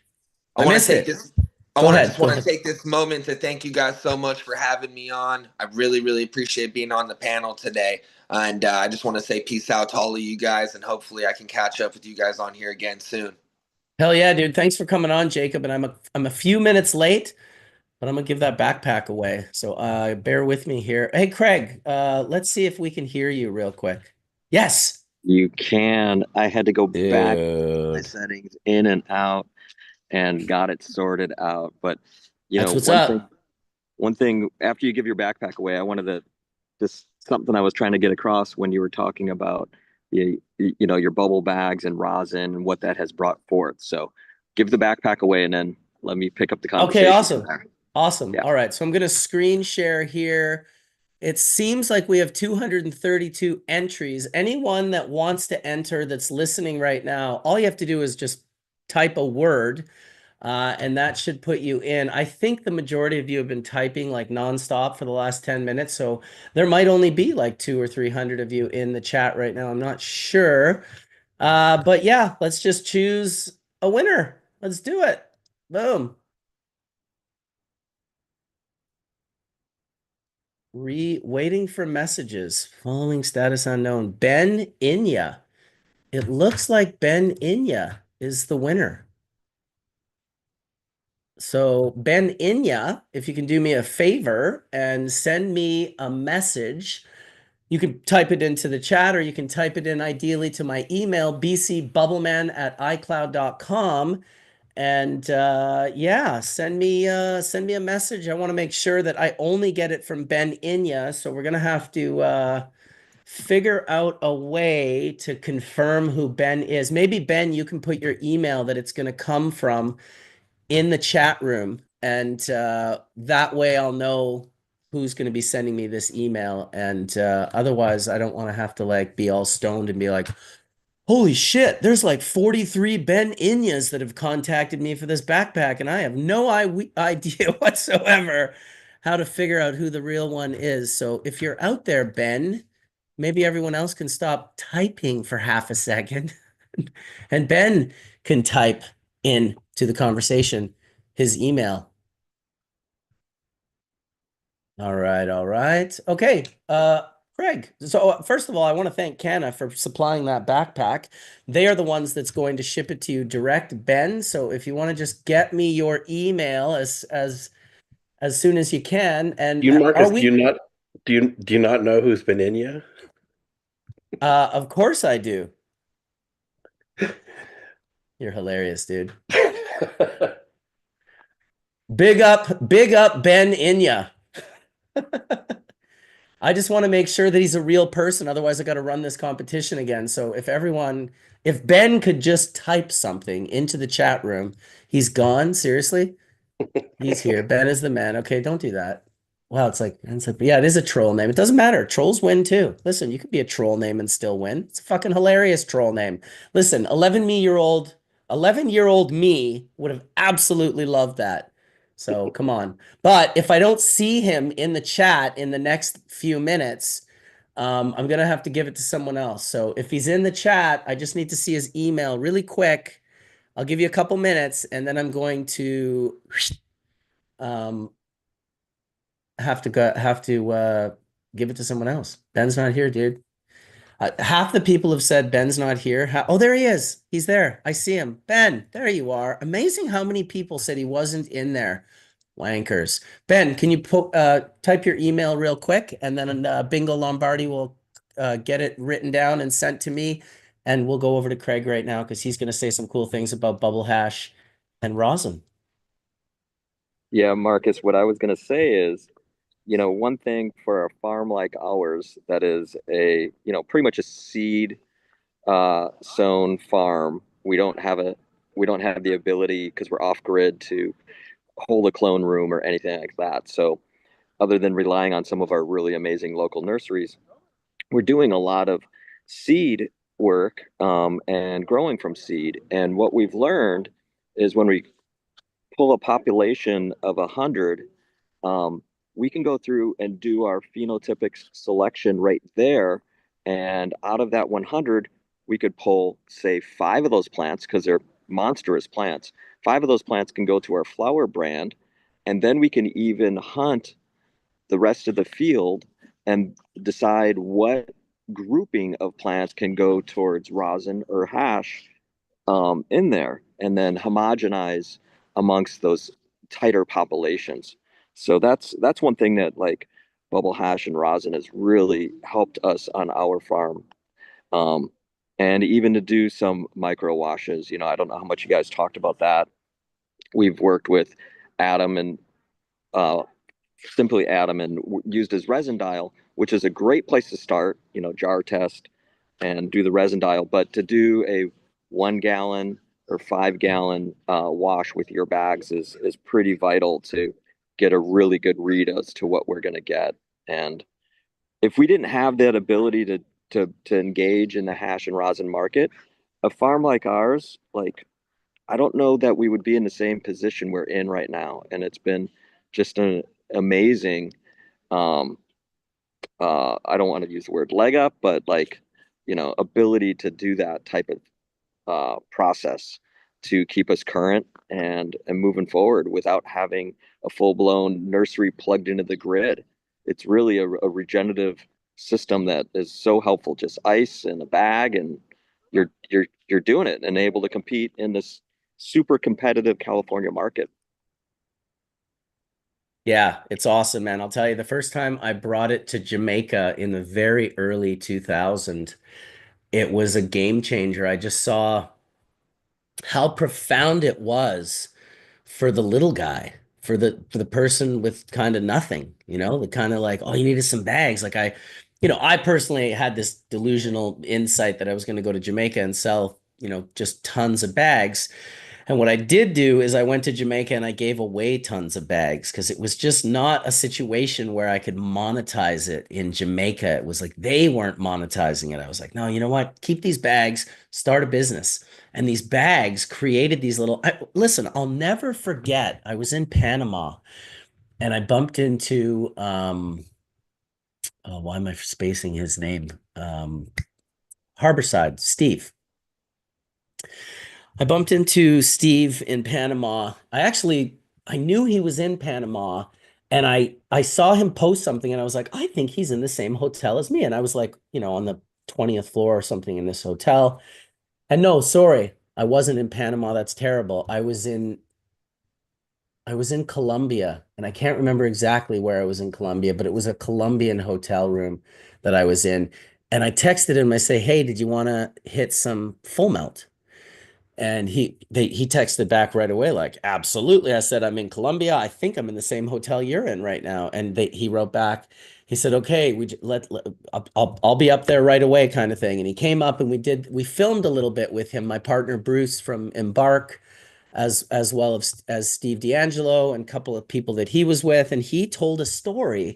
I I want to missed take it. this. Go I ahead. just Go want to ahead. take this moment to thank you guys so much for having me on. I really, really appreciate being on the panel today. And I just want to say peace out to all of you guys. And hopefully I can catch up with you guys on here again soon. Hell yeah, dude. Thanks for coming on, Jacob. And I'm a few minutes late, but I'm gonna give that backpack away. So bear with me here. Hey Craig, let's see if we can hear you real quick. Yes. You can. I had to go back to my Dude. settings in and out and got it sorted out. But That's what's one thing up. after you give your backpack away, I wanted to just something I was trying to get across when you were talking about your bubble bags and rosin and what that has brought forth. So give the backpack away and then let me pick up the Okay, conversation from awesome. there. Awesome. Yeah. All right. So I'm going to screen share here. It seems like we have 232 entries. Anyone that wants to enter that's listening right now, all you have to do is just type a word, and that should put you in. I think the majority of you have been typing like nonstop for the last 10 minutes. So there might only be like 200 or 300 of you in the chat right now. I'm not sure. But yeah, let's just choose a winner. Let's do it. Boom. Waiting for messages. Following status unknown. Ben Inya. It looks like Ben Inya is the winner. So Ben Inya, if you can do me a favor and send me a message, you can type it into the chat or you can type it in ideally to my email, bcbubbleman@icloud.com. And yeah, send me a message. I want to make sure that I only get it from Ben Inya. So we're gonna have to figure out a way to confirm who Ben is. Maybe Ben, you can put your email that it's gonna come from in the chat room, and that way I'll know who's going to be sending me this email. And otherwise, I don't want to have to like be all stoned and be like, holy shit, there's like 43 Ben Inyas that have contacted me for this backpack, and I have no idea whatsoever how to figure out who the real one is. So if you're out there, Ben, maybe everyone else can stop typing for half a second and Ben can type in to the conversation his email. All right, all right. Okay, Craig. So first of all, I want to thank CANNA for supplying that backpack. They are the ones that's going to ship it to you direct, Ben. So if you want to just get me your email as soon as you can, and You, Marcus, are do you we? not do you not know who's been in you? Of course I do. You're hilarious, dude. Big up Ben Inya. I just want to make sure that he's a real person. Otherwise, I got to run this competition again. So if Ben could just type something into the chat room, he's gone. Seriously, he's here. Ben is the man. Okay, don't do that. Wow, yeah, it is a troll name. It doesn't matter. Trolls win too. Listen, you could be a troll name and still win. It's a fucking hilarious troll name. Listen, 11-year-old me would have absolutely loved that. So come on. But if I don't see him in the chat in the next few minutes, I'm gonna have to give it to someone else. So if he's in the chat, I just need to see his email really quick. I'll give you a couple minutes, and then I'm going to um, have to give it to someone else. Ben's not here, dude. Half the people have said Ben's not here. Oh, there he is. He's there. I see him. Ben, there you are. Amazing how many people said he wasn't in there. Wankers. Ben, can you type your email real quick, and then Bingo Lombardi will get it written down and sent to me, and we'll go over to Craig right now because he's going to say some cool things about Bubble Hash and Rosin. Yeah, Marcus, what I was going to say is, one thing for a farm like ours that is pretty much a seed sown farm, we don't have the ability because we're off grid to hold a clone room or anything like that. So other than relying on some of our really amazing local nurseries, we're doing a lot of seed work and growing from seed. And what we've learned is when we pull a population of 100, we can go through and do our phenotypic selection right there. And out of that 100, we could pull, say, 5 of those plants because they're monstrous plants. 5 of those plants can go to our flower brand. And then we can even hunt the rest of the field and decide what grouping of plants can go towards rosin or hash in there, and then homogenize amongst those tighter populations. So that's one thing that like bubble hash and rosin has really helped us on our farm. Um, and even to do some micro washes, I don't know how much you guys talked about that. We've worked with Adam and uh, simply Adam and used his resin dial, which is a great place to start, jar test, and do the resin dial. But to do a 1 gallon or 5 gallon wash with your bags is pretty vital to get a really good read as to what we're going to get. And if we didn't have that ability to engage in the hash and rosin market, a farm like ours, like, I don't know that we would be in the same position we're in right now. And it's been just an amazing, I don't want to use the word leg up, but like, ability to do that type of process to keep us current and moving forward without having a full-blown nursery plugged into the grid. It's really a regenerative system that is so helpful. Just ice in a bag, and you're doing it and able to compete in this super competitive California market. Yeah, it's awesome, man. I'll tell you, the first time I brought it to Jamaica in the very early 2000s, it was a game changer. I just saw how profound it was for the little guy, for the person with kind of nothing, the kind of like, oh, you needed some bags. Like I personally had this delusional insight that I was going to go to Jamaica and sell, just tons of bags. And what I did do is I went to Jamaica and I gave away tons of bags because it was just not a situation where I could monetize it in Jamaica. It was like they weren't monetizing it. I was like, no, you know what? Keep these bags, start a business. And these bags created these little, listen, I'll never forget. I was in Panama and I bumped into, oh, why am I spacing his name? Harborside, Steve. I bumped into Steve in Panama. I knew he was in Panama, and I saw him post something and I was like, I think he's in the same hotel as me. And I was like, on the 20th floor or something in this hotel. And no, sorry, I wasn't in Panama. That's terrible. I was in Colombia, and I can't remember exactly where I was in Colombia, but it was a Colombian hotel room that I was in. And I texted him, I say, hey, did you want to hit some full melt? And he texted back right away, like, absolutely. I said, I'm in Colombia. I think I'm in the same hotel you're in right now. And he wrote back, he said, okay, I'll be up there right away, kind of thing. And he came up and we filmed a little bit with him, my partner Bruce from Embark, as well as Steve D'Angelo and a couple of people that he was with. And he told a story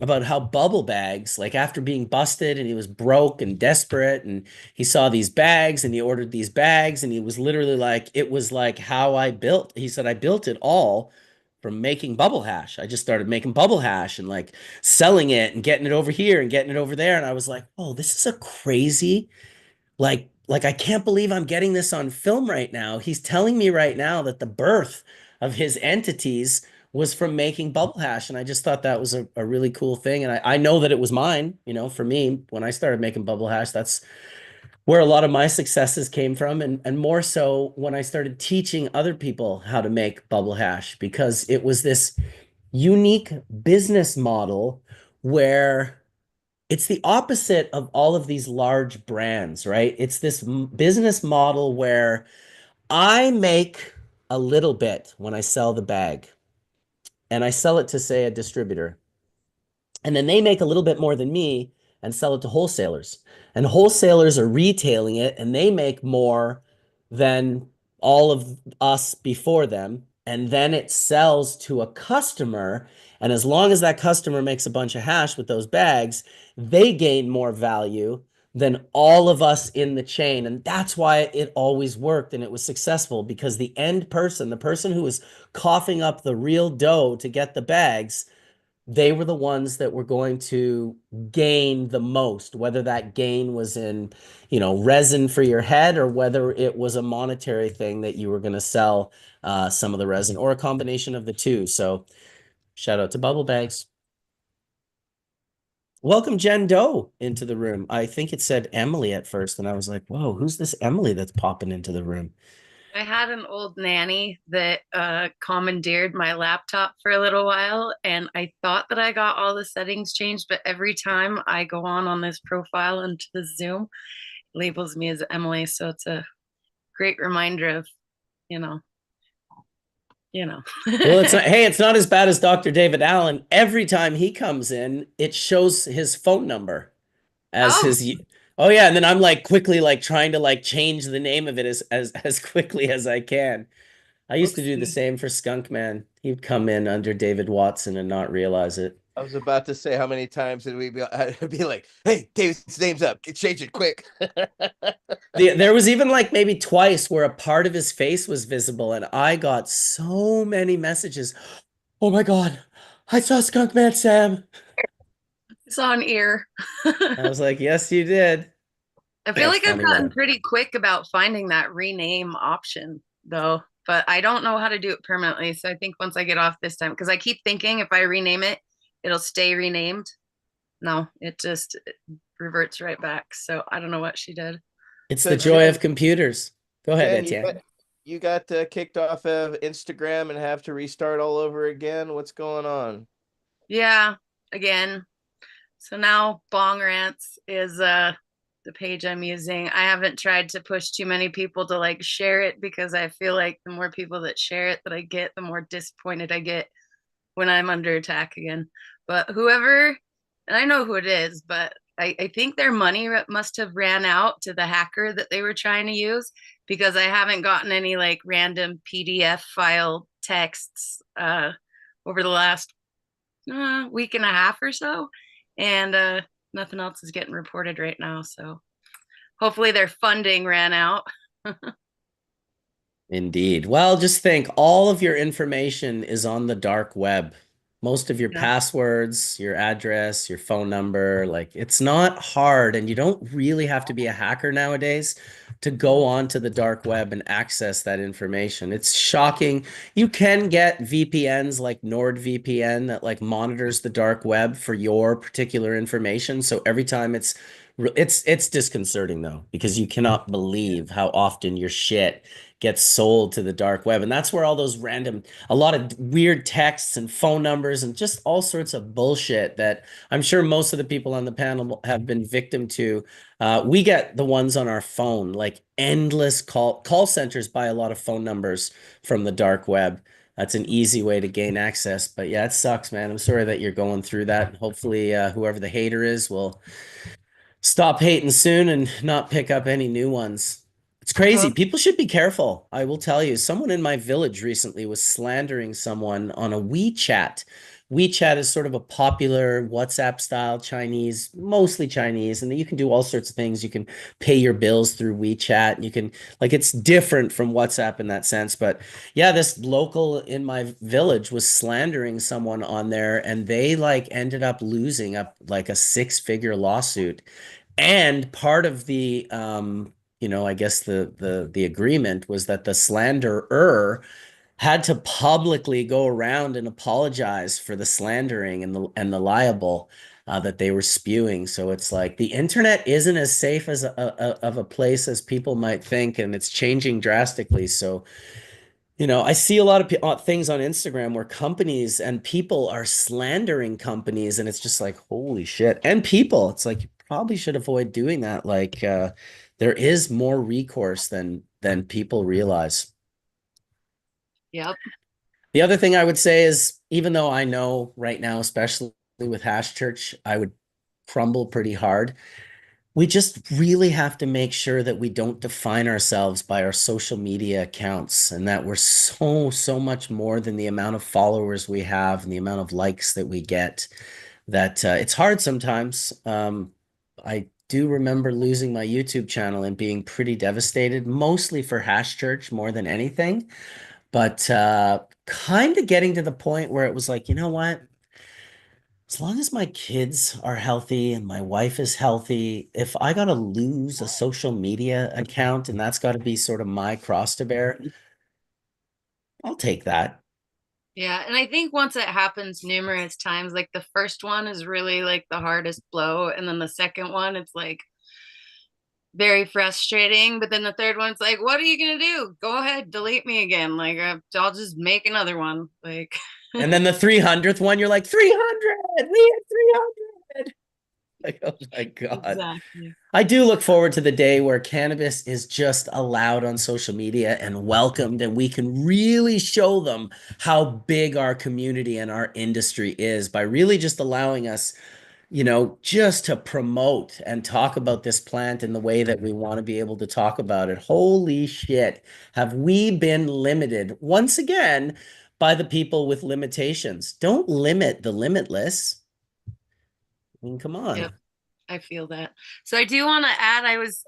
about how bubble bags, like after being busted and he was broke and desperate, and he saw these bags and he ordered these bags, and he was literally like, it was like how he said, I built it all from making bubble hash. I just started making bubble hash and like selling it and getting it over here and getting it over there. And I was like, oh, this is a crazy, like I can't believe I'm getting this on film right now. He's telling me right now that the birth of his entities was from making bubble hash. And I just thought that was a really cool thing. And I know that it was mine, for me, when I started making bubble hash, that's where a lot of my successes came from. And more so when I started teaching other people how to make bubble hash, because it was this unique business model where it's the opposite of all of these large brands, right? It's this business model where I make a little bit when I sell the bag, and I sell it to, say, a distributor. And then they make a little bit more than me and sell it to wholesalers. And wholesalers are retailing it and they make more than all of us before them. And then it sells to a customer. And as long as that customer makes a bunch of hash with those bags, they gain more value than all of us in the chain. And that's why it always worked and it was successful, because the end person, the person who was coughing up the real dough to get the bags, they were the ones that were going to gain the most, whether that gain was in, resin for your head, or whether it was a monetary thing that you were going to sell some of the resin, or a combination of the two. So shout out to bubble bags. Welcome Jen Doe into the room. I think it said Emily at first, and I was like, whoa, who's this Emily that's popping into the room? I had an old nanny that commandeered my laptop for a little while, and I thought that I got all the settings changed, but every time I go on this profile into the Zoom, it labels me as Emily. So it's a great reminder of, Well, it's not as bad as Dr. David Allen. Every time he comes in, it shows his phone number as Oh yeah, and then I'm like quickly like trying to like change the name of it as quickly as I can. I used to do the Oopsie. same for Skunkman. He'd come in under David Watson and not realize it. I was about to say, how many times did we be, I'd be like, hey, David's name's up. Change it quick. There was even like maybe twice where a part of his face was visible, and I got so many messages. Oh my God, I saw Skunkman Sam. It's on ear. I was like, yes, you did. I feel That's like I've funny, gotten man. pretty quick about finding that rename option though, but I don't know how to do it permanently. So I think once I get off this time, because I keep thinking if I rename it, it'll stay renamed. No, it just reverts right back. So I don't know what she did. It's So the joy Jen, of computers. Go ahead, Jen, Etienne. you got kicked off of Instagram and have to restart all over again. What's going on? Yeah, again. So now Bong Rants is the page I'm using. I haven't tried to push too many people to like share it because I feel like the more people that share it that I get, the more disappointed I get when I'm under attack again. But whoever, and I know who it is, but I think their money must have ran out to the hacker that they were trying to use because I haven't gotten any like random PDF file texts over the last week and a half or so. And nothing else is getting reported right now. So hopefully their funding ran out. Indeed. Well, just think all of your information is on the dark web. Most of your Yeah. passwords, your address, your phone number, like it's not hard, and you don't really have to be a hacker nowadays to go onto the dark web and access that information. It's shocking. You can get VPNs like NordVPN that like monitors the dark web for your particular information. So every time it's disconcerting though, because you cannot believe how often your shit gets sold to the dark web. And that's where all those a lot of weird texts and phone numbers and just all sorts of bullshit that I'm sure most of the people on the panel have been victim to. We get the ones on our phone, like endless call centers buy a lot of phone numbers from the dark web. That's an easy way to gain access. But yeah, it sucks, man. I'm sorry that you're going through that. Hopefully, whoever the hater is will stop hating soon and not pick up any new ones. It's crazy. People should be careful. I will tell you, someone in my village recently was slandering someone on a WeChat. WeChat is sort of a popular WhatsApp style Chinese, mostly Chinese, and you can do all sorts of things. You can pay your bills through WeChat, and you can, like, it's different from WhatsApp in that sense. But yeah, this local in my village was slandering someone on there, and they like ended up losing up like a six-figure lawsuit. And part of the I guess the agreement was that the slanderer had to publicly go around and apologize for the slandering and the libel that they were spewing. So it's like the internet isn't as safe as of a place as people might think, and it's changing drastically. So I see a lot of things on Instagram where companies and people are slandering companies, and it's just like, holy shit. And people, it's like you probably should avoid doing that. Like, there is more recourse than people realize. Yep. The other thing I would say is, even though I know right now, especially with Hash Church, I would crumble pretty hard. We just really have to make sure that we don't define ourselves by our social media accounts, and that we're so much more than the amount of followers we have and the amount of likes that we get, that it's hard sometimes. I do remember losing my YouTube channel and being pretty devastated, mostly for Hash Church more than anything, but kind of getting to the point where it was like, you know what? As long as my kids are healthy and my wife is healthy, if I got to lose a social media account and that's got to be sort of my cross to bear, I'll take that. Yeah, and I think once it happens numerous times, like the first one is really like the hardest blow, and then the second one, it's like very frustrating. But then the third one's like, what are you gonna do? Go ahead, delete me again. Like I'll just make another one. Like, And then the 300th one, you're like, 300, we had 300. Like, oh my God. exactly. I do look forward to the day where cannabis is just allowed on social media and welcomed, and we can really show them how big our community and our industry is by really just allowing us you know, just to promote and talk about this plant in the way that we want to be able to talk about it. Holy shit. Have we been limited once again by the people with limitations? Don't limit the limitless. I mean, come on. Yep, I feel that. So I do want to add, I was,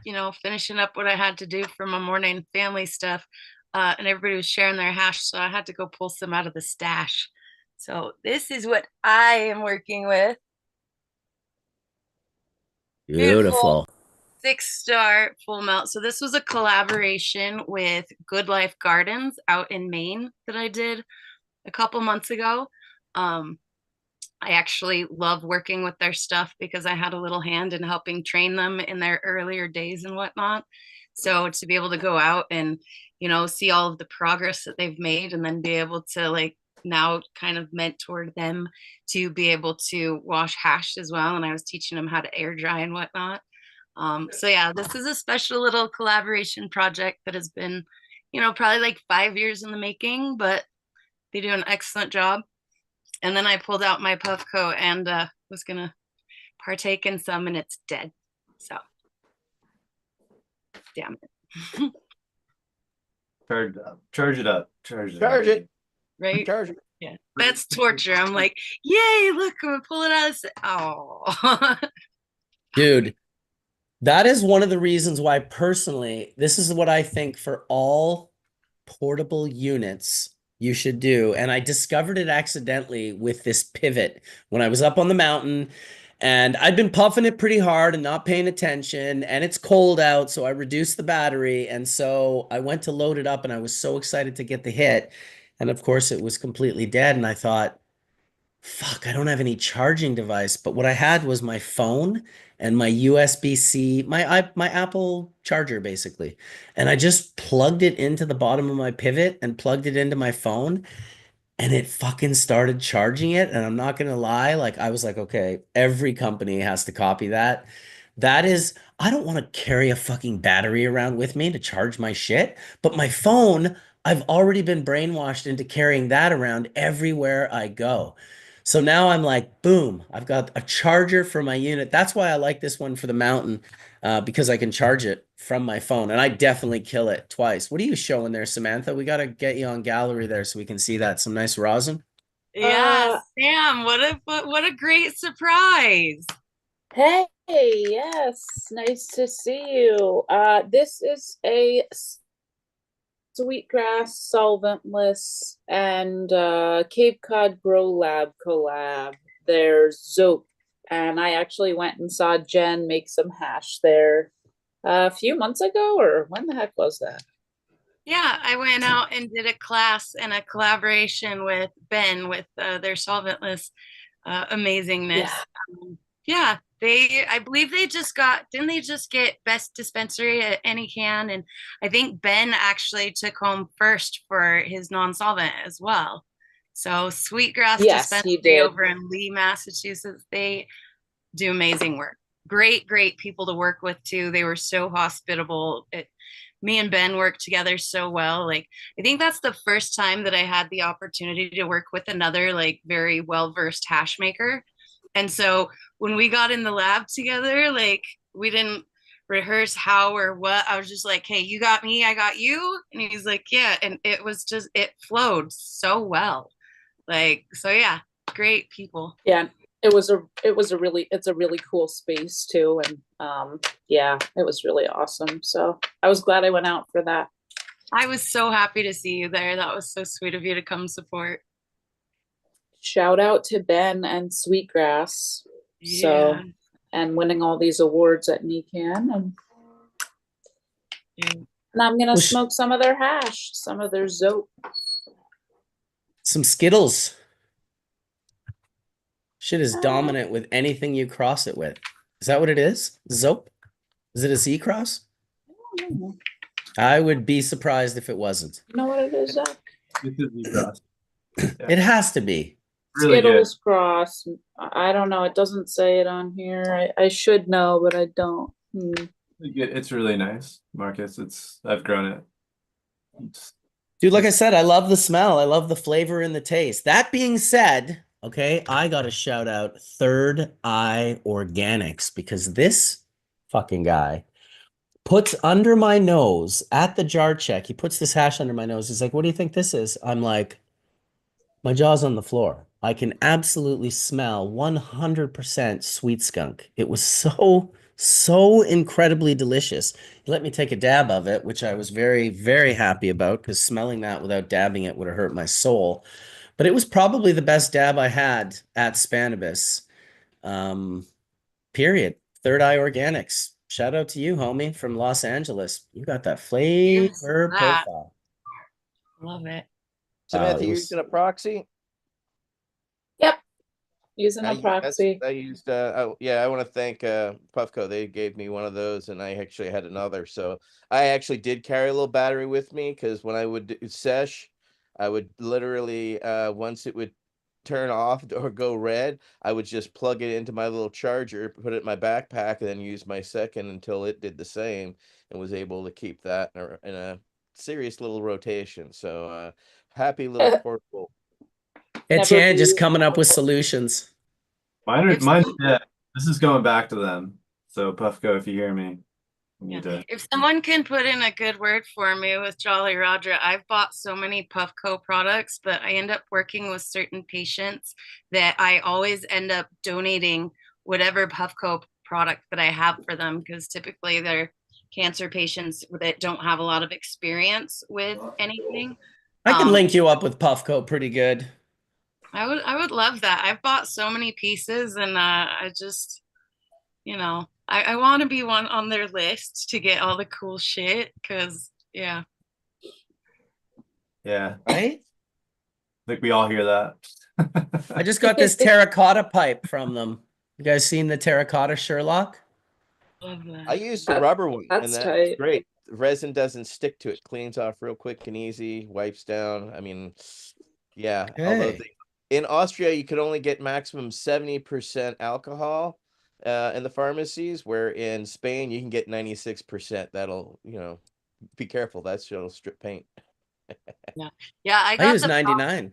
you know, finishing up what I had to do for my morning family stuff, and everybody was sharing their hash, so I had to go pull some out of the stash. So this is what I am working with. Beautiful. 6-star full melt. So this was a collaboration with Good Life Gardens out in Maine that I did a couple months ago. I actually love working with their stuff because I had a little hand in helping train them in their earlier days and whatnot. So to be able to go out and, you know, see all of the progress that they've made, and then be able to like now kind of mentor them to be able to wash hash as well. And I was teaching them how to air dry and whatnot. So yeah, this is a special little collaboration project that has been, you know, probably like 5 years in the making, but they do an excellent job. And then I pulled out my Puffco and was gonna partake in some, and it's dead. So damn it. Charge it up. Charge it up. Charge it Charge up. it. Right? Charge it. Yeah. That's torture. I'm like, yay, look, I'm gonna pull it out. Oh. Dude, that is one of the reasons why personally, this is what I think for all portable units you should do. And I discovered it accidentally with this pivot when I was up on the mountain, and I'd been puffing it pretty hard and not paying attention, and it's cold out, so I reduced the battery. And so I went to load it up, and I was so excited to get the hit. And of course it was completely dead. And I thought, fuck, I don't have any charging device. But what I had was my phone and my USB-C, my Apple charger basically. And I just plugged it into the bottom of my pivot and plugged it into my phone, and it fucking started charging it. And I'm not gonna lie, like I was like, okay, every company has to copy that. That is, I don't want to carry a fucking battery around with me to charge my shit, but my phone, I've already been brainwashed into carrying that around everywhere I go. So now I'm like, boom, I've got a charger for my unit. That's why I like this one for the mountain, because I can charge it from my phone, and I definitely kill it twice. What are you showing there, Samantha? We got to get you on gallery there so we can see that. Some nice rosin. Yeah, Sam, what a great surprise. Hey, yes, nice to see you. This is a Sweetgrass, Solventless, and Cape Cod Grow Lab collab. There's Zope, and I actually went and saw Jen make some hash there a few months ago, or when the heck was that? Yeah, I went out and did a class and a collaboration with Ben with their solventless amazingness. Yeah, I believe they just didn't they just get best dispensary at any can? And I think Ben actually took home first for his non-solvent as well. So Sweetgrass Dispensary over in Lee, Massachusetts, they do amazing work. Great people to work with too. They were so hospitable. Me and Ben worked together so well. Like, I think that's the first time that I had the opportunity to work with another like very well-versed hash maker. And so when we got in the lab together, like we didn't rehearse how or what. I was just like, hey, you got me, I got you. And he's like, yeah. And it was just, it flowed so well. Like, so yeah, great people. Yeah. It's a really cool space too. And yeah, it was really awesome. So I was glad I went out for that. I was so happy to see you there. That was so sweet of you to come support. Shout out to Ben and Sweetgrass. Yeah. So, and winning all these awards at NECAN. And I'm gonna smoke some of their hash, some of their Zope. Some Skittles. Shit is dominant with anything you cross it with. Is that what it is? Zope? Is it a Z cross? I don't know. I would be surprised if it wasn't. You know what it is, Zach? It's a Z cross. It has to be. Really Skittles cross. I don't know. It doesn't say it on here. I should know, but I don't. It's really nice, Marcus. I've grown it. Dude, like I said, I love the smell. I love the flavor and the taste. That being said, Okay, I got to shout out Third Eye Organics because this fucking guy puts under my nose at the jar check. He puts this hash under my nose. He's like, "What do you think this is?" I'm like, "My jaw's on the floor. I can absolutely smell 100% sweet skunk." It was so incredibly delicious. He let me take a dab of it, which I was very happy about because smelling that without dabbing it would have hurt my soul. But it was probably the best dab I had at Spanabis. Um, period. Third Eye Organics. Shout out to you, homie, from Los Angeles. You got that Here's flavor that. profile. Love it. Samantha, It you was using a proxy? Yep, using a proxy. I used I want to thank Puffco. They gave me one of those and I actually had another. So I actually did carry a little battery with me because when I would sesh, I would literally once it would turn off or go red, I would just plug it into my little charger, put it in my backpack, and then use my second until it did the same and was able to keep that in a serious little rotation. So happy little portable. Never Etienne just be coming up with solutions. If Mine's dead. This is going back to them. So Puffco, if you hear me, we need to. if someone can put in a good word for me with Jolly Roger, I've bought so many Puffco products, but I end up working with certain patients that I always end up donating whatever Puffco product that I have for them because typically they're cancer patients that don't have a lot of experience with anything. I can link you up with Puffco pretty good. I would love that. I've bought so many pieces and I just, I want to be one on their list to get all the cool shit because yeah. Yeah, Right? I think we all hear that. I just got this terracotta pipe from them. You guys seen the terracotta Sherlock? Love that. I used the rubber one, and That's that's tight. great. The resin doesn't stick to it, cleans off real quick and easy, wipes down. I mean, yeah. Although Okay. in Austria you could only get maximum 70% alcohol in the pharmacies, where in Spain you can get 96%. That'll, be careful. That'll strip paint. Yeah, I use 99.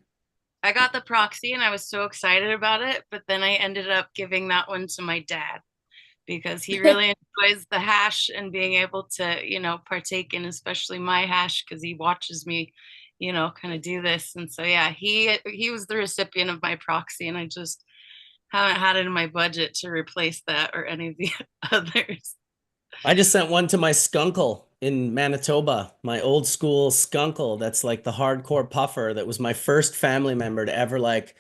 I got the proxy and I was so excited about it, but then I ended up giving that one to my dad because he really enjoys the hash and being able to, partake in especially my hash because he watches me, kind of do this. And so yeah, he was the recipient of my proxy and I just haven't had it in my budget to replace that or any of the others. I just sent one to my skunkle in Manitoba, my old school skunkle. That's like the hardcore puffer. That was my first family member to ever like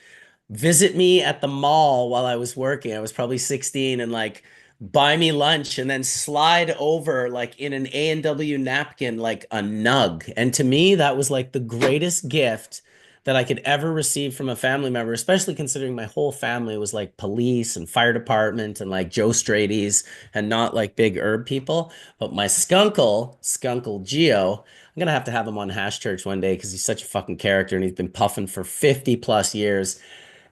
visit me at the mall while I was working. I was probably 16 and like buy me lunch and then slide over like in an A&W napkin like a nug. And to me, that was like the greatest gift that I could ever receive from a family member, especially considering my whole family was like police and fire department and like Joe Straighties and not like big herb people. But my skunkle Geo, I'm gonna have to have him on Hash Church one day because he's such a fucking character and he's been puffing for 50 plus years.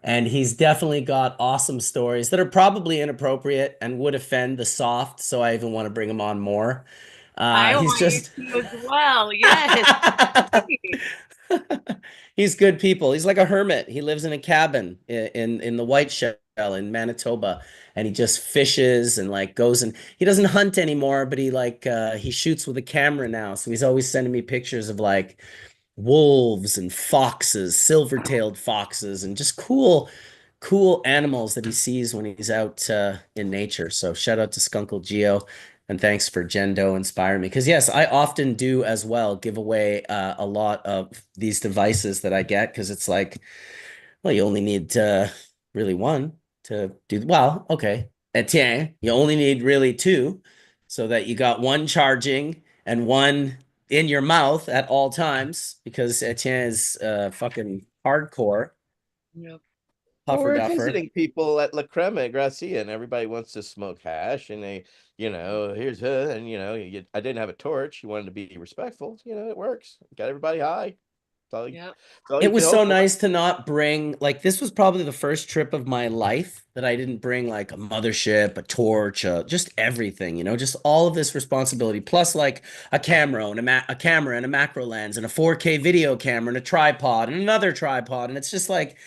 And he's definitely got awesome stories that are probably inappropriate and would offend the soft. So I even want to bring him on more. I He's want you just to as well. Yes. he's good people. He's like a hermit. He lives in a cabin in the White Shell in Manitoba, and he just fishes and like goes and he doesn't hunt anymore, but he shoots with a camera now. So he's always sending me pictures of like wolves and foxes, silver-tailed foxes, and just cool animals that he sees when he's out in nature. So shout out to Skunkle Geo. And thanks for Jendo inspiring me. Because yes, I often do as well give away a lot of these devices that I get because it's like, well, you only need really one to do. Well, okay, Etienne, you only need really two, so that you got one charging and one in your mouth at all times. Because Etienne is fucking hardcore Yep. Well, puffer we're duffer. visiting people at La Crema Gracia, and everybody wants to smoke hash, and they, here's and I didn't have a torch. You wanted to be respectful. It works. Got everybody high. Yep. That's all It you can was so hope for. nice to not bring like this was probably the first trip of my life that I didn't bring like a mothership, a torch, just everything, just all of this responsibility, plus like a camera and a camera and a macro lens and a 4K video camera and a tripod and another tripod. And it's just like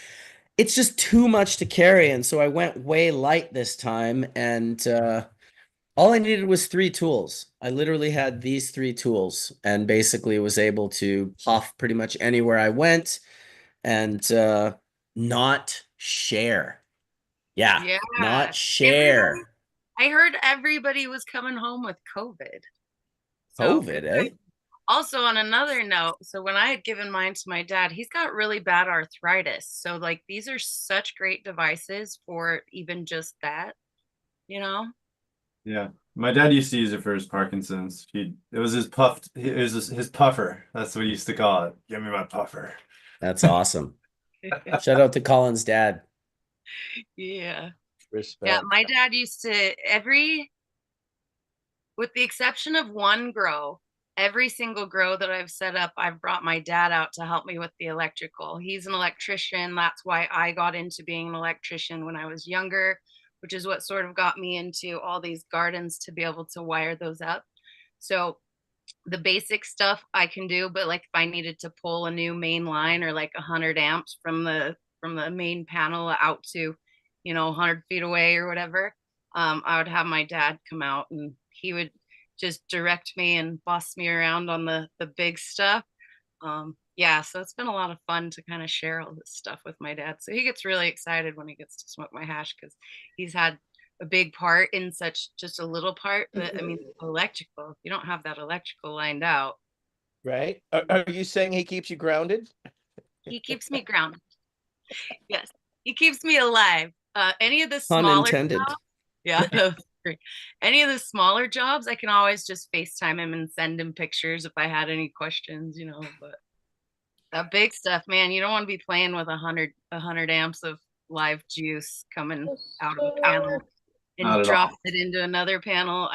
it's just too much to carry. And so I went way light this time. And all I needed was 3 tools. I literally had these 3 tools and basically was able to puff pretty much anywhere I went and not share. Yeah, Yeah. not Everybody, share. I heard everybody was coming home with COVID. So COVID, eh? also on another note, so when I had given mine to my dad, he's got really bad arthritis. So like these are such great devices for even just that, you know? Yeah. My dad used to use it for his Parkinson's. It was his his puffer. That's what he used to call it. Give me my puffer. That's awesome. Shout out to Colin's dad. Yeah. Respect. Yeah, my dad used to with the exception of one grow, every single grow that I've set up, I've brought my dad out to help me with the electrical. He's an electrician. That's why I got into being an electrician when I was younger, which is what sort of got me into all these gardens to be able to wire those up. So the basic stuff I can do, but like if I needed to pull a new main line or like 100 amps from the main panel out to, 100 feet away or whatever, I would have my dad come out and he would just direct me and boss me around on the big stuff. Yeah, so it's been a lot of fun to kind of share all this stuff with my dad. So he gets really excited when he gets to smoke my hash because he's had a big part in such just a little part. But I mean, electrical, you don't have that electrical lined out. Right? Are you saying he keeps you grounded? He keeps me grounded. Yes, he keeps me alive. Any of the Pun smaller intended. jobs, yeah, that was great. Any of the smaller jobs, I can always just FaceTime him and send him pictures if I had any questions, but that big stuff, man, you don't want to be playing with 100 amps of live juice coming out of a panel Not and at all. drop it into another panel.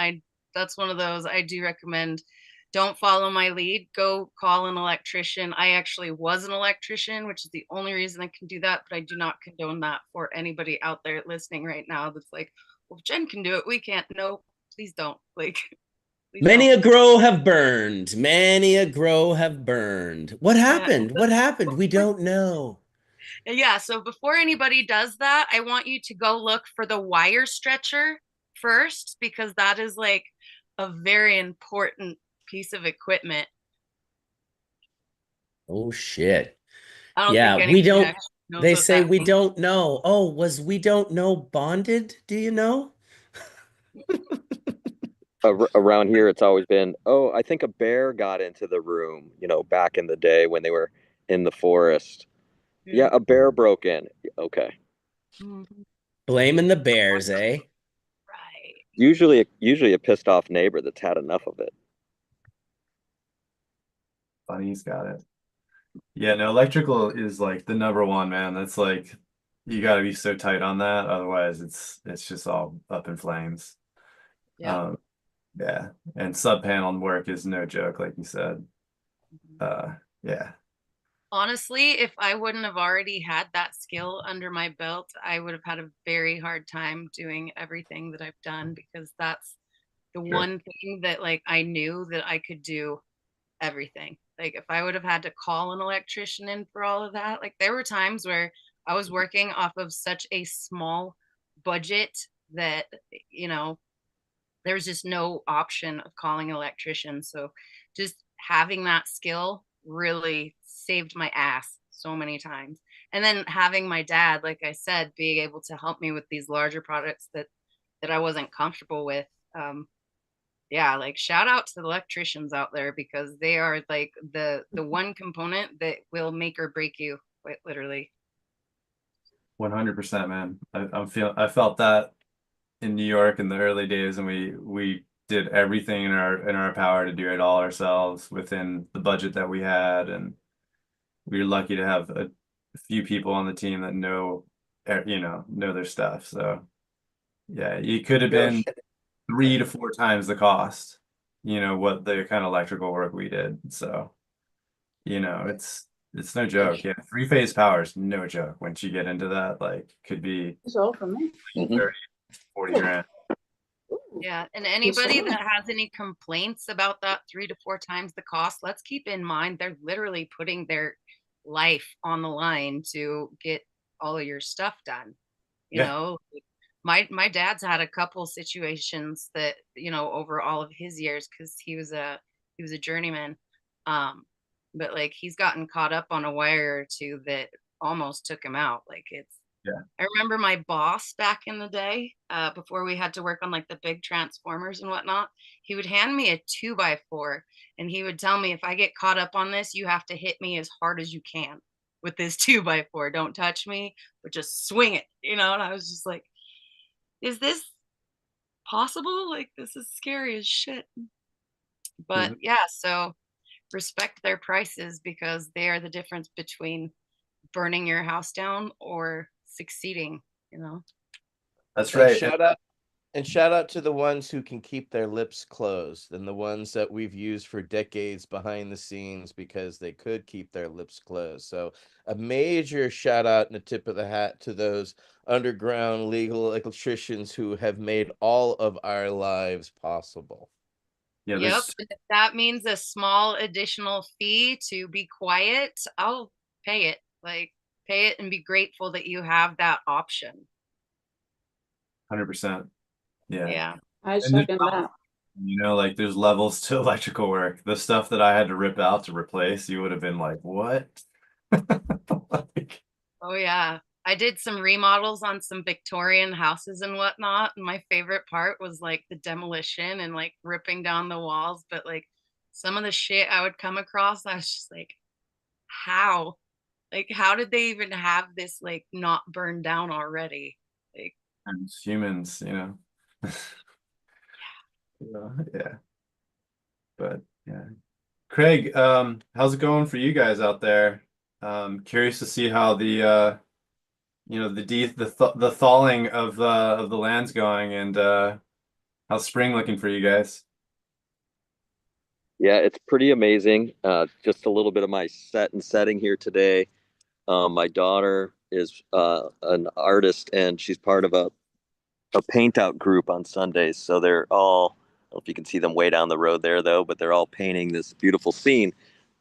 That's one of those I do recommend. Don't follow my lead. Go call an electrician. I actually was an electrician, which is the only reason I can do that, but I do not condone that for anybody out there listening right now that's like, well, if Jen can do it, we can't. No, please don't. Like, please Many don't. a grow have burned. Many a grow have burned. What happened? What happened? We don't know. Yeah, so before anybody does that, I want you to go look for the wire stretcher first because that is like a very important piece of equipment. Oh shit. I don't think Yeah, we anybody don't. actually knows They what say that we means. don't know. Oh, was we don't know bonded? Do you know? Around here, it's always been, oh, I think a bear got into the room, back in the day when they were in the forest. Yeah, a bear broke in. Okay. Mhm. Blaming the bears, eh? Right. Usually a pissed off neighbor that's had enough of it. Bunny's got it. Yeah, no, electrical is like the number one, man. That's like you got to be so tight on that, otherwise it's just all up in flames. Yeah. Yeah, and sub panel work is no joke, like you said. Yeah. Honestly, if I wouldn't have already had that skill under my belt, I would have had a very hard time doing everything that I've done because that's the Sure. one thing that like I knew that I could do everything. Like if I would have had to call an electrician in for all of that, like there were times where I was working off of such a small budget that, there was just no option of calling an electrician. So just having that skill really saved my ass so many times. And then having my dad, like I said, being able to help me with these larger products that I wasn't comfortable with. Yeah, like shout out to the electricians out there because they are like the one component that will make or break you, quite literally. 100%, man. I felt that in New York in the early days, and we did everything in our power to do it all ourselves within the budget that we had, and we were lucky to have a few people on the team that know their stuff. So yeah, it could have been 3 to 4 times the cost, what the kind of electrical work we did. So, it's no joke. Yeah, three-phase power is no joke. Once you get into that, like could be It's all from me. 30, 40 grand. Yeah, and anybody that has any complaints about that 3 to 4 times the cost, let's keep in mind they're literally putting their life on the line to get all of your stuff done. You Yeah. know, my dad's had a couple situations that, you know, over all of his years, because he was a journeyman. But like he's gotten caught up on a wire or two that almost took him out. Like it's Yeah. I remember my boss back in the day, before we had to work on like the big transformers and whatnot, he would hand me a 2x4 and he would tell me, if I get caught up on this, you have to hit me as hard as you can with this 2x4. Don't touch me, but just swing it, you know? And I was just like, is this possible? Like, this is scary as shit. But Mhm. yeah, so respect their prices, because they are the difference between burning your house down or succeeding, you know? That's And right. shout out to the ones who can keep their lips closed, and the ones that we've used for decades behind the scenes because they could keep their lips closed. So a major shout out and a tip of the hat to those underground legal electricians who have made all of our lives possible. Yeah, Yep. there's And if that means a small additional fee to be quiet, I'll pay it. Like, pay it and be grateful that you have that option. 100%. Yeah. Yeah. I And there's second that. you know, like there's levels to electrical work. The stuff that I had to rip out to replace, you would have been like, what? Like, Oh yeah. I did some remodels on some Victorian houses and whatnot. And my favorite part was like the demolition and like ripping down the walls. But like some of the shit I would come across, I was just like, how? Like, how did they even have this like not burned down already? Like, and it's humans, you know. Yeah. But yeah. Craig, how's it going for you guys out there? Curious to see how the you know, the thawing of the land's going, and how's spring looking for you guys? Yeah, it's pretty amazing. Just a little bit of my setting here today. My daughter is an artist, and she's part of a paint out group on Sundays. So they're all, I don't know if you can see them way down the road there, though, but they're all painting this beautiful scene.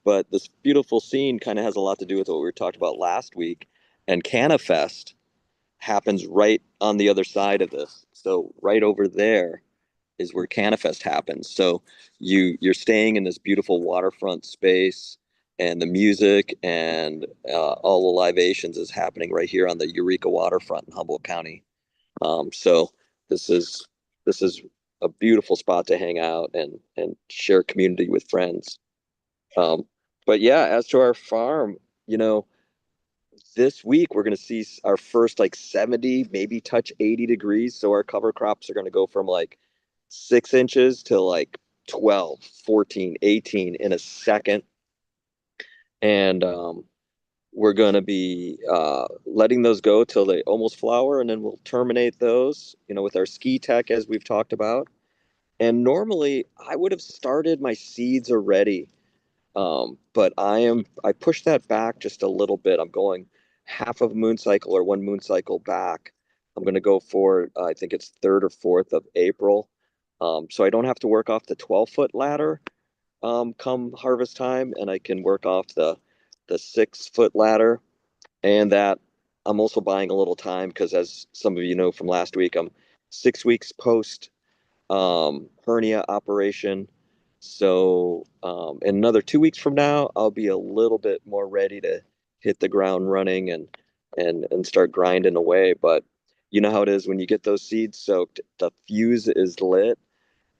But this beautiful scene kind of has a lot to do with what we were talking about last week. And CANNA Fest happens right on the other side of this. So right over there is where CannaFest happens. So you're staying in this beautiful waterfront space, and the music and all the libations is happening right here on the Eureka waterfront in Humboldt County. So this is this is a beautiful spot to hang out and share community with friends. Um, but yeah, as to our farm, you know, this week we're going to see our first like 70, maybe touch 80 degrees. So our cover crops are going to go from like 6 inches to like 12, 14, 18 in a second. And we're going to be letting those go till they almost flower, and then we'll terminate those, you know, with our ski tech, as we've talked about. And normally I would have started my seeds already. But I pushed that back just a little bit. I'm going half of a moon cycle or one moon cycle back. I'm going to go for, I think it's 3rd or 4th of April. So I don't have to work off the 12-foot ladder come harvest time, and I can work off the 6-foot ladder. And that I'm also buying a little time because, as some of you know from last week, I'm 6 weeks post hernia operation. So in another 2 weeks from now, I'll be a little bit more ready to hit the ground running and start grinding away. But you know how it is when you get those seeds soaked, the fuse is lit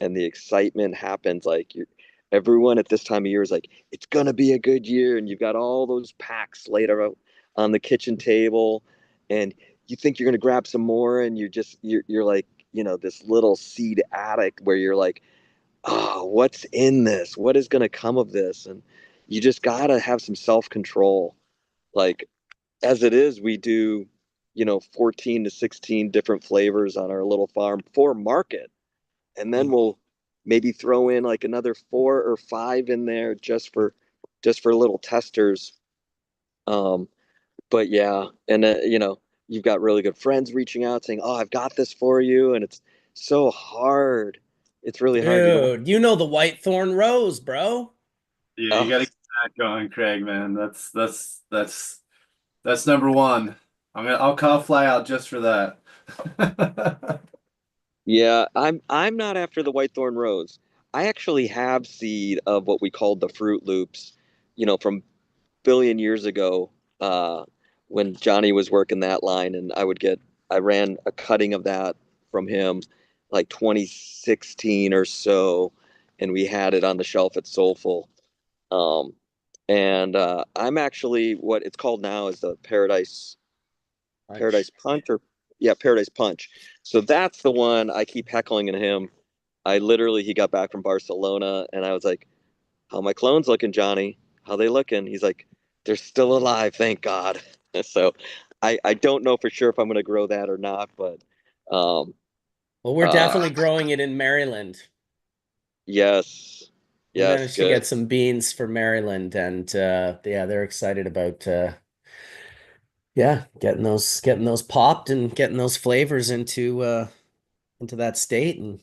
and the excitement happens. Like everyone at this time of year is like, it's gonna be a good year, and you've got all those packs laid out on the kitchen table, and you think you're gonna grab some more, and you're like, you know, this little seed addict where you're like, oh, what's in this? What is going to come of this? And you just got to have some self control. Like, as it is, we do, you know, 14 to 16 different flavors on our little farm for market. And then we'll maybe throw in like another 4 or 5 in there just for little testers. Um, but yeah, and you know, you've got really good friends reaching out saying, "Oh, I've got this for you," and it's so hard. It's really hard. You don't. Dude, you know the white thorn rose, bro. Yeah, you Oh, gotta get that going, Craig, man. That's number one. I'll call fly out just for that. Yeah, I'm not after the Whitethorn Rose. I actually have seed of what we called the Fruit Loops, from billion years ago, when Johnny was working that line, and I ran a cutting of that from him like 2016 or so, and we had it on the shelf at Soulful. Um, and I'm actually, what it's called now is the Paradise Punch, or yeah, Paradise Punch. So that's the one I keep heckling at him. He got back from Barcelona, and I was like, "How my clones looking, Johnny? How they looking?" He's like, "They're still alive, thank God." So I don't know for sure if I'm going to grow that or not, but um, Well, we're definitely growing it in Maryland. yes, We yes, managed to get good. some beans for Maryland, and yeah, they're excited about yeah, getting those popped and getting those flavors into that state, and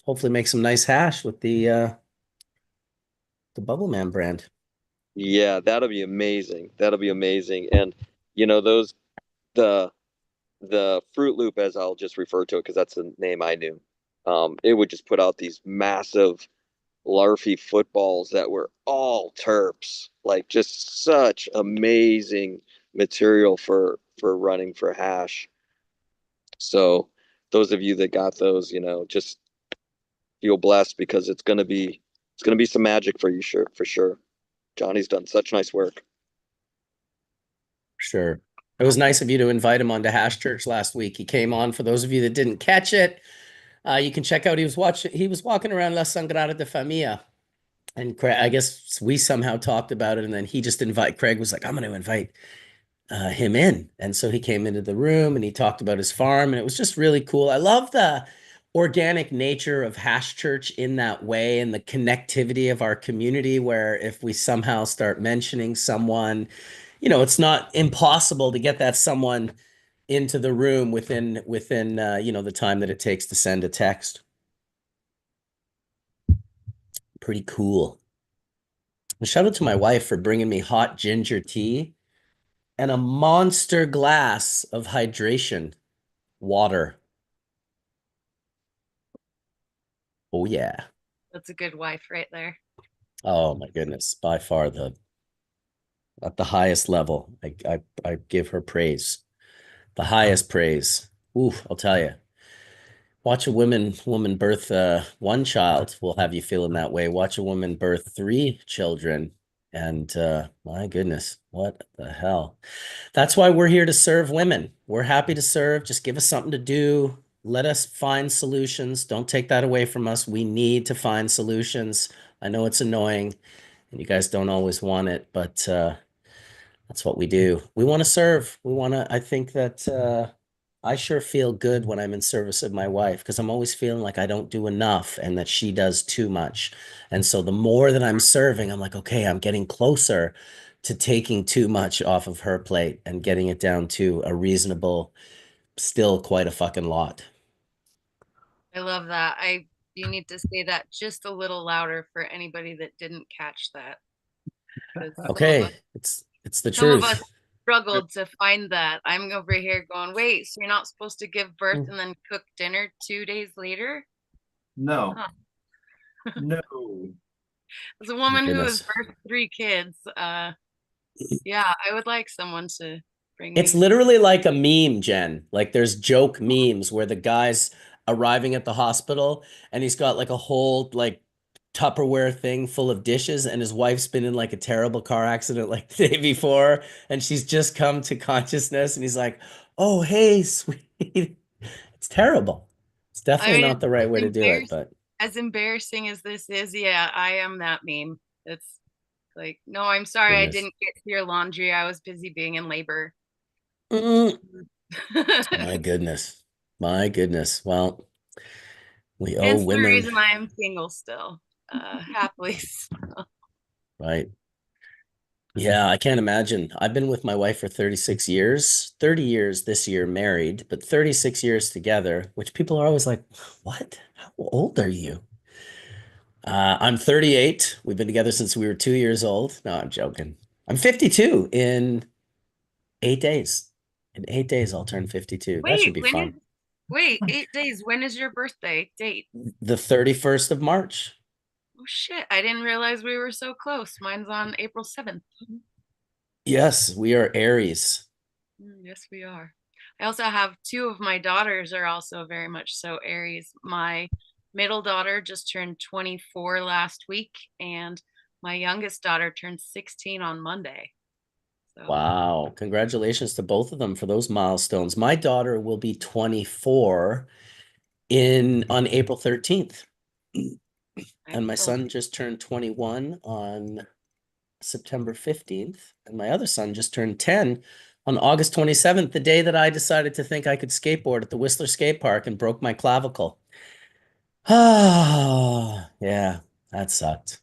hopefully make some nice hash with the Bubble Man brand. Yeah, that'll be amazing. That'll be amazing. And those the Fruit Loop, as I'll just refer to it because that's the name I knew. It would just put out these massive larfy footballs that were all terps, like just such amazing material for running for hash. So those of you that got those, just feel blessed because it's gonna be some magic for you, sure, for sure. Johnny's done such nice work. Sure. It was nice of you to invite him on to Hash Church last week. He came on. For those of you that didn't catch it, you can check out. He was walking around La Sangrada de Familia, and Craig, I guess we somehow talked about it, and then he just Craig was like, "I'm going to invite him in," and so he came into the room and he talked about his farm, and it was just really cool. I love the organic nature of Hash Church in that way, and the connectivity of our community, where if we somehow start mentioning someone, it's not impossible to get that someone into the room within the time that it takes to send a text. Pretty cool. And shout out to my wife for bringing me hot ginger tea and a monster glass of hydration water. Oh yeah. That's a good wife right there. Oh my goodness. By far at the highest level. I give her praise. The highest praise. Ooh, I'll tell you. Watch a woman birth one child will have you feeling that way. Watch a woman birth three children, and my goodness, what the hell? That's why we're here to serve women. We're happy to serve. Just give us something to do. Let us find solutions. Don't take that away from us. We need to find solutions. I know it's annoying, and you guys don't always want it, but that's what we do. We want to serve. I think that I sure feel good when I'm in service of my wife because I'm always feeling like I don't do enough and that she does too much. And so the more that I'm serving, I'm like, okay, I'm getting closer to taking too much off of her plate and getting it down to a reasonable, still quite a fucking lot. I love that. You need to say that just a little louder for anybody that didn't catch that. 'Cause Okay, it's the some of us truth. struggled to find that. I'm over here going, wait, so you're not supposed to give birth Mm. and then cook dinner 2 days later? No. Huh. No. As a My woman who has goodness. birthed 3 kids, yeah, I would like someone to bring It's me. literally like a meme, Jen. Like there's joke memes where the guy's arriving at the hospital and he's got like a whole like Tupperware thing full of dishes, and his wife's been in like a terrible car accident like the day before, and she's just come to consciousness, and he's like, "Oh, hey, sweet." It's terrible. It's I definitely mean, not the right way to do it, but as embarrassing as this is, yeah, I am that meme. It's like, no, I'm sorry, I goodness. didn't get to your laundry. I was busy being in labor. Mm, my goodness. My goodness. Well, we owe Hence the women, reason I am single still, happily. right? Yeah, I can't imagine. I've been with my wife for 36 years, 30 years this year married, but 36 years together, which people are always like, what? How old are you? I'm 38. We've been together since we were 2 years old. No, I'm joking. I'm 52 in 8 days. In 8 days, I'll turn 52. That should Wait, be fun. wait, 8 days. When is your birthday date? The 31st of March. Oh shit, I didn't realize we were so close. Mine's on April 7th. Yes, we are Aries. Yes, we are. I also have two of my daughters are also very much so Aries. My middle daughter just turned 24 last week, and my youngest daughter turned 16 on Monday. So Wow. Congratulations to both of them for those milestones. My daughter will be 24 on April 13th. And my excellent. son just turned 21 on September 15th. And my other son just turned 10 on August 27th, the day that I decided to think I could skateboard at the Whistler Skate Park and broke my clavicle. Ah, yeah, that sucked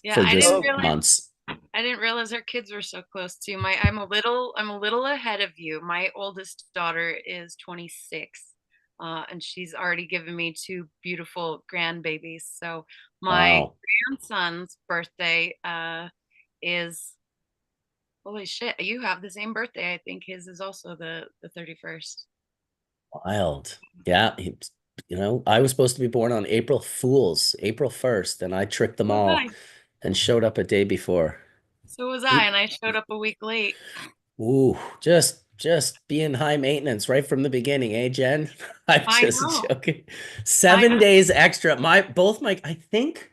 Yeah, for I just didn't Oh, realize months. I didn't realize our kids were so close too. I'm a little ahead of you. My oldest daughter is 26. And she's already given me two beautiful grandbabies. So my Wow. grandson's birthday is holy shit, you have the same birthday. I think his is also the 31st. Wild. Yeah, I was supposed to be born on April Fools, April 1st, and I tricked them So was all I. and showed up a day before. So was I, and I showed up a week late. Ooh, just being high maintenance right from the beginning, eh, Jen? I'm I just know. joking. I 7 days extra. I think,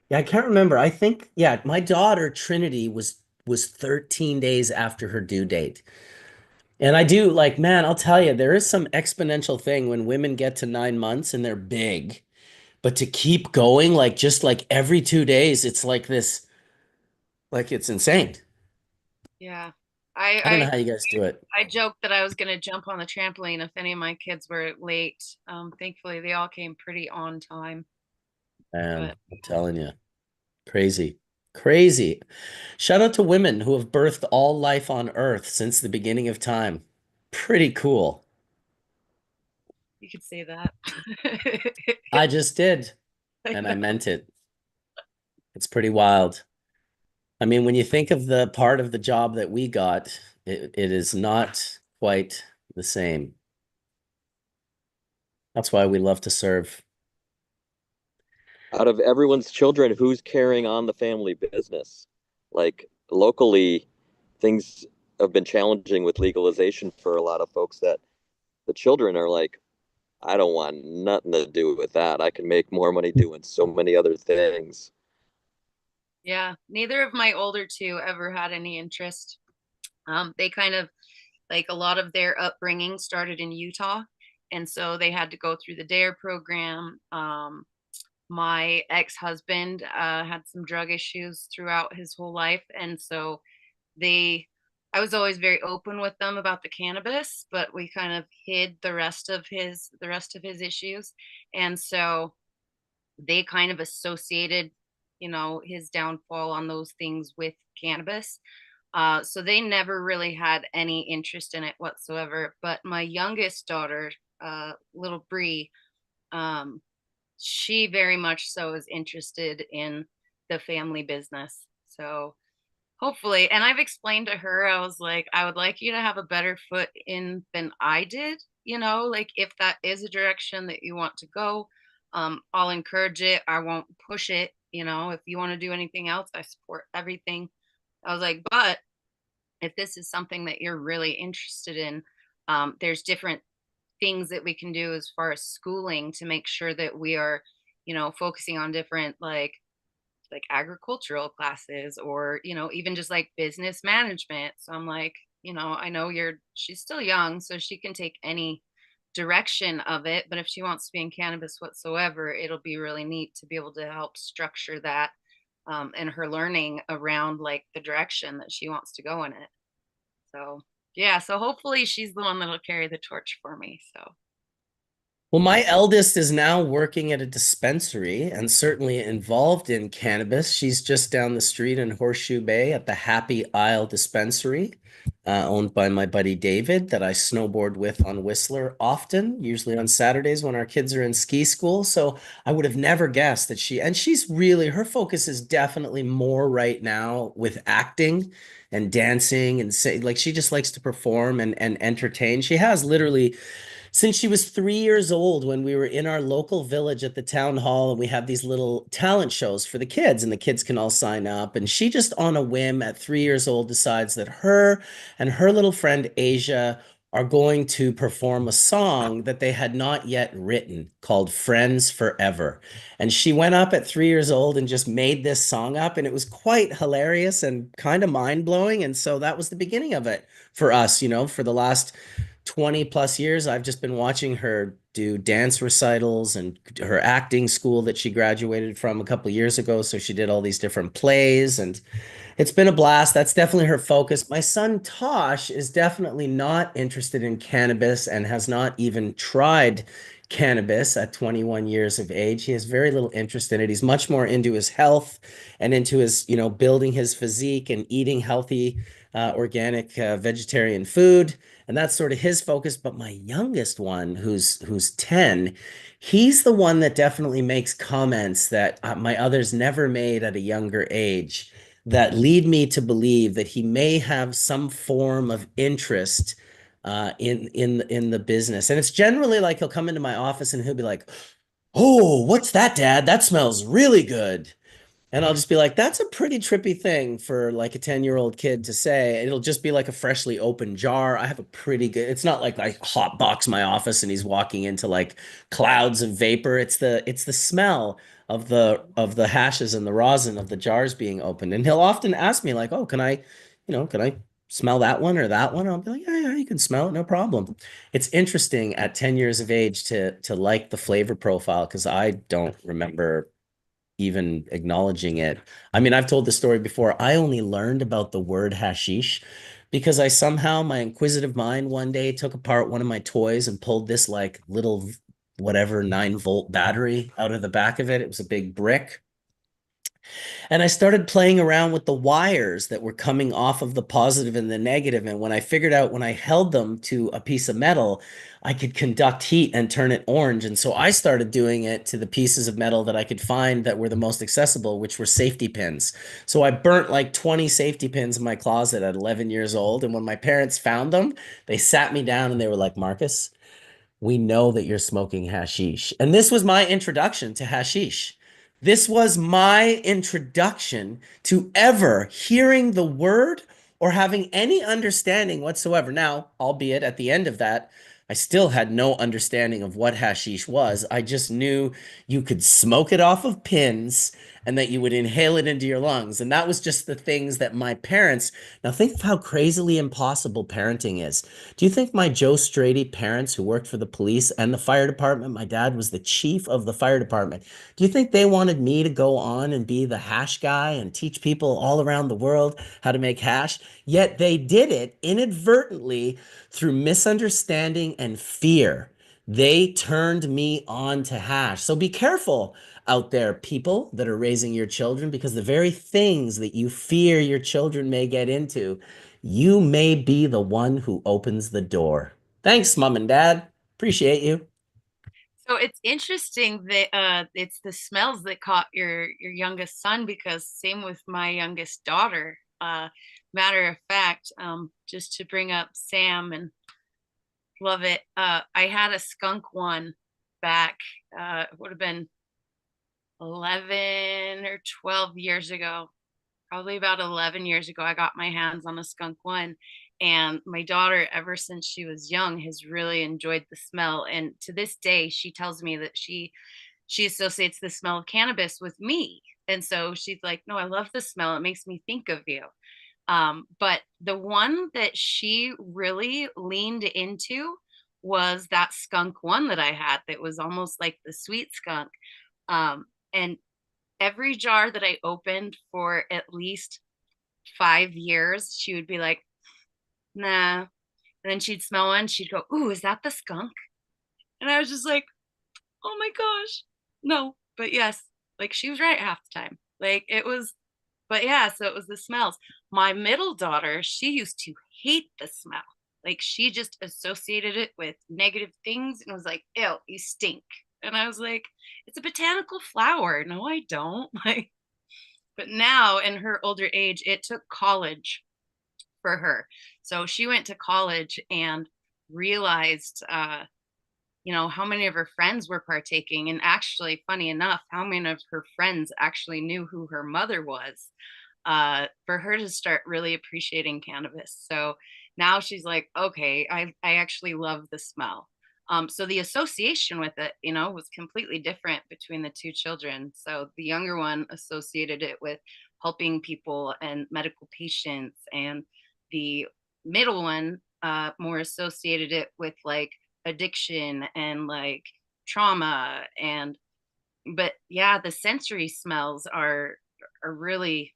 yeah, I can't remember. I think, yeah, my daughter Trinity was 13 days after her due date. And I do like, man, I'll tell you, there is some exponential thing when women get to 9 months and they're big. But to keep going, like just like every 2 days, it's like this, like it's insane. yeah. I don't know how you guys do it. I joked that I was going to jump on the trampoline if any of my kids were late. Thankfully, they all came pretty on time. And But I'm telling you, crazy, crazy. Shout out to women who have birthed all life on Earth since the beginning of time. Pretty cool. you could say that. I just did, I and I know. meant it. It's pretty wild. I mean, when you think of the part of the job that we got, it is not quite the same. That's why we love to serve. Out of everyone's children, who's carrying on the family business? Like locally, things have been challenging with legalization for a lot of folks that the children are like, I don't want nothing to do with that. I can make more money doing so many other things. Yeah, neither of my older two ever had any interest. They kind of like a lot of their upbringing started in Utah, and so they had to go through the DARE program. My ex-husband had some drug issues throughout his whole life, and so they I was always very open with them about the cannabis, but we kind of hid the rest of his issues. And so they kind of associated, his downfall on those things with cannabis. So they never really had any interest in it whatsoever. But my youngest daughter, little Bree, um, she very much so is interested in the family business. So hopefully, and I've explained to her, I was like, I would like you to have a better foot in than I did, like if that is a direction that you want to go, I'll encourage it. I won't push it. If you want to do anything else, I support everything. I was like, but if this is something that you're really interested in, there's different things that we can do as far as schooling to make sure that we are, focusing on different like agricultural classes or even just like business management. So I'm like, I know she's still young, so she can take any direction of it, but if she wants to be in cannabis whatsoever, it'll be really neat to be able to help structure that, and her learning around like the direction that she wants to go in it. So yeah, so hopefully she's the one that'll carry the torch for me. So Well, my eldest is now working at a dispensary and certainly involved in cannabis. She's just down the street in Horseshoe Bay at the Happy Isle Dispensary, owned by my buddy David, that I snowboard with on Whistler often, usually on Saturdays when our kids are in ski school. So I would have never guessed that she's really, her focus is definitely more right now with acting and dancing and say, like she just likes to perform and entertain. She has literally since she was 3 years old when we were in our local village at the town hall and we have these little talent shows for the kids and the kids can all sign up. And she just on a whim at 3 years old decides that her and her little friend Asia are going to perform a song that they had not yet written called Friends Forever. And she went up at 3 years old and just made this song up. And it was quite hilarious and kind of mind blowing. And so that was the beginning of it for us, for the last 20 plus years. I've just been watching her do dance recitals and her acting school that she graduated from a couple of years ago. So she did all these different plays and it's been a blast. That's definitely her focus. My son Tosh is definitely not interested in cannabis and has not even tried cannabis at 21 years of age. He has very little interest in it. He's much more into his health and into his, building his physique and eating healthy, organic, vegetarian food. And that's sort of his focus. But my youngest one, who's 10, he's the one that definitely makes comments that my others never made at a younger age that lead me to believe that he may have some form of interest in the business. And it's generally like he'll come into my office and he'll be like, "Oh, what's that, Dad? That smells really good." And I'll just be like, that's a pretty trippy thing for like a 10-year-old kid to say. It'll just be like a freshly opened jar. I have a pretty good, it's not like I hot box my office and he's walking into like clouds of vapor. It's the smell of the hashes and the rosin of the jars being opened. And he'll often ask me like, "Oh, can I smell that one or that one?" I'll be like, "Yeah, you can smell it, no problem." It's interesting at 10 years of age to like the flavor profile because I don't remember even acknowledging it. I mean, I've told the story before. I only learned about the word hashish because I somehow, my inquisitive mind one day took apart one of my toys and pulled this like little whatever 9-volt battery out of the back of it. It was a big brick. And I started playing around with the wires that were coming off of the positive and the negative. And when I figured out when I held them to a piece of metal, I could conduct heat and turn it orange. And so I started doing it to the pieces of metal that I could find that were the most accessible, which were safety pins. So I burnt like 20 safety pins in my closet at 11 years old. And when my parents found them, they sat me down and they were like, "Marcus, we know that you're smoking hashish." And this was my introduction to hashish. This was my introduction to ever hearing the word or having any understanding whatsoever. Now, albeit at the end of that, I still had no understanding of what hashish was. I just knew you could smoke it off of pins and that you would inhale it into your lungs. And that was just the things that my parents. Now, think of how crazily impossible parenting is. Do you think my Joe Strady parents, who worked for the police and the fire department, my dad was the chief of the fire department, do you think they wanted me to go on and be the hash guy and teach people all around the world how to make hash? Yet they did it inadvertently through misunderstanding and fear. They turned me on to hash. So be careful out there, people that are raising your children, because the very things that you fear your children may get into, you may be the one who opens the door. Thanks, Mom and Dad. Appreciate you. So it's interesting that it's the smells that caught your youngest son, because same with my youngest daughter. Matter of fact, just to bring up Sam and love it, I had a skunk one back. It would have been 11 or 12 years ago, probably about 11 years ago. I got my hands on a skunk one, and my daughter, ever since she was young, has really enjoyed the smell. And to this day, she tells me that she associates the smell of cannabis with me. And so she's like, "No, I love the smell. It makes me think of you." But the one that she really leaned into was that skunk one that I had that was almost like the sweet skunk. And every jar that I opened for at least 5 years, she would be like, "Nah." And then she'd smell one, she'd go, "Ooh, is that the skunk?" And I was just like, oh my gosh. No, but yes, like she was right half the time. Like it was, but yeah, so it was the smells. My middle daughter, she used to hate the smell. Like she just associated it with negative things and was like, ew, you stink. And I was like, it's a botanical flower. No, I don't. Like, but now in her older age, it took college for her. So she went to college and realized how many of her friends were partaking. And actually, funny enough, how many of her friends actually knew who her mother was, for her to start really appreciating cannabis. So now she's like, okay, I actually love the smell. So the association with it, was completely different between the two children. So the younger one associated it with helping people and medical patients, and the middle one more associated it with like addiction and like trauma. And but yeah, the sensory smells are really,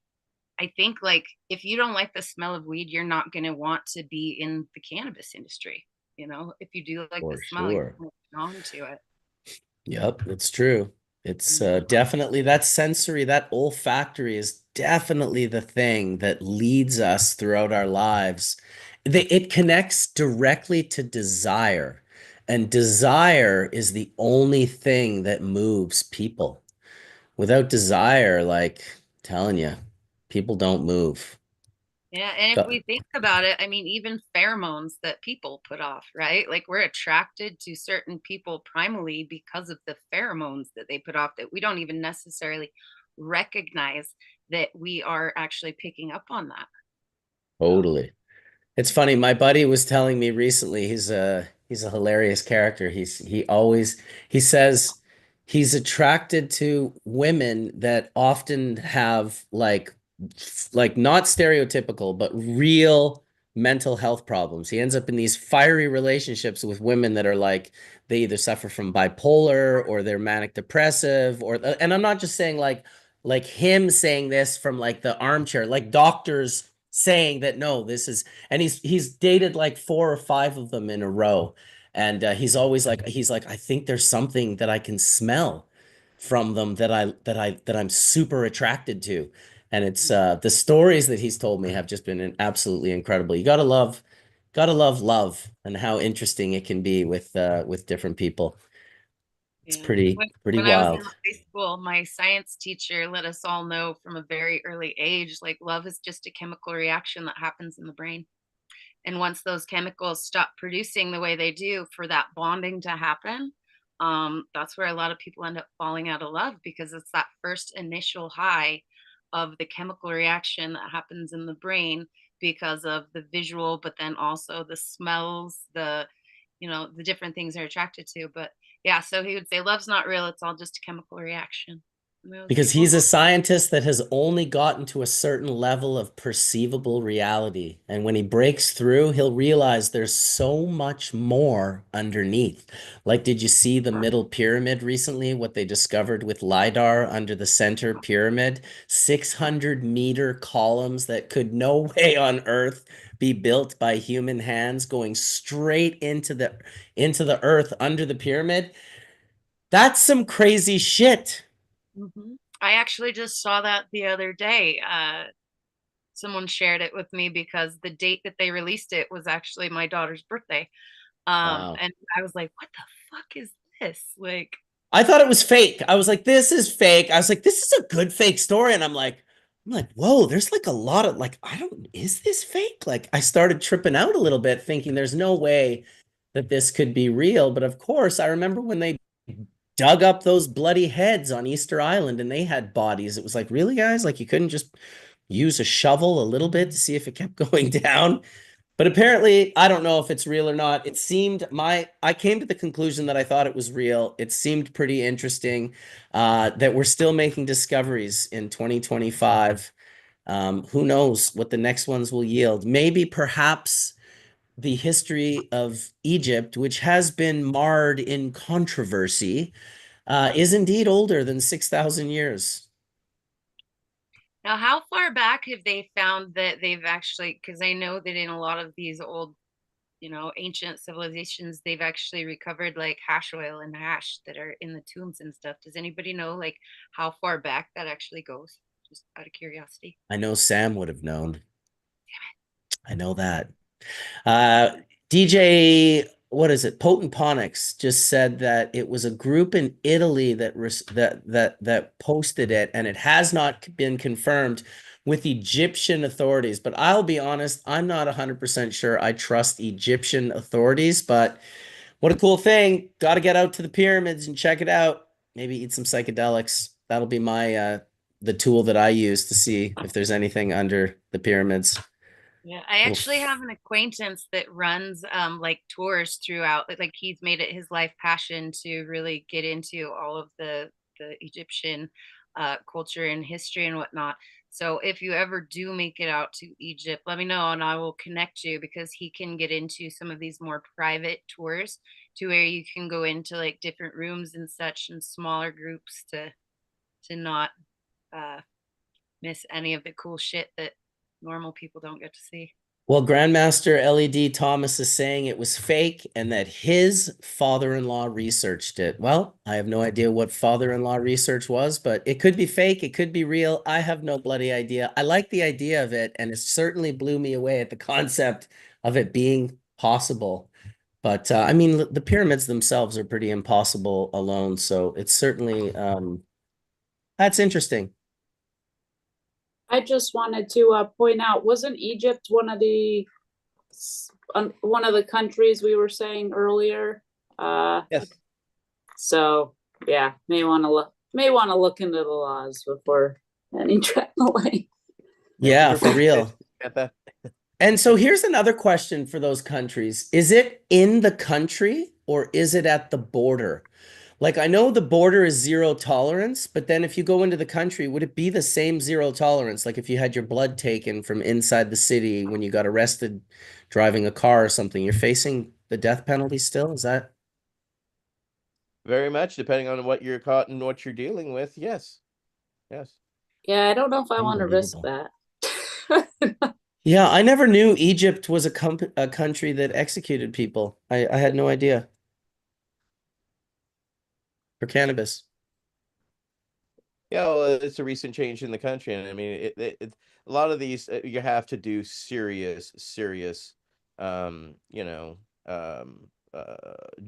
I think, like if you don't like the smell of weed, you're not going to want to be in the cannabis industry. If you do like the For smell, you're sure. drawn to it. Yep, it's true. It's Mhm. definitely that sensory, that olfactory is definitely the thing that leads us throughout our lives. It connects directly to desire, and desire is the only thing that moves people. Without desire, like telling you, people don't move. Yeah, and if Go- we think about it, I mean, even pheromones that people put off, right? Like we're attracted to certain people primally because of the pheromones that they put off that we don't even necessarily recognize that we are actually picking up on that. Totally. It's funny. My buddy was telling me recently, he's a hilarious character. He says he's attracted to women that often have like not stereotypical, but real mental health problems. He ends up in these fiery relationships with women that are like they either suffer from bipolar or they're manic depressive, or and I'm not just saying like him saying this from like the armchair, like doctors saying that no, this is, and he's dated like 4 or 5 of them in a row, and he's like I think there's something that I can smell from them that I'm super attracted to, and it's the stories that he's told me have just been absolutely incredible. You gotta love love and how interesting it can be with different people. It's Yeah. pretty When I was in wild. high school, my science teacher let us all know from a very early age, like love is just a chemical reaction that happens in the brain. And once those chemicals stop producing the way they do for that bonding to happen, that's where a lot of people end up falling out of love, because it's that first initial high of the chemical reaction that happens in the brain because of the visual, but then also the smells, the different things they're attracted to. But yeah, so he would say, love's not real. It's all just a chemical reaction. And I was Because like, well, he's a scientist that has only gotten to a certain level of perceivable reality. And when he breaks through, he'll realize there's so much more underneath. Like, did you see the middle pyramid recently? What they discovered with LiDAR under the center pyramid? 600-meter columns that could no way on Earth be built by human hands going straight into the earth under the pyramid. That's some crazy shit. I actually just saw that the other day. Someone shared it with me because the date that they released it was actually my daughter's birthday. Wow. And I was like, what the fuck is this? Like, I thought it was fake. I was like, this is fake. I was like, this is a good fake story. And I'm like, whoa, there's like a lot of like, is this fake? Like I started tripping out a little bit thinking there's no way that this could be real. But of course, I remember when they dug up those bloody heads on Easter Island and they had bodies. It was like, really, guys? Like you couldn't just use a shovel a little bit to see if it kept going down? But apparently, I don't know if it's real or not. I came to the conclusion that I thought it was real. It seemed pretty interesting that we're still making discoveries in 2025. Who knows what the next ones will yield? Maybe perhaps the history of Egypt, which has been marred in controversy, is indeed older than 6,000 years. now, how far back have they found that they've actually, because I know that in a lot of these old ancient civilizations, they've actually recovered like hash oil and hash that are in the tombs and stuff. Does anybody know like how far back that actually goes? Just out of curiosity. I know Sam would have known. I know that. Uh, DJ, what is it? Potent Ponix just said that it was a group in Italy that posted it, and it has not been confirmed with Egyptian authorities. But I'll be honest, I'm not 100% sure I trust Egyptian authorities, but what a cool thing. Got to get out to the pyramids and check it out. Maybe eat some psychedelics. That'll be my the tool that I use to see if there's anything under the pyramids. Yeah, I actually have an acquaintance that runs like tours throughout. Like he's made it his life passion to really get into all of the Egyptian culture and history and whatnot. So if you ever do make it out to Egypt, let me know and I will connect you because he can get into some of these more private tours to where you can go into like different rooms and such and smaller groups to not miss any of the cool shit that normal people don't get to see. Well, Grandmaster LED Thomas is saying it was fake and that his father-in-law researched it. Well, I have no idea what father-in-law research was, but it could be fake. It could be real. I have no bloody idea. I like the idea of it, and it certainly blew me away at the concept of it being possible. But I mean, the pyramids themselves are pretty impossible alone. So it's certainly, that's interesting. I just wanted to point out, wasn't Egypt one of the countries we were saying earlier? Yes. So yeah, may want to look into the laws before any traveling. Yeah, for real. And so here's another question for those countries. Is it in the country or is it at the border? Like, I know the border is zero tolerance, but then if you go into the country, would it be the same zero tolerance? Like if you had your blood taken from inside the city when you got arrested driving a car or something, you're facing the death penalty still? Is that? Very much, depending on what you're caught and what you're dealing with. Yes. Yes. Yeah, I don't know if I want to risk that. Yeah, I never knew Egypt was a country that executed people. I had no idea. For cannabis. Yeah, well, it's a recent change in the country, and I mean, a lot of these you have to do serious, you know,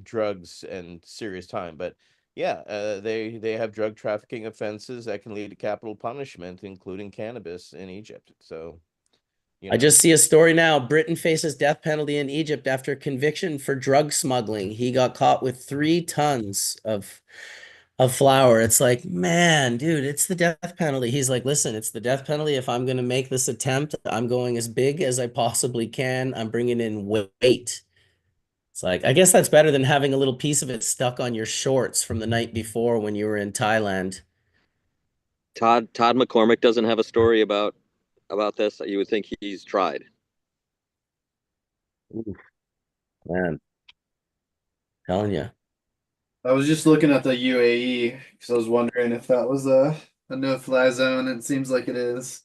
drugs and serious time. But yeah, they have drug trafficking offenses that can lead to capital punishment, including cannabis in Egypt. So, I just see a story now. Britain faces death penalty in Egypt after conviction for drug smuggling. He got caught with 3 tons of flour. It's like, man, dude, it's the death penalty. He's like, listen, it's the death penalty. If I'm going to make this attempt, I'm going as big as I possibly can. I'm bringing in weight. It's like, I guess that's better than having a little piece of it stuck on your shorts from the night before when you were in Thailand. Todd McCormick doesn't have a story about this. You would think he's tried. Ooh, man, telling you. I was just looking at the UAE because I was wondering if that was a no-fly zone. It seems like it is.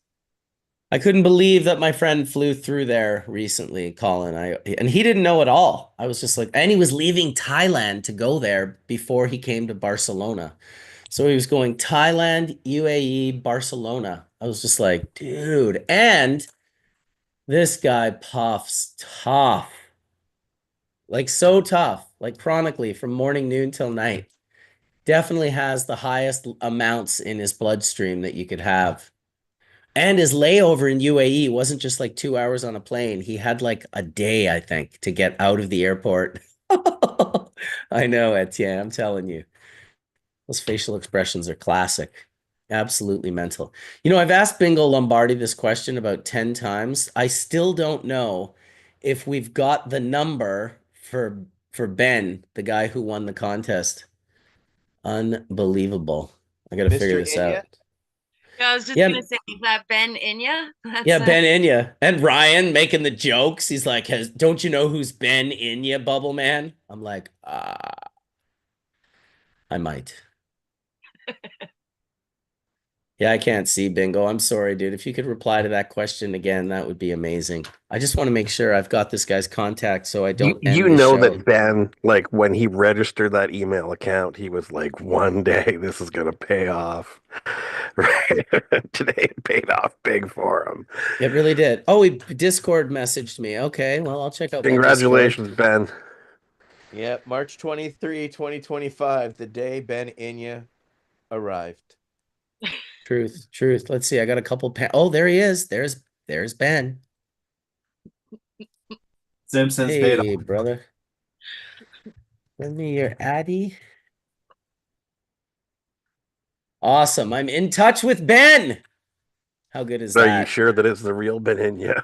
I couldn't believe that my friend flew through there recently, Colin. And he didn't know at all. I was just like, and he was leaving Thailand to go there before he came to Barcelona. So he was going Thailand, UAE, Barcelona. I was just like, dude. And this guy puffs tough. Like so tough, like chronically from morning, noon till night. Definitely has the highest amounts in his bloodstream that you could have. And his layover in UAE wasn't just like 2 hours on a plane. He had like a day, I think, to get out of the airport. I know, Etienne, I'm telling you. Those facial expressions are classic. Absolutely mental. You know, I've asked Bingo Lombardi this question about 10 times. I still don't know if we've got the number for Ben, the guy who won the contest. Unbelievable. I got to figure this out. Yeah, I was just Yeah. gonna say, is that Ben Inya? Yeah, Ben Inya. And Ryan making the jokes. He's like, don't you know who's Ben Inya, Bubble Man? I'm like, I might. Yeah, I can't see bingo. I'm sorry, dude. If you could reply to that question again, that would be amazing. I just want to make sure I've got this guy's contact so I You don't you end the know show. that Ben, like when he registered that email account, he was like, one day this is gonna pay off. Right. Today it paid off big for him. It really did. Oh, he Discord messaged me. Okay, well, I'll check out my Discord. Congratulations, Ben. Yeah, March 23, 2025, the day Ben Inya arrived. Truth, truth. Let's see. I got a couple. Oh, there he is. There's Ben. Simpsons paid Hey, off. brother. Send me your Addy. Awesome. I'm in touch with Ben. How good is Are you that? sure that it's the real Ben Inya?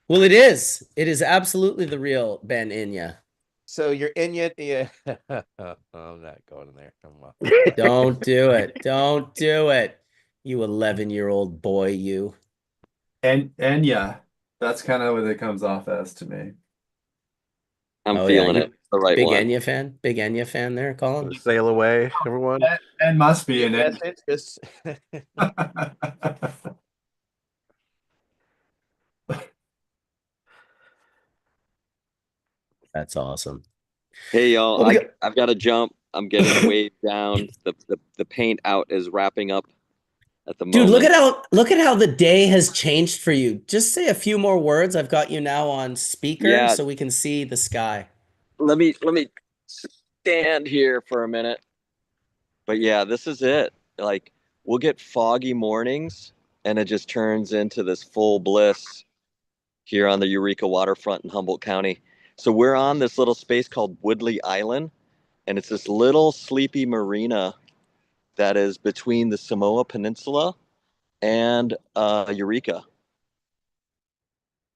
Well, it is. It is absolutely the real Ben Inya. So you're Inya. Yeah. I'm not going there. Don't do it. Don't do it. You 11-year-old boy, you. And yeah, that's kind of what it comes off as to me. I'm Oh, yeah. feeling it. You The right big one. Enya fan? Big Enya fan there, Colin? Sail away, everyone. And must be in Yes, it. it's just That's awesome. Hey y'all, Well, I've got to jump. I'm getting waved down. The paint out is wrapping up at the dude, moment. look at how the day has changed for you. Just say a few more words. I've got you now on speaker Yeah. so we can see the sky. Let me stand here for a minute. But yeah, this is it. Like we'll get foggy mornings and it just turns into this full bliss here on the Eureka waterfront in Humboldt County. So we're on this little space called Woodley Island, and it's this little sleepy marina that is between the Samoa Peninsula and Eureka.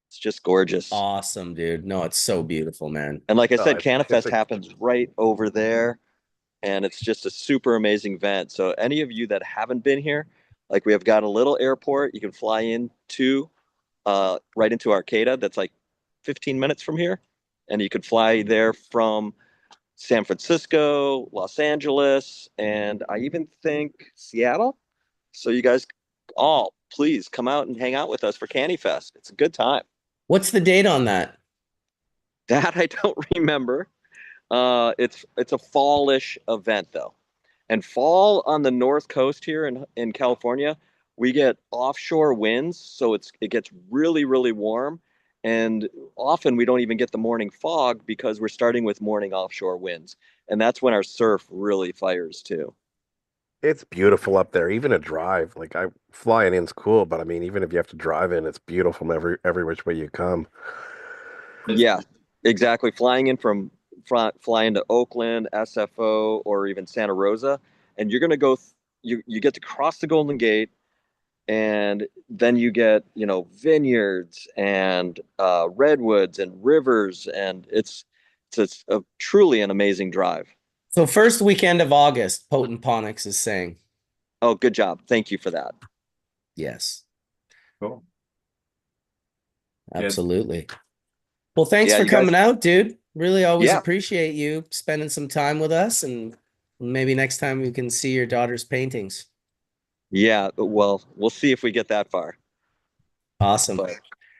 It's just gorgeous. Awesome, dude. No, it's so beautiful, man. And like I said, it's CannaFest happens right over there, and it's just a super amazing event. So any of you that haven't been here, like we have got a little airport you can fly into, right into Arcata. That's like 15 minutes from here, and you could fly there from San Francisco, Los Angeles, and I even think Seattle. So you guys all please come out and hang out with us for CannyFest. It's a good time. What's the date on that? That I don't remember. It's a fallish event though. And fall on the north coast here in California, we get offshore winds, so it gets really, really warm. And often we don't even get the morning fog because we're starting with morning offshore winds. And that's when our surf really fires too. It's beautiful up there. Even a drive, like I flying in's cool, but I mean, even if you have to drive in, it's beautiful from every which way you come. Yeah, exactly. Flying in from flying to Oakland, SFO, or even Santa Rosa, and you're gonna go. You get to cross the Golden Gate, and then you get vineyards and redwoods and rivers, and it's a truly an amazing drive. So first weekend of August, Potent Ponix is saying. Oh, good job. Thank you for that. Yes. Cool. Absolutely. Well, thanks Yeah, for you guys- coming out, dude. Really always Yeah. appreciate you spending some time with us, and maybe next time we can see your daughter's paintings. Yeah, well, we'll see if we get that far. Awesome.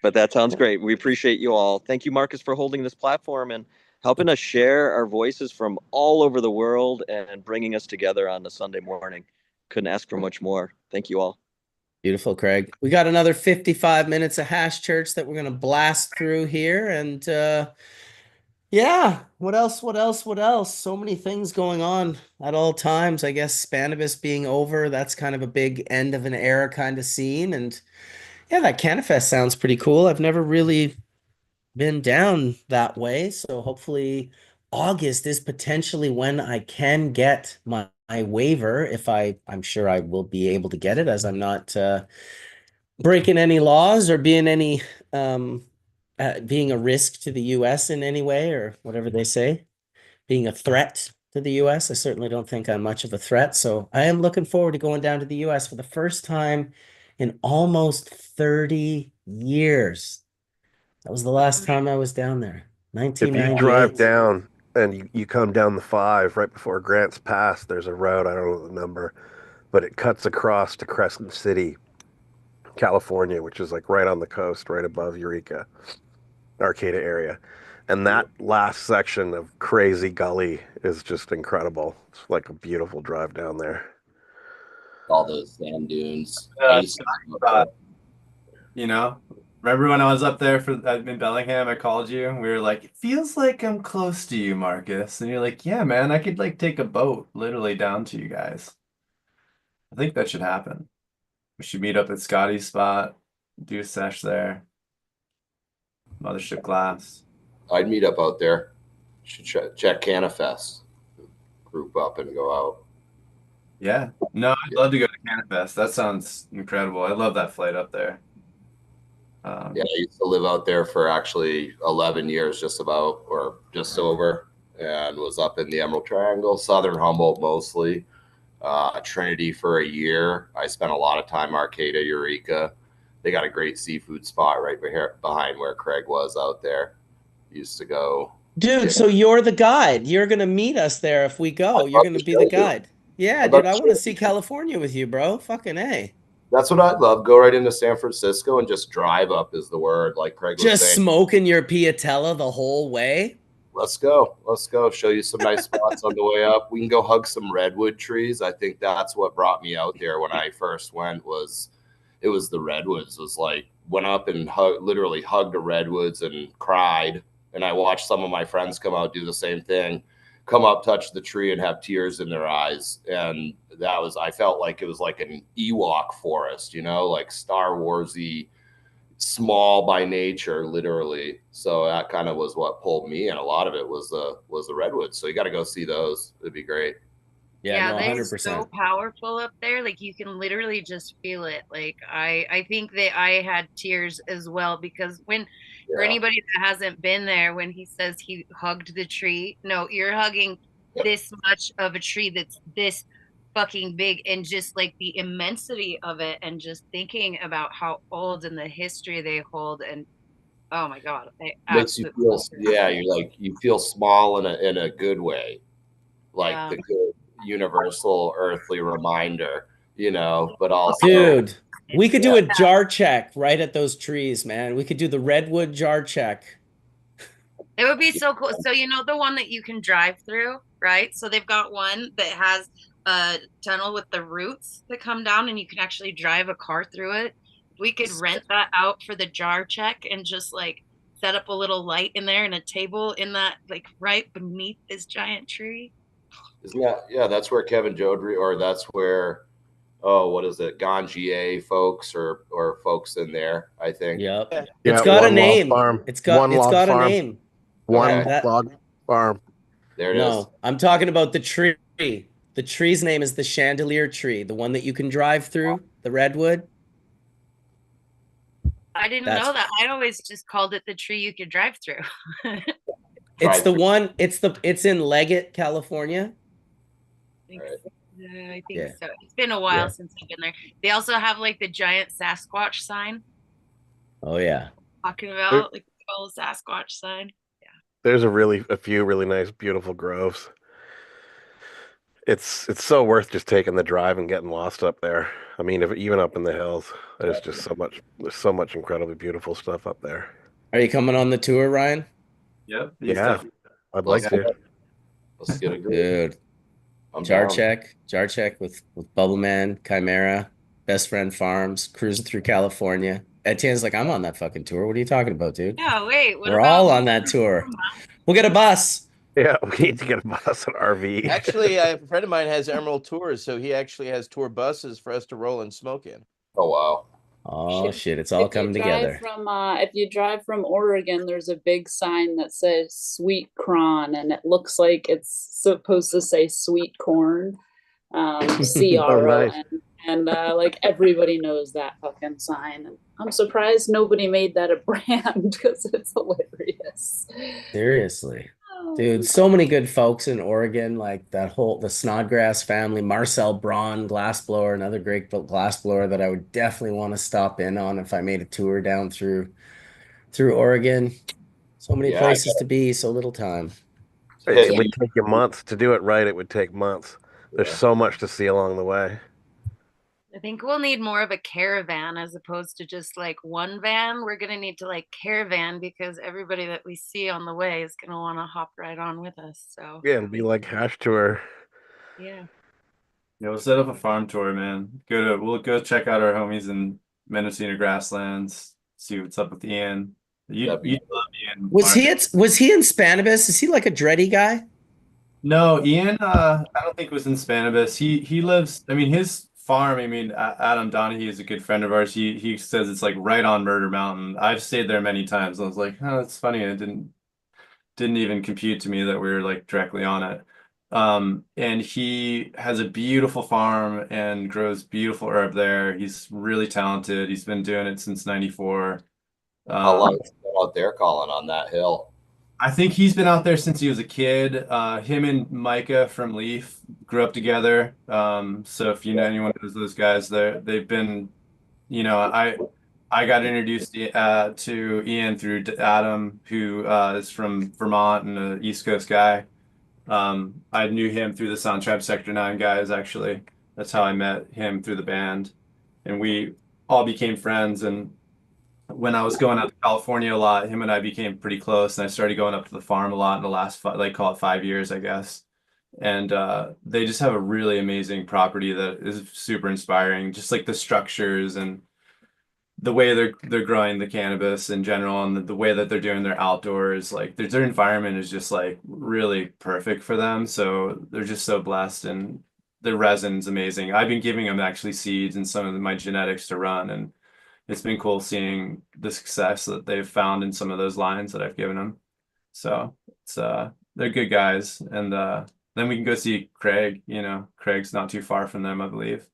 But that sounds great. We appreciate you all. Thank you, Marcus, for holding this platform and helping us share our voices from all over the world and bringing us together on a Sunday morning. Couldn't ask for much more. Thank you all. Beautiful, Craig. We got another 55 minutes of Hash Church that we're going to blast through here. And yeah, what else? What else? What else? So many things going on at all times. I guess Spanabis being over, that's kind of a big end of an era kind of scene. And yeah, that CannaFest sounds pretty cool. I've never really been down that way. So hopefully August is potentially when I can get my waiver. If I'm sure I will be able to get it, as I'm not breaking any laws or being a risk to the US in any way, or whatever they say, being a threat to the US. I certainly don't think I'm much of a threat. So I am looking forward to going down to the US for the first time in almost 30 years. That was the last time I was down there. If you drive 1998. down and you come down the 5 right before Grants Pass, there's a road, I don't know the number, but it cuts across to Crescent City, California, which is like right on the coast, right above Eureka, Arcata area. And that last section of crazy gully is just incredible. It's like a beautiful drive down there. All those sand dunes. I used to go up there. You know, remember when I was up there in Bellingham, I called you and we were like, it feels like I'm close to you, Marcus. And you're like, yeah, man, I could like take a boat literally down to you guys. I think that should happen. We should meet up at Scotty's spot, do a sesh there. Mothership glass. I'd meet up out there. Should check CANNA Fest. Group up and go out. Yeah. No, I'd love to go to Cannabis. That sounds incredible. I love that flight up there. Yeah, I used to live out there for actually 11 years, just about, or just over, and was up in the Emerald Triangle, Southern Humboldt mostly, Trinity for a year. I spent a lot of time Arcata, Eureka. They got a great seafood spot right behind where Craig was out there. Used to go. Dude, so you're the guide. You're going to meet us there if we go. You're going to be the guide. Yeah, dude, I want to see California with you, bro. Fucking A. That's what I'd love. Go right into San Francisco and just drive up is the word, like Craig was saying. Just smoking your piatella the whole way? Let's go. Let's go. Show you some nice spots on the way up. We can go hug some redwood trees. I think that's what brought me out there when I first went it was the redwoods. It was like went up and literally hugged the redwoods and cried. And I watched some of my friends come out do the same thing, come up, touch the tree, and have tears in their eyes. And I felt like it was like an Ewok forest, like Star Warsy, small by nature, literally. So that kind of was what pulled me, and a lot of it was the redwoods. So you got to go see those. It'd be great. Yeah, no, they're 100%. so powerful up there. Like you can literally just feel it. Like I think that I had tears as well because for anybody that hasn't been there, when he says he hugged the tree, no, you're hugging this much of a tree that's this fucking big, and just like the immensity of it, and just thinking about how old and the history they hold, and oh my god, makes you feel you feel small in a good way, like the good universal earthly reminder, but also, dude, we could do a jar check right at those trees, man. We could do the redwood jar check. It would be so cool. So the one that you can drive through, right? So they've got one that has a tunnel with the roots that come down and you can actually drive a car through it. We could rent that out for the jar check and just like set up a little light in there and a table in that, like right beneath this giant tree. Isn't that, that's where Kevin Jodry, or that's where, what is it, Gangier folks or folks in there, I think. Yep. It's got a name. It's got a name. One log farm. There it is. No, I'm talking about the tree. The tree's name is the chandelier tree, the one that you can drive through, the redwood. I didn't know that. I always just called it the tree you could drive through. It's the one. It's in Leggett, California. I think so. It's been a while since I've been there. They also have like the giant Sasquatch sign. Oh yeah. Talking about like the old Sasquatch sign. Yeah. There's a few really nice, beautiful groves. It's so worth just taking the drive and getting lost up there. I mean, even up in the hills, there's just there's so much incredibly beautiful stuff up there. Are you coming on the tour, Ryan? Yep. Yeah. I'd like to. Let's get a group. Dude. Jar check with Bubble Man, Chimera, Best Friend Farms, cruising through California. Etienne's like, I'm on that fucking tour. What are you talking about, dude? Yeah, wait. We're all on that tour. We'll get a bus. Yeah, we need to get a bus, an RV. Actually, a friend of mine has Emerald Tours, so he actually has tour buses for us to roll and smoke in. Oh, wow. Oh, shit. It's all coming together. If you drive from Oregon, there's a big sign that says Sweet Cron, and it looks like it's supposed to say sweet corn. CRON. And like everybody knows that fucking sign. And I'm surprised nobody made that a brand because it's hilarious. Seriously. Dude, so many good folks in Oregon, like the Snodgrass family, Marcel Braun, glassblower, another great glassblower that I would definitely want to stop in on if I made a tour down through Oregon. So many places to be, so little time. It would take you months to do it right. It would take months. There's so much to see along the way. I think we'll need more of a caravan as opposed to just like one van. We're gonna need to like caravan because everybody that we see on the way is gonna want to hop right on with us. So Yeah, it'll be like hash tour. yeah. Yeah, we'll set up a farm tour, man. We'll go check out our homies in Mendocino grasslands, see what's up with Ian. That'd be You love Ian, Was Mark. he in Spanabis? Is he like a dready guy? No, Ian, I don't think was in Spanabis. He lives, I mean, his farm, I mean, Adam Donahue is a good friend of ours. He says it's like right on Murder Mountain. I've stayed there many times. I was like, oh, that's funny. It didn't even compute to me that we were like directly on it. And he has a beautiful farm and grows beautiful herb there. He's really talented. He's been doing it since 94. how Um, long is he out there calling on that hill? I think he's been out there since he was a kid. Him and Micah from Leaf grew up together. So if you know anyone who's those guys, they've been, you know, I got introduced to Ian through Adam, who is from Vermont and an East Coast guy. I knew him through the Sound Tribe Sector 9 guys, actually. That's how I met him through the band. And we all became friends. And when I was going out to California a lot, him and I became pretty close. And I started going up to the farm a lot in the last, like, call it 5 years, I guess. And they just have a really amazing property that is super inspiring, just like the structures and the way they're growing the cannabis in general and the way that they're doing their outdoors, like their environment is just like really perfect for them. So they're just so blessed and the resin's amazing. I've been giving them actually seeds and some of my genetics to run, and it's been cool seeing the success that they've found in some of those lines that I've given them. So it's they're good guys. And then we can go see Craig, Craig's not too far from them, I believe.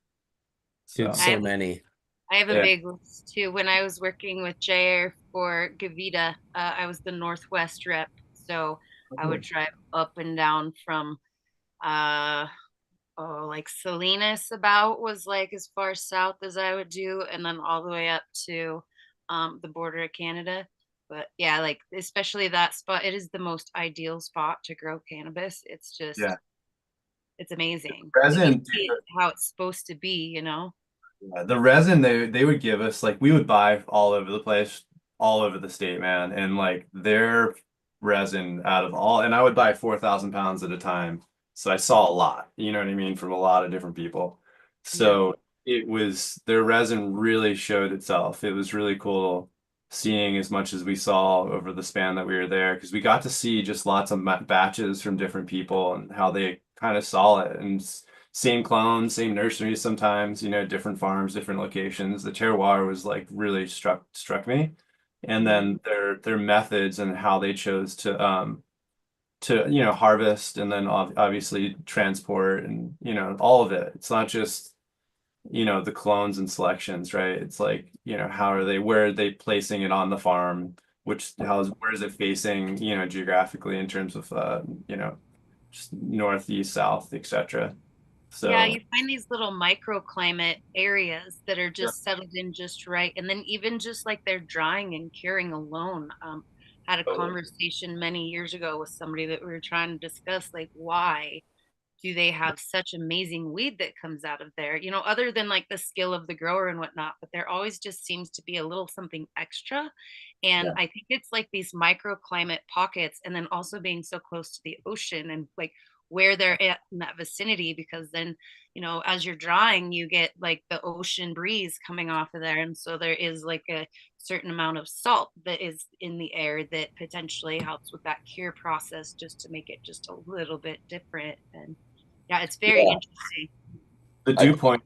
So Dude, so many. I have a yeah. big list too. When I was working with JR for Gavita, I was the Northwest rep. So I would drive up and down from like Salinas about was like as far south as I would do, and then all the way up to the border of Canada. But yeah, like especially that spot, it is the most ideal spot to grow cannabis. It's just Yeah. it's amazing. Resin, You see it how it's supposed to be, you know? yeah, the resin they would give us, like we would buy all over the place, all over the state, man. And like their resin out of all, and I would buy 4,000 pounds at a time. So I saw a lot, you know what I mean, from a lot of different people. So it was their resin really showed itself. It was really cool seeing as much as we saw over the span that we were there, because we got to see just lots of batches from different people and how they kind of saw it. And same clones, same nurseries sometimes, different farms, different locations. The terroir was like really struck me. And then their methods and how they chose to harvest and then obviously transport and all of it. It's not just the clones and selections, right? It's like, where are they placing it on the farm? Where is it facing, geographically in terms of just northeast, south, etc. Yeah, So you find these little microclimate areas that are just settled in just right. And then even just like their drying and curing alone. Had a conversation many years ago with somebody that we were trying to discuss like why do they have such amazing weed that comes out of there, other than like the skill of the grower and whatnot, but there always just seems to be a little something extra. And I think it's like these microclimate pockets and then also being so close to the ocean and like where they're at in that vicinity, because then as you're drying you get like the ocean breeze coming off of there, and so there is like a certain amount of salt that is in the air that potentially helps with that cure process just to make it just a little bit different. And yeah, it's very interesting. the dew point,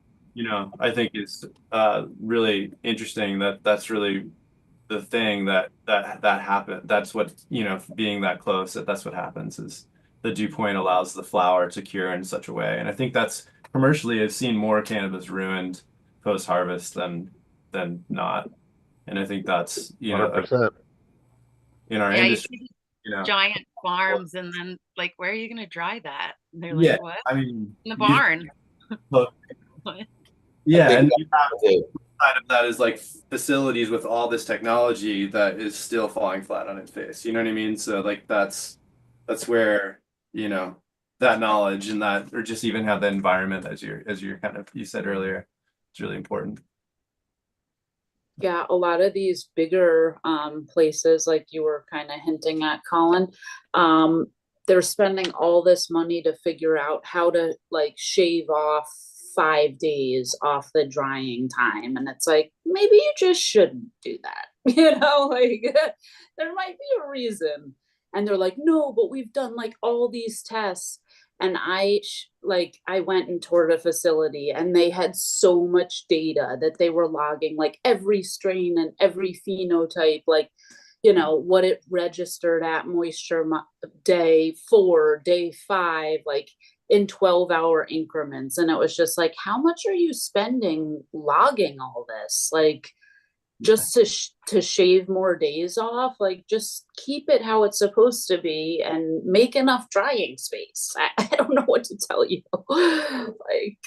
I think is really interesting. That's really the thing that happened. That's what, being that close, that's what happens is the dew point allows the flower to cure in such a way. And I think that's commercially, I've seen more cannabis ruined post harvest than not. And I think that's, 100%. in our Yeah, you industry, see these giant farms and then like where are you going to dry that? And they're yeah, like, what? I mean, In the barn. yeah, and you have side of that is like facilities with all this technology that is still falling flat on its face. You know what I mean? So like that's where, that knowledge and that, or just even have the environment as you're kind of, you said earlier, It's really important. Yeah, a lot of these bigger places, like you were kind of hinting at, Colin, um, they're spending all this money to figure out how to like shave off 5 days off the drying time. And it's like, maybe you just shouldn't do that. Like there might be a reason. And they're like, no, but we've done like all these tests. And I went and toured a facility and they had so much data that they were logging like every strain and every phenotype, like what it registered at moisture day 4, day 5, like in 12-hour increments. And it was just like, how much are you spending logging all this, like just to shave more days off? Like just keep it how it's supposed to be and make enough drying space. I don't know what to tell you. Like,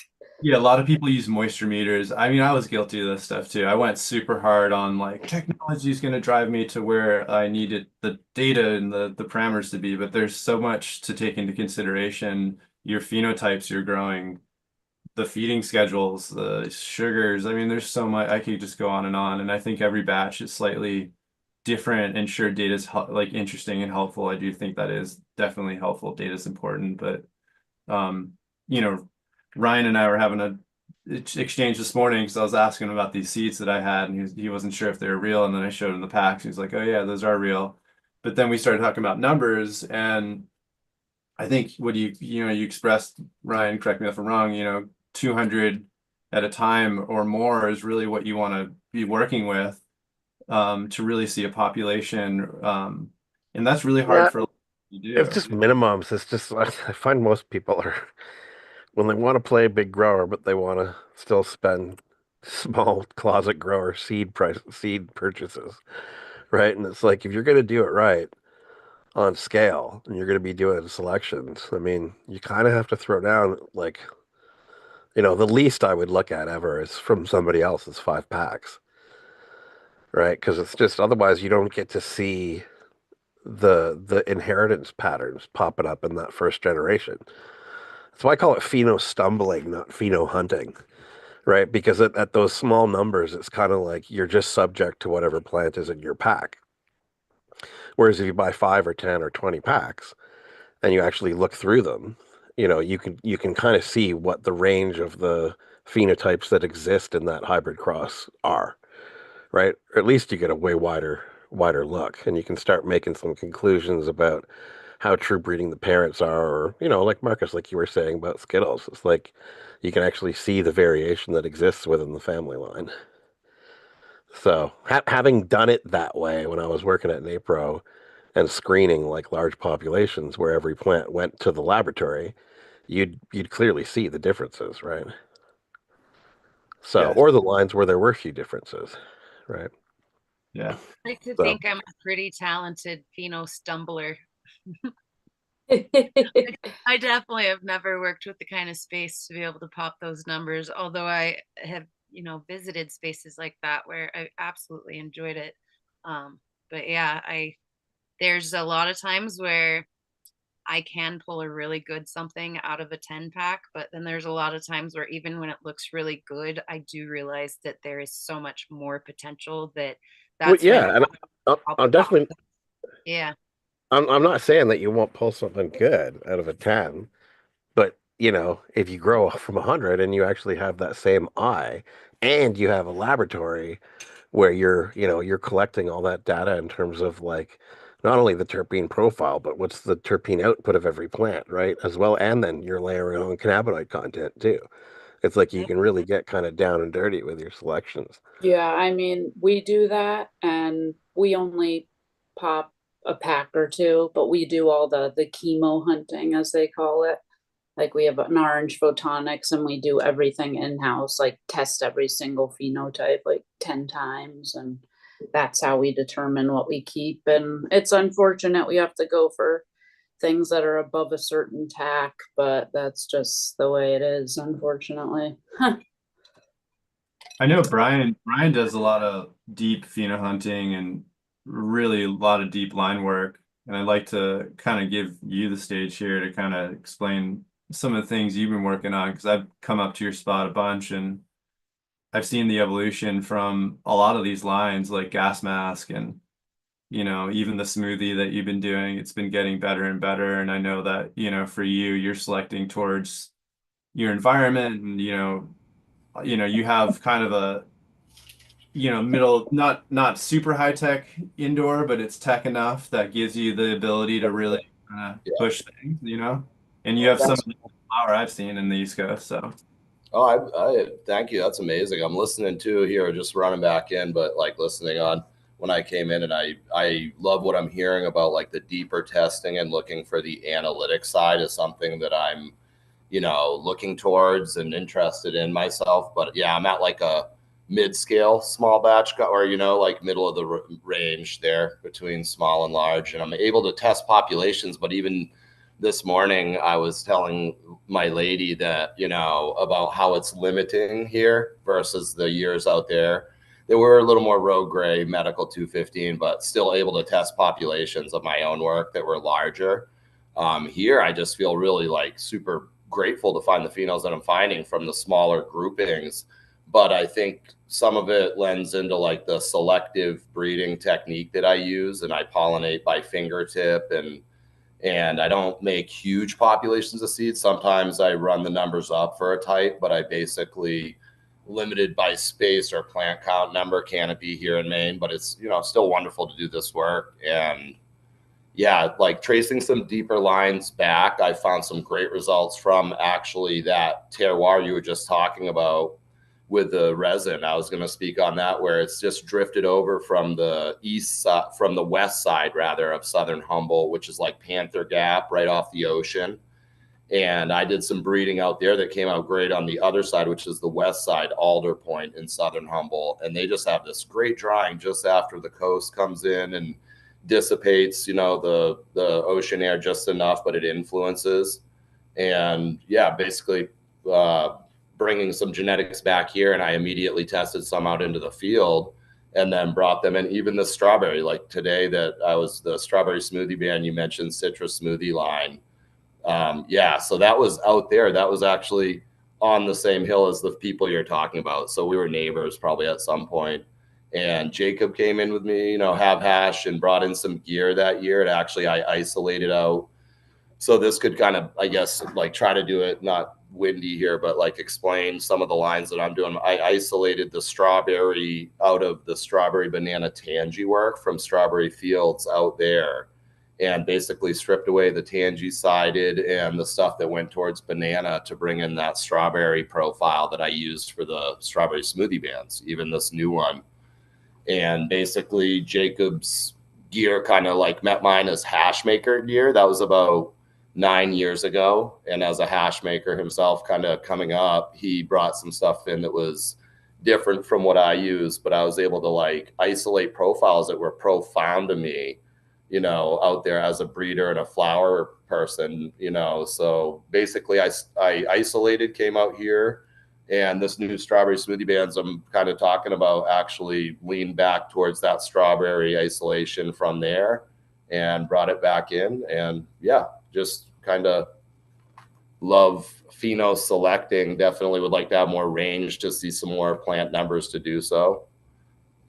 Yeah, a lot of people use moisture meters. I mean, I was guilty of this stuff too. I went super hard on like technology is going to drive me to where I needed the data and the parameters to be, but there's so much to take into consideration. Your phenotypes you're growing, the feeding schedules, the sugars. I mean, there's so much. I could just go on. And I think every batch is slightly different, and sure, data is like interesting and helpful. I do think that is definitely helpful. Data is important, but um, you know, Ryan and I were having a exchange this morning because I was asking him about these seeds that I had, and he wasn't sure if they were real. And then I showed him the packs. He's like, "Oh yeah, those are real." But then we started talking about numbers, and I think what you expressed, Ryan, correct me if I'm wrong, 200 at a time or more is really what you want to be working with to really see a population. And that's really hard Yeah, for you to it's do. just minimums. It's just I find most people are when they want to play big grower, but they want to still spend small closet grower seed purchases, right? And it's like if you're going to do it right on scale and you're going to be doing selections, I mean, you kind of have to throw down like, the least I would look at ever is from somebody else's 5 packs, right? Because it's just otherwise you don't get to see the inheritance patterns popping up in that first generation. That's why I call it pheno stumbling, not pheno hunting, right? Because at those small numbers, it's kind of like you're just subject to whatever plant is in your pack. Whereas if you buy 5 or 10 or 20 packs and you actually look through them, you can kind of see what the range of the phenotypes that exist in that hybrid cross are, right? Or at least you get a way wider look, and you can start making some conclusions about how true breeding the parents are, or like Marcus, like you were saying about Skittles. It's like you can actually see the variation that exists within the family line. So having done it that way when I was working at NAPRO and screening like large populations where every plant went to the laboratory, you'd clearly see the differences, right? So, Yeah, or the lines where there were few differences, right? yeah. I like to So, think I'm a pretty talented pheno stumbler. I definitely have never worked with the kind of space to be able to pop those numbers, although I have, visited spaces like that where I absolutely enjoyed it. But yeah, there's a lot of times where I can pull a really good something out of a 10 pack, but then there's a lot of times where even when it looks really good, I do realize that there is so much more potential that well, that's when yeah, and I'll I'll pop. definitely. Yeah. I'm not saying that you won't pull something good out of a 10, but if you grow from 100 and you actually have that same eye and you have a laboratory where you're collecting all that data in terms of like not only the terpene profile, but what's the terpene output of every plant, right? As well, and then you're layering on cannabinoid content too. It's like you can really get kind of down and dirty with your selections. yeah, I mean, we do that and we only pop a pack or two, but we do all the chemo hunting, as they call it. Like we have an orange photonics and we do everything in-house, like test every single phenotype like 10 times. And that's how we determine what we keep. And it's unfortunate we have to go for things that are above a certain tack, but that's just the way it is, unfortunately. I know Brian does a lot of deep pheno hunting and really a lot of deep line work. And I'd like to kind of give you the stage here to kind of explain some of the things you've been working on because I've come up to your spot a bunch and I've seen the evolution from a lot of these lines like gas mask and even the smoothie that you've been doing. It's been getting better and better. And I know that, for you, you're selecting towards your environment and you have kind of a middle, not super high tech indoor, but it's tech enough that gives you the ability to really kind of Yeah. push things, and you have some of the flower I've seen in the East Coast. So Oh, I thank you. That's amazing. I'm listening to here, just running back in, but like listening on when I came in, and I love what I'm hearing about like the deeper testing and looking for the analytic side is something that I'm, looking towards and interested in myself. But yeah, I'm at like a mid-scale small batch or like middle of the range there between small and large, and I'm able to test populations. But even this morning I was telling my lady that about how it's limiting here versus the years out there. They were a little more road gray medical 215, but still able to test populations of my own work that were larger. Here I just feel really like super grateful to find the phenols that I'm finding from the smaller groupings. But I think some of it lends into like the selective breeding technique that I use, and I pollinate by fingertip, and I don't make huge populations of seeds. Sometimes I run the numbers up for a type, but I basically limited by space or plant count number canopy here in Maine. But it's still wonderful to do this work. And yeah, like tracing some deeper lines back, I found some great results from actually that terroir you were just talking about with the resin. I was going to speak on that, where it's just drifted over from the from the west side rather of Southern Humboldt, which is like Panther Gap right off the ocean. And I did some breeding out there that came out great on the other side, which is the west side, Alder Point in Southern Humboldt. And they just have this great drying just after the coast comes in and dissipates, the ocean air just enough, but it influences. And yeah, basically bringing some genetics back here, and I immediately tested some out into the field and then brought them in. Even the strawberry, like today that I was the strawberry smoothie band, you mentioned citrus smoothie line. Yeah, so that was out there. That was actually on the same hill as the people you're talking about. So we were neighbors probably at some point. And Jacob came in with me, have hash, and brought in some gear that year. And actually, I isolated out. So this could kind of, I guess, like try to do it, not windy here, but like explain some of the lines that I'm doing. I isolated the strawberry out of the strawberry banana tangy work from strawberry fields out there, and basically stripped away the tangy sided and the stuff that went towards banana to bring in that strawberry profile that I used for the strawberry smoothie bands, even this new one. And basically Jacob's gear kind of like met mine as hash maker gear. That was about 9 years ago. And as a hash maker himself, kind of coming up, he brought some stuff in that was different from what I use, but I was able to like isolate profiles that were profound to me, out there as a breeder and a flower person, So basically I isolated, came out here, and this new strawberry smoothie bands I'm kind of talking about actually leaned back towards that strawberry isolation from there and brought it back in. And yeah, just kind of love pheno selecting. Definitely would like to have more range to see some more plant numbers to do so.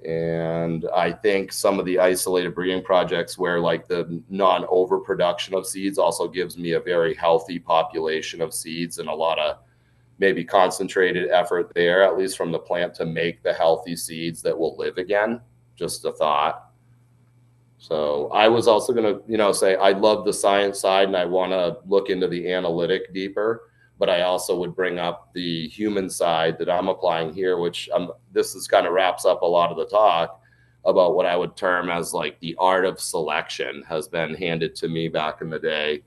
And I think some of the isolated breeding projects where like the non-overproduction of seeds also gives me a very healthy population of seeds, and a lot of maybe concentrated effort there, at least from the plant, to make the healthy seeds that will live again. Just a thought. So I was also going to, say I love the science side and I want to look into the analytic deeper, but I also would bring up the human side that I'm applying here, which this is kind of wraps up a lot of the talk about what I would term as like the art of selection has been handed to me back in the day.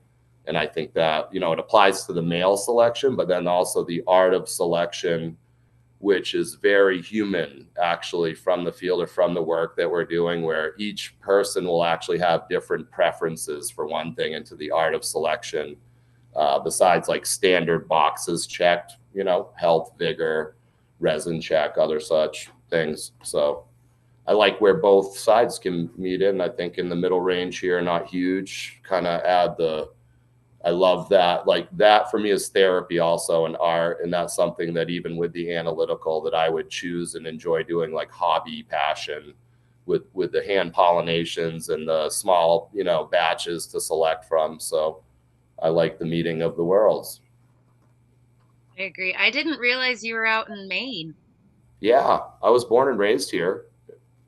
And I think that, it applies to the male selection, but then also the art of selection, which is very human, actually, from the field or from the work that we're doing, where each person will actually have different preferences for one thing into the art of selection, besides like standard boxes checked, health, vigor, resin check, other such things. So I like where both sides can meet in. I think in the middle range here, not huge, kind of add the I love that. Like that for me is therapy also and art. And that's something that even with the analytical that I would choose and enjoy doing, like hobby passion with the hand pollinations and the small, you know, batches to select from. So I like the meeting of the worlds. I agree. I didn't realize you were out in Maine. Yeah, I was born and raised here.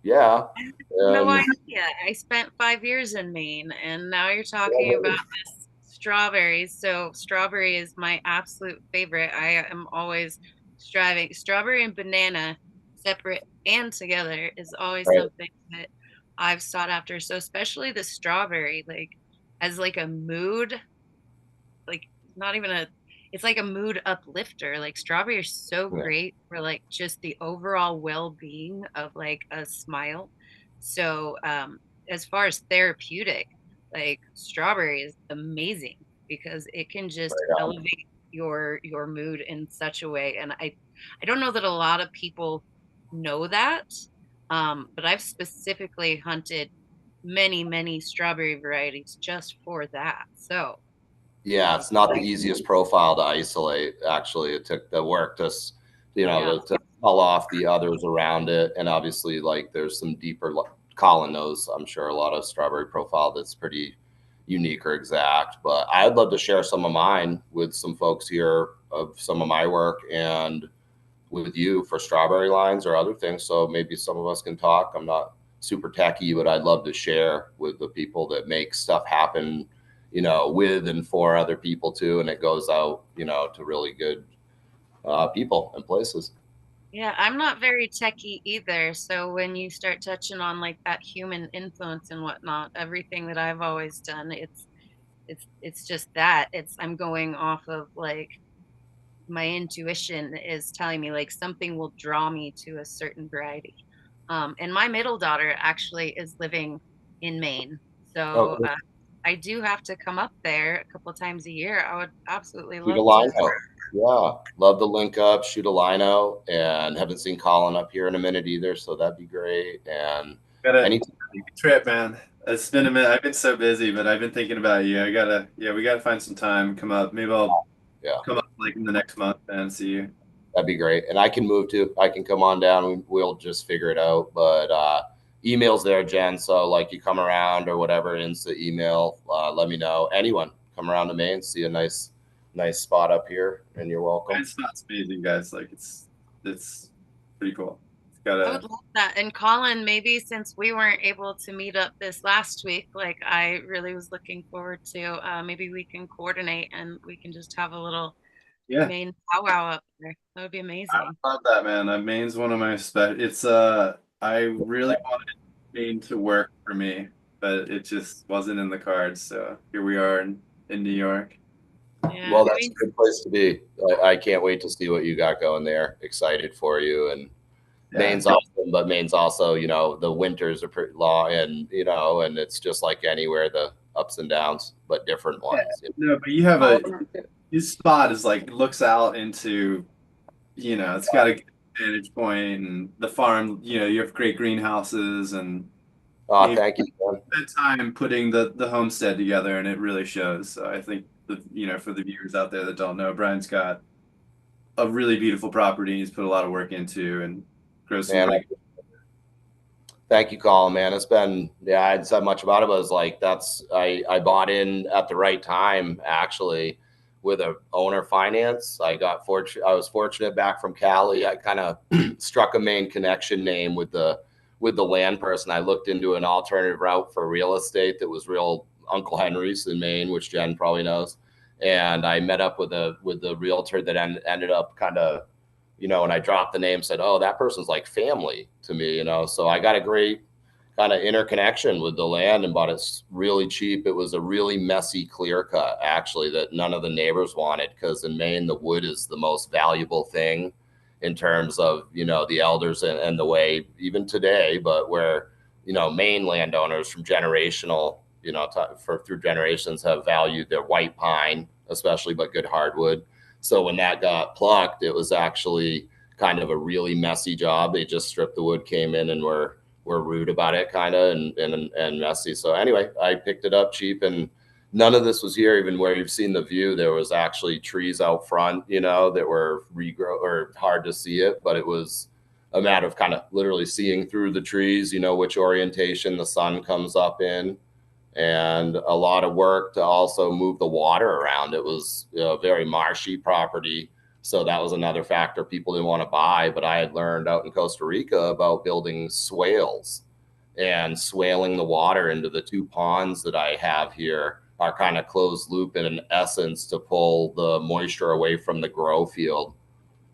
Yeah. No And idea. I spent 5 years in Maine, and now you're talking about this strawberries. So strawberry is my absolute favorite. I am always striving. Strawberry and banana, separate and together, is always right. something that I've sought after. So especially the strawberry, like as like a mood, like not even a it's like a mood uplifter. Like strawberry is so Yeah. great for like just the overall well-being of like a smile. So as far as therapeutic, like strawberry is amazing because it can just Right on. elevate your mood in such a way. And I don't know that a lot of people know that. But I've specifically hunted many strawberry varieties just for that. So Yeah, it's not the easiest profile to isolate. Actually, it took the work to, you know, yeah. to pull off the others around it. And obviously, like there's some deeper, Colin knows, I'm sure, a lot of strawberry profile that's pretty unique or exact. But I'd love to share some of mine with some folks here of some of my work and with you for strawberry lines or other things. So maybe some of us can talk. I'm not super techy, but I'd love to share with the people that make stuff happen, you know, with and for other people too. And it goes out, you know, to really good people and places. Yeah, I'm not very techy either. So when you start touching on like that human influence and whatnot, everything that I've always done, it's just that. It's I'm going off of like my intuition is telling me like something will draw me to a certain variety. And my middle daughter actually is living in Maine. So Okay. I do have to come up there a couple times a year. I would absolutely Shoot a love line to. out. Yeah. Love to link up, shoot a line out, and haven't seen Colin up here in a minute either. So that'd be great. And Got a any trip, man. It's been a minute. I've been so busy, but I've been thinking about you. Yeah, we gotta find some time. Come up. Maybe I'll come up like in the next month and see you. that'd be great. And I can move too. I can come on down. We'll just figure it out. But email's there, Jen. So like you come around or whatever, insta email, let me know. Anyone come around to Maine, see a nice spot up here, and you're welcome. It's not amazing, guys. Like it's pretty cool. It's got I would love that. And Colin, maybe since we weren't able to meet up this last week, like I really was looking forward to, maybe we can coordinate and we can just have a little Maine powwow up there. That would be amazing. I love that, man. Maine's one of my It's I really wanted Maine to work for me, but it just wasn't in the cards. So here we are in New York. Yeah, Well, that's a good place to be. I can't wait to see what you got going there. Excited for you. And Maine's awesome, but Maine's also, you know, the winters are pretty long, and you know, and it's just like anywhere, the ups and downs, but different ones. Yeah. No, but you have his spot is like looks out into, you know, it's got a good vantage point, and the farm, you know, you have great greenhouses, and thank you. Spend time putting the homestead together, and it really shows. So I think you know, for the viewers out there that don't know, Brian's got a really beautiful property he's put a lot of work into, and grows some really good. Thank you, Colin, man. It's been, yeah, I hadn't said much about it, but it's like, I bought in at the right time, actually, with a owner finance. I was fortunate back from Cali. I kind of struck a Maine connection name with the land person. I looked into an alternative route for real estate that was real Uncle Henry's in Maine, which Jen probably knows. And I met up with the realtor that ended up kind of, you know, and I dropped the name, said, oh, that person's like family to me, you know? So I got a great kind of interconnection with the land and bought it really cheap. It was a really messy clear cut, actually, that none of the neighbors wanted, because in Maine, the wood is the most valuable thing in terms of, you know, the elders and the way, even today, but where, you know, Maine landowners from generational, you know, through generations have valued their white pine, especially, but good hardwood. So when that got plucked, it was actually kind of a really messy job. They just stripped the wood, came in, and were rude about it, kind of, and messy. So anyway, I picked it up cheap and none of this was here. Even where you've seen the view, there was actually trees out front, you know, that were regrow or hard to see it, but it was a matter of kind of literally seeing through the trees, you know, which orientation the sun comes up in, and a lot of work to also move the water around. It was a very marshy property. So that was another factor people didn't want to buy. But I had learned out in Costa Rica about building swales and swaling the water into the 2 ponds that I have here are kind of closed loop in essence to pull the moisture away from the grow field.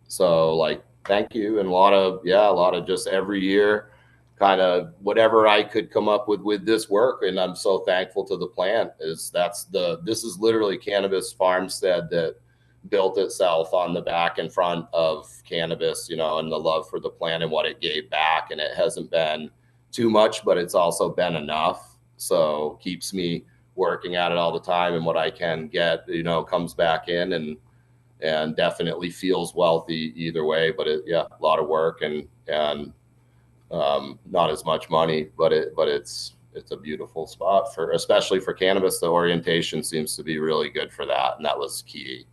So like, thank you. And a lot of just every year, kind of whatever I could come up with this work. And I'm so thankful to the plant this is literally cannabis farmstead that built itself on the back and front of cannabis, you know, and the love for the plant and what it gave back. And it hasn't been too much, but it's also been enough. So keeps me working at it all the time, and what I can get, you know, comes back in and definitely feels wealthy either way. But a lot of work and not as much money, but it's a beautiful spot especially for cannabis. The orientation seems to be really good for that, and that was key.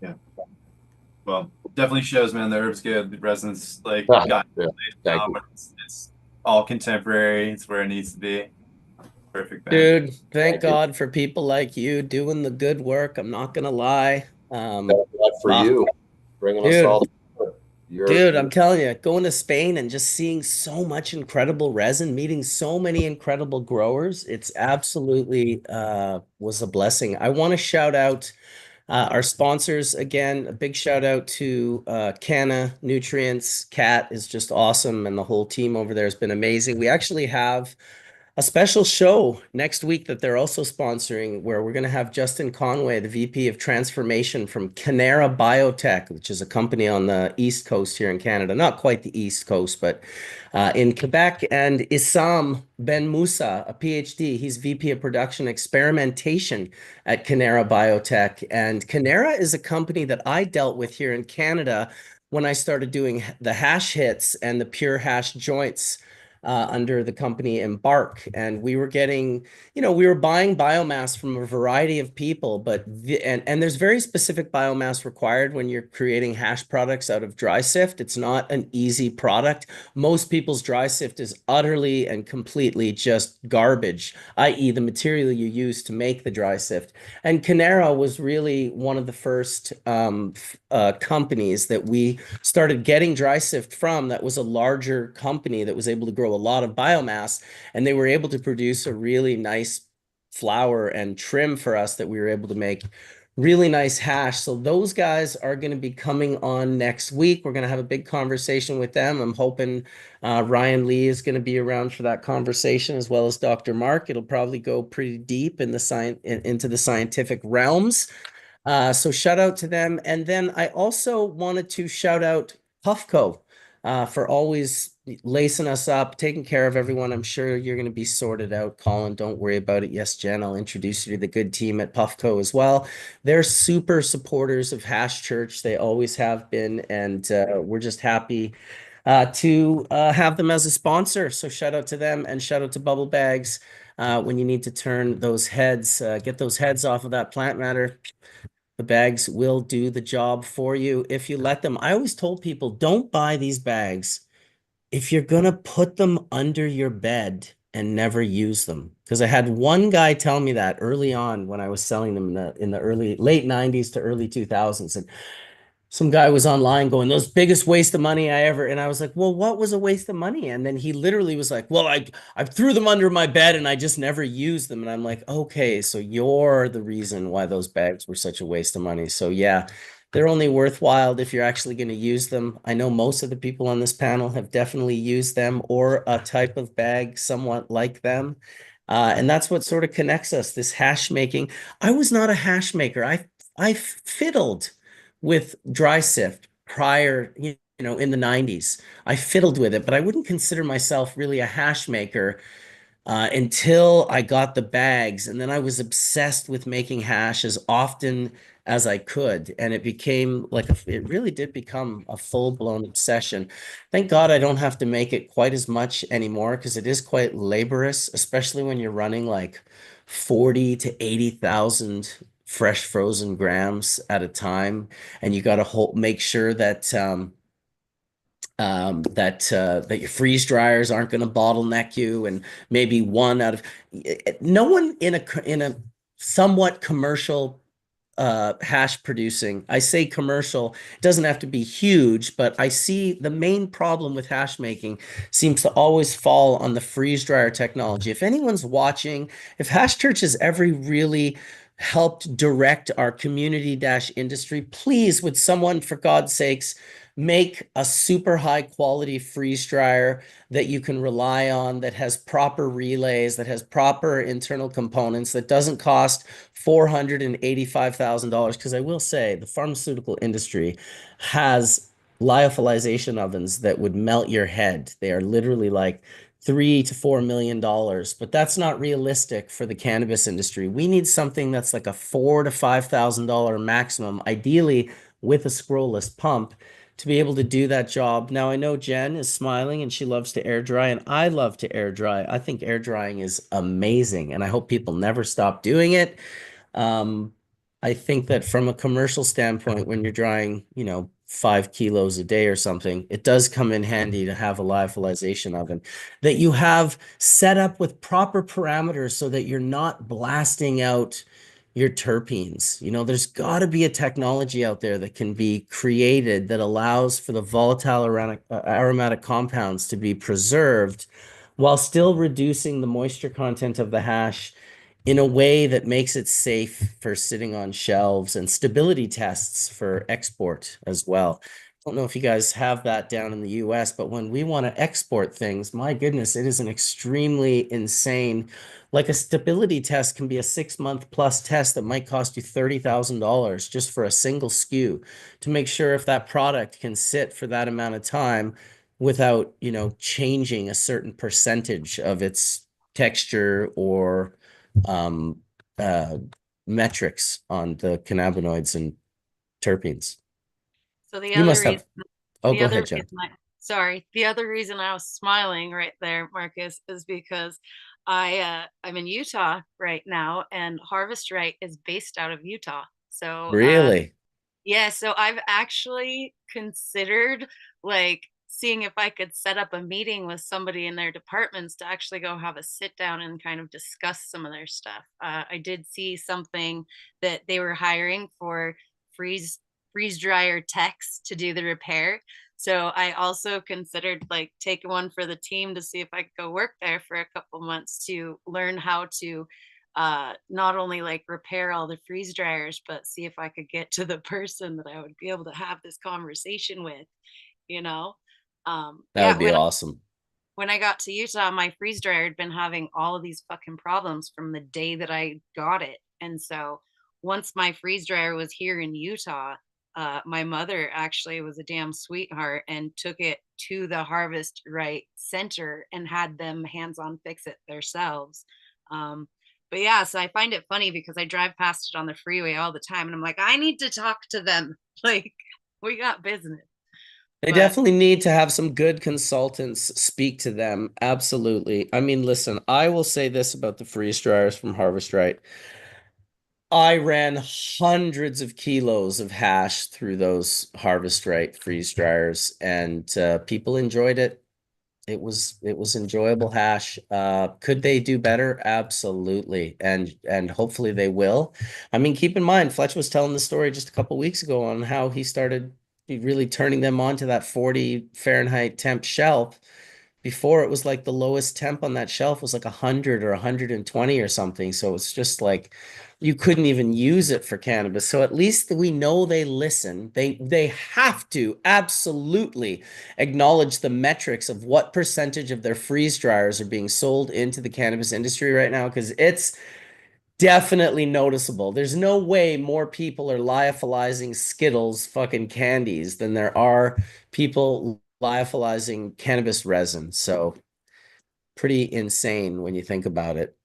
Yeah. Well, definitely shows, man. The herb's good. The resin's like it's all contemporary. It's where it needs to be. Perfect, man. Dude, thank God for people like you doing the good work. I'm not gonna lie. For you, bringing us all. Dude, I'm telling you, going to Spain and just seeing so much incredible resin, meeting so many incredible growers, it's absolutely was a blessing. I want to shout out our sponsors again. A big shout out to CANNA Nutrients. Kat is just awesome, and the whole team over there has been amazing. We actually have a special show next week that they're also sponsoring, where we're going to have Justin Conway, the VP of Transformation from Cannara Biotech, which is a company on the East Coast here in Canada. Not quite the East Coast, but in Quebec. And Issam Ben Moussa, a PhD. He's VP of Production Experimentation at Cannara Biotech. And Cannara is a company that I dealt with here in Canada when I started doing the hash hits and the pure hash joints under the company Embark. And we were getting, you know, we were buying biomass from a variety of people, but and there's very specific biomass required when you're creating hash products out of dry sift. It's not an easy product. Most people's dry sift is utterly and completely just garbage, i.e. the material you use to make the dry sift. And Cannara was really one of the first companies that we started getting dry sift from, that was a larger company that was able to grow a lot of biomass, and they were able to produce a really nice flour and trim for us that we were able to make really nice hash. So those guys are going to be coming on next week. We're going to have a big conversation with them. I'm hoping Ryan Lee is going to be around for that conversation, as well as Dr. Mark. It'll probably go pretty deep in the into the scientific realms. So shout out to them. And then I also wanted to shout out Puffco for always lacing us up, taking care of everyone. I'm sure you're going to be sorted out, Colin. Don't worry about it. Yes, Jen, I'll introduce you to the good team at Puffco as well. They're super supporters of Hash Church. They always have been, and we're just happy to have them as a sponsor. So shout out to them, and shout out to Bubble Bags. When you need to turn those heads, get those heads off of that plant matter, the bags will do the job for you if you let them. I always told people, don't buy these bags if you're going to put them under your bed and never use them. Because I had one guy tell me that early on when I was selling them in the late 90s to early 2000s. And some guy was online going, those biggest waste of money I ever. And I was like, well, what was a waste of money? And then he literally was like, well, I threw them under my bed and I just never used them. And I'm like, okay, so you're the reason why those bags were such a waste of money. So yeah, they're only worthwhile if you're actually going to use them. I know most of the people on this panel have definitely used them, or a type of bag somewhat like them. And that's what sort of connects us, this hash making. I was not a hash maker. I fiddled with dry sift prior, you know, in the 90s. I fiddled with it, but I wouldn't consider myself really a hash maker until I got the bags. And then I was obsessed with making hash as often as I could. And it became like, it really did become a full-blown obsession. Thank God I don't have to make it quite as much anymore, because it is quite laborious, especially when you're running like 4 or 5 different cultivators. You know, 40 to 80,000 fresh frozen grams at a time, and you got to make sure that that your freeze dryers aren't going to bottleneck you, and maybe one out of no one in a somewhat commercial hash producing. I say commercial, it doesn't have to be huge, but I see the main problem with hash making seems to always fall on the freeze dryer technology. If anyone's watching, if Hash Church has ever really helped direct our community dash industry, please, would someone, for God's sakes, make a super high quality freeze dryer that you can rely on, that has proper relays, that has proper internal components, that doesn't cost $485,000. Because I will say the pharmaceutical industry has lyophilization ovens that would melt your head. They are literally like $3 to $4 million, but that's not realistic for the cannabis industry. We need something that's like a $4 to $5,000 maximum, ideally with a scrollless pump, to be able to do that job. Now, I know Jen is smiling and she loves to air dry, and I love to air dry. I think air drying is amazing, and I hope people never stop doing it. Um, I think that from a commercial standpoint, when you're drying, 5 kilos a day or something, it does come in handy to have a lyophilization oven that you have set up with proper parameters so that you're not blasting out your terpenes. There's got to be a technology out there that can be created that allows for the volatile aromatic compounds to be preserved while still reducing the moisture content of the hash in a way that makes it safe for sitting on shelves, and stability tests for export as well. I don't know if you guys have that down in the US, but when we want to export things, my goodness, it is an extremely insane, like a stability test can be a 6 month plus test that might cost you $30,000 just for a single SKU to make sure if that product can sit for that amount of time without, changing a certain percentage of its texture or um, uh, metrics on the cannabinoids and terpenes. So the You other must reason, have. Oh, the go other ahead, Jen. sorry, the other reason I was smiling right there, Marcus, is because I'm in Utah right now, and Harvest Right is based out of Utah. So Really? yeah, so I've actually considered like seeing if I could set up a meeting with somebody in their departments to actually go have a sit down and kind of discuss some of their stuff. I did see something that they were hiring for freeze freeze dryer techs to do the repair. So I also considered like taking one for the team to see if I could go work there for a couple months to learn how to not only like repair all the freeze dryers, but see if I could get to the person that I would be able to have this conversation with, you know? That Yeah, would be awesome. when I got to Utah, my freeze dryer had been having all of these fucking problems from the day that I got it. And so once my freeze dryer was here in Utah, my mother actually was a damn sweetheart and took it to the Harvest Right Center and had them hands on fix it themselves. But yeah, so I find it funny because I drive past it on the freeway all the time and I'm like, I need to talk to them. Like, we got business. They But definitely need to have some good consultants speak to them. Absolutely. I mean, listen, I will say this about the freeze dryers from Harvest Right. I ran hundreds of kilos of hash through those Harvest Right freeze dryers, and people enjoyed it. It was enjoyable hash. Could they do better? Absolutely. And hopefully they will. I mean, keep in mind, Fletch was telling the story just a couple weeks ago on how he started really turning them on to that 40 Fahrenheit temp shelf. Before, it was like the lowest temp on that shelf was like 100 or 120 or something. So it's just like you couldn't even use it for cannabis. So at least we know they listen. They have to absolutely acknowledge the metrics of what percentage of their freeze dryers are being sold into the cannabis industry right now, because it's definitely noticeable. There's no way more people are lyophilizing Skittles fucking candies than there are people lyophilizing cannabis resin. So pretty insane when you think about it.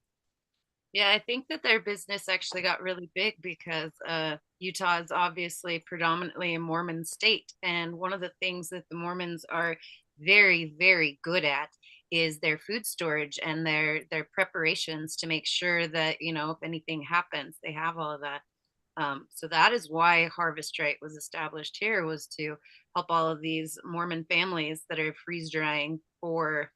yeah, I think that their business actually got really big because Utah is obviously predominantly a Mormon state. And one of the things that the Mormons are very, very good at is their food storage and their preparations to make sure that, you know, if anything happens, they have all of that. So that is why Harvest Right was established here, was to help all of these Mormon families that are freeze drying for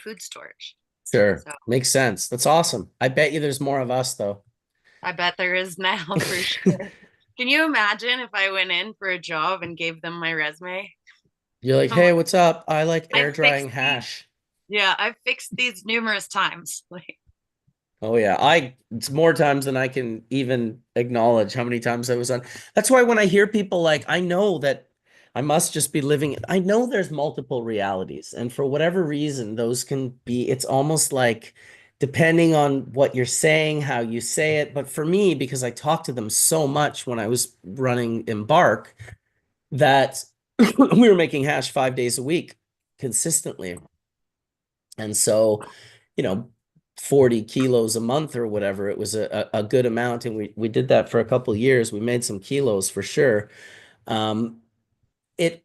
food storage. Sure. So Makes sense. That's awesome. I bet you there's more of us though. I bet there is now for sure. Can you imagine if I went in for a job and gave them my resume? You're like, I'm hey, like, what's up? I like air I've fixed drying these. hash. Yeah, I've fixed these numerous times. Like, Oh yeah, it's more times than I can even acknowledge how many times I was on. That's why when I hear people like, I know that I must just be living, I know there's multiple realities, and for whatever reason, those can be, it's almost like depending on what you're saying, how you say it. But for me, because I talked to them so much when I was running Embark, that we were making hash 5 days a week consistently. And so, you know, 40 kilos a month or whatever, it was a good amount. And we did that for a couple of years. We made some kilos for sure. Um, it,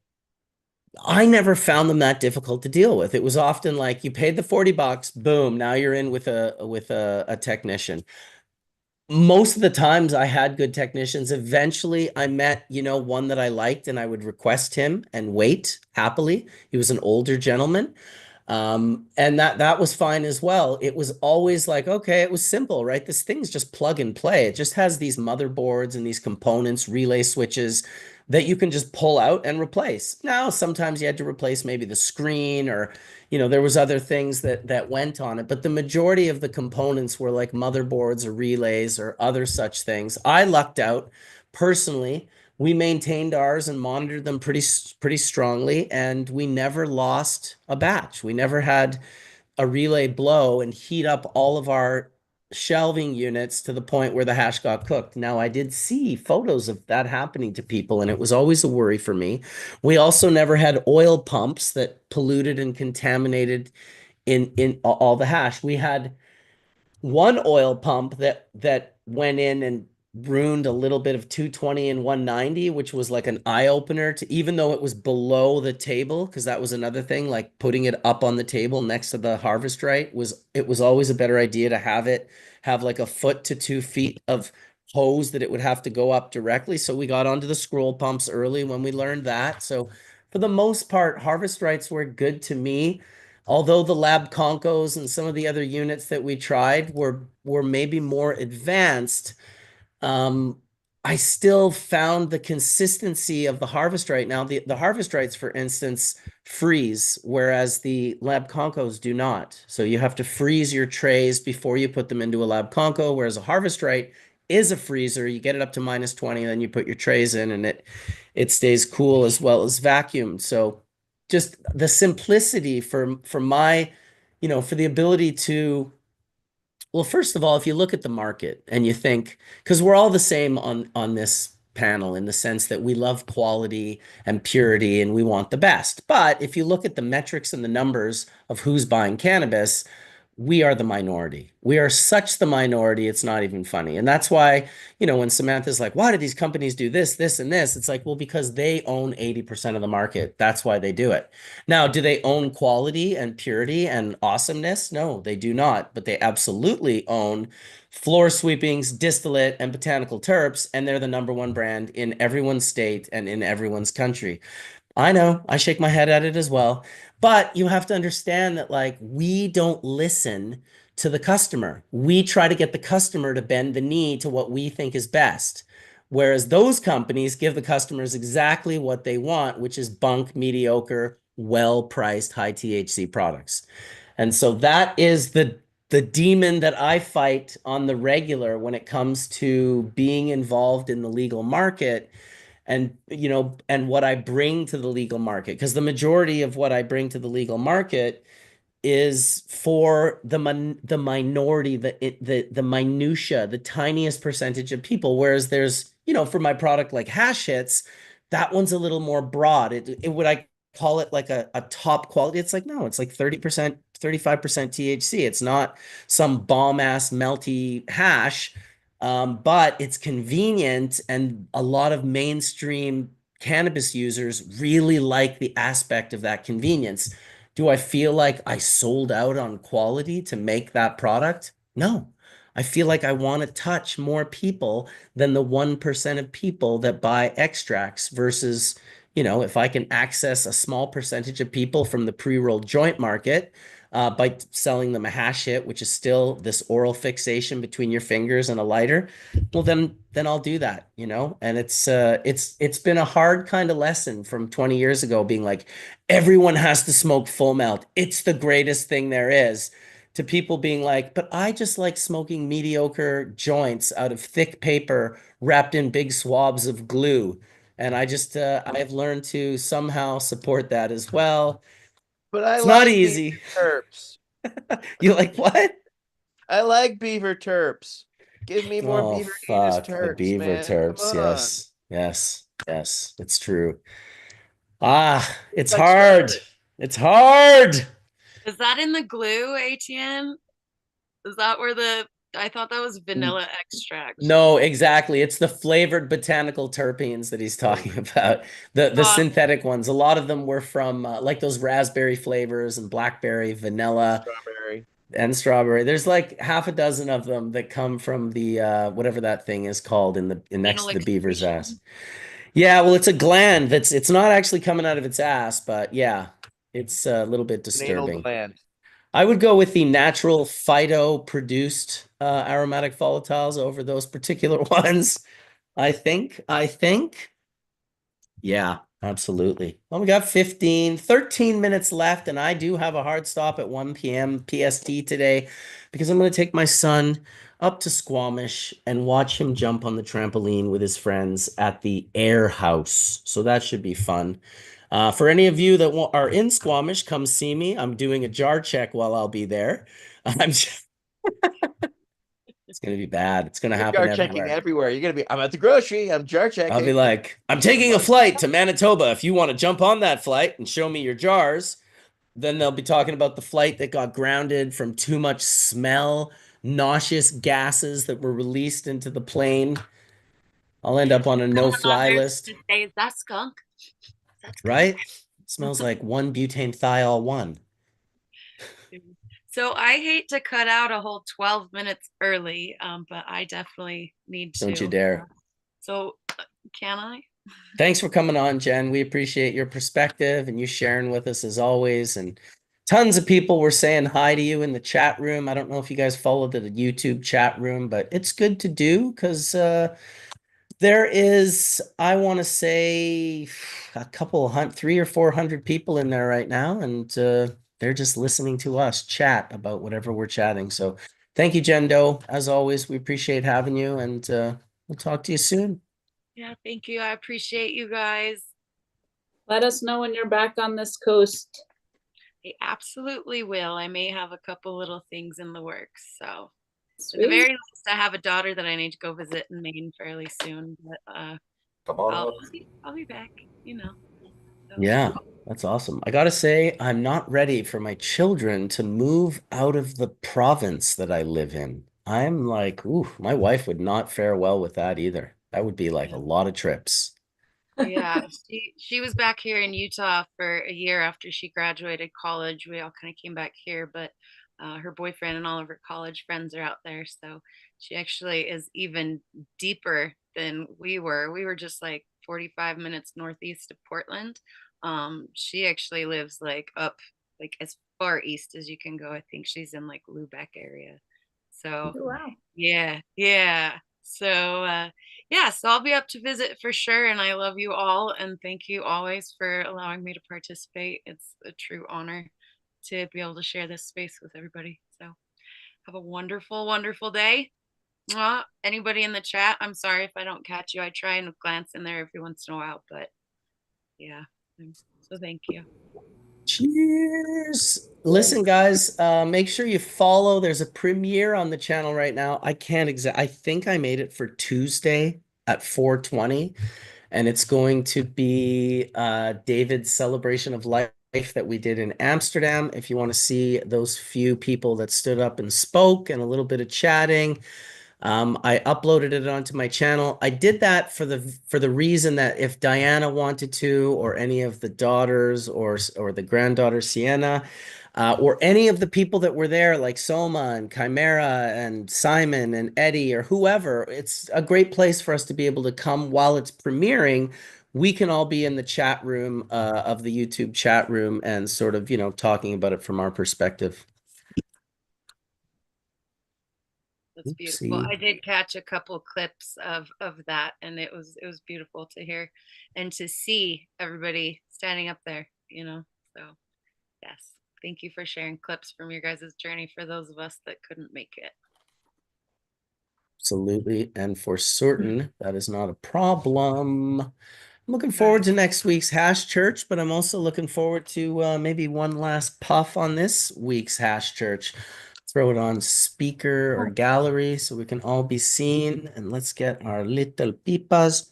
I never found them that difficult to deal with. It was often like you paid the 40 bucks, boom, now you're in with a technician. Most of the times I had good technicians. Eventually I met, you know, one that I liked and I would request him and wait happily. He was an older gentleman. And that was fine as well. It was always like, okay, it was simple, right? This thing's just plug and play. It just has these motherboards and these components, relay switches that you can just pull out and replace. Now, sometimes you had to replace maybe the screen or, you know, there was other things that went on it, but the majority of the components were like motherboards or relays or other such things. I lucked out personally. We maintained ours and monitored them pretty strongly, and we never lost a batch. We never had a relay blow and heat up all of our shelving units to the point where the hash got cooked. Now, I did see photos of that happening to people, and it was always a worry for me. We also never had oil pumps that polluted and contaminated in all the hash. We had one oil pump that went in and ruined a little bit of 220 and 190, which was like an eye opener to, even though it was below the table, because that was another thing, like putting it up on the table next to the harvest right was always a better idea to have like a foot to 2 feet of hose that it would have to go up directly. So we got onto the scroll pumps early when we learned that. So for the most part, harvest rights were good to me. Although the Lab Concos and some of the other units that we tried were maybe more advanced, um, I still found the consistency of the harvest right now. The harvest rights, for instance, freeze, whereas the Lab Concos do not. So you have to freeze your trays before you put them into a Lab Conco, whereas a harvest right is a freezer. You get it up to -20, then you put your trays in, and it stays cool as well as vacuumed. So just the simplicity for my, you know, for the ability to, well, first of all, if you look at the market and you think, because we're all the same on this panel in the sense that we love quality and purity and we want the best. But if you look at the metrics and the numbers of who's buying cannabis, we are the minority. We are such the minority, it's not even funny. And that's why, you know, when Samantha's like, why do these companies do this, this, and this? It's like, well, because they own 80% of the market. That's why they do it. Now, do they own quality and purity and awesomeness? No, they do not. But they absolutely own floor sweepings, distillate, and botanical terps. And they're the #1 brand in everyone's state and in everyone's country. I know, I shake my head at it as well. But you have to understand that, like, we don't listen to the customer. We try to get the customer to bend the knee to what we think is best. Whereas those companies give the customers exactly what they want, which is bunk, mediocre, well-priced, high THC products. And so that is the demon that I fight on the regular when it comes to being involved in the legal market and, you know, and what I bring to the legal market, because the majority of what I bring to the legal market is for the minority, the minutia, the tiniest percentage of people. Whereas there's, you know, for my product like hash hits, that one's a little more broad. It would I call it like a top quality? It's like, no, it's like 30%, 35% THC. It's not some bomb ass melty hash. But it's convenient, and a lot of mainstream cannabis users really like the aspect of that convenience. Do I feel like I sold out on quality to make that product? No. I feel like I want to touch more people than the 1% of people that buy extracts versus, if I can access a small percentage of people from the pre-rolled joint market, by selling them a hash hit, which is still this oral fixation between your fingers and a lighter, well then I'll do that, And it's been a hard kind of lesson from 20 years ago, being like, everyone has to smoke full melt. It's the greatest thing there is. To people being like, but I just like smoking mediocre joints out of thick paper wrapped in big swabs of glue. And I've learned to somehow support that as well. But I It's not like beaver easy. terps. You like what? I like beaver terps. Give me more Oh, beaver anus fuck. The terps, beaver man. Come terps. on. Yes. Yes. Yes. It's true. Ah, it's Like hard. strawberry. It's hard. Is that in the glue, ATN? Is that where I thought that was vanilla extract. No, exactly. It's the flavored botanical terpenes that he's talking about. The Got synthetic ones. A lot of them were from like those raspberry flavors and blackberry, vanilla, Strawberry. and strawberry. There's like half a dozen of them that come from the whatever that thing is called next anal to the beaver's ass. excretion. Yeah, well, it's a gland it's not actually coming out of its ass, but yeah, it's a little bit An anal disturbing. gland. I would go with the natural phyto-produced aromatic volatiles over those particular ones. I think. Yeah, absolutely. Well, we got 13 minutes left, and I do have a hard stop at 1 p.m. PST today because I'm going to take my son up to Squamish and watch him jump on the trampoline with his friends at the Air House. So that should be fun. For any of you that are in Squamish, come see me. I'm doing a jar check while I'll be there. It's going to be bad. It's going to You're happen jar checking everywhere. everywhere. You're gonna be. I'm at the grocery. I'm jar checking. I'll be like, I'm taking a flight to Manitoba. If you want to jump on that flight and show me your jars, then they'll be talking about the flight that got grounded from too much smell, nauseous gases that were released into the plane. I'll end up on a no-fly list. Say, is that skunk? Right? It smells like 1-butane thiol 1. So I hate to cut out a whole 12 minutes early, but I definitely need to. Don't you dare. So can I? Thanks for coming on, Jen. We appreciate your perspective and you sharing with us as always. And tons of people were saying hi to you in the chat room. I don't know if you guys followed the YouTube chat room, but it's good to do because there is, I want to say, a couple 300 or 400 people in there right now, and they're just listening to us chat about whatever we're chatting. So thank you, Jen Doe. As always, we appreciate having you, and we'll talk to you soon. Yeah, thank you. I appreciate you guys. Let us know when you're back on this coast. I absolutely will. I may have a couple little things in the works. So Sweet. at the very least, I have a daughter that I need to go visit in Maine fairly soon. But Come on I'll up. I'll be back, So. Yeah, that's awesome. I gotta say, I'm not ready for my children to move out of the province that I live in. I'm like, ooh, my wife would not fare well with that either. That would be like a lot of trips. Yeah, she was back here in Utah for a year after she graduated college. We all kind of came back here, but her boyfriend and all of her college friends are out there. So she actually is even deeper than we were. We were just like 45 minutes northeast of Portland. She actually lives like up like as far east as you can go. I think she's in like Lubeck area. So Oh, wow. yeah. So yeah, so I'll be up to visit for sure. And I love you all. And thank you always for allowing me to participate. It's a true honor to be able to share this space with everybody. So have a wonderful, wonderful day. Anybody in the chat, I'm sorry if I don't catch you. I try and glance in there every once in a while, but yeah. So thank you. Cheers. Listen, guys, make sure you follow. There's a premiere on the channel right now. I think I made it for Tuesday at 4:20, and it's going to be David's celebration of life that we did in Amsterdam. If you want to see those few people that stood up and spoke and a little bit of chatting, I uploaded it onto my channel. I did that for the reason that if Diana wanted to, or any of the daughters, or the granddaughter Sienna, or any of the people that were there, like Soma and Chimera and Simon and Eddie or whoever, it's a great place for us to be able to come while it's premiering. We can all be in the chat room of the YouTube chat room and sort of, talking about it from our perspective. That's beautiful. I did catch a couple clips of that, and it was beautiful to hear and to see everybody standing up there, So yes, thank you for sharing clips from your guys' journey for those of us that couldn't make it. Absolutely. And for certain, that is not a problem. I'm looking forward to next week's Hash Church, but I'm also looking forward to maybe one last puff on this week's Hash Church. Throw it on speaker or gallery so we can all be seen. And let's get our little pipas.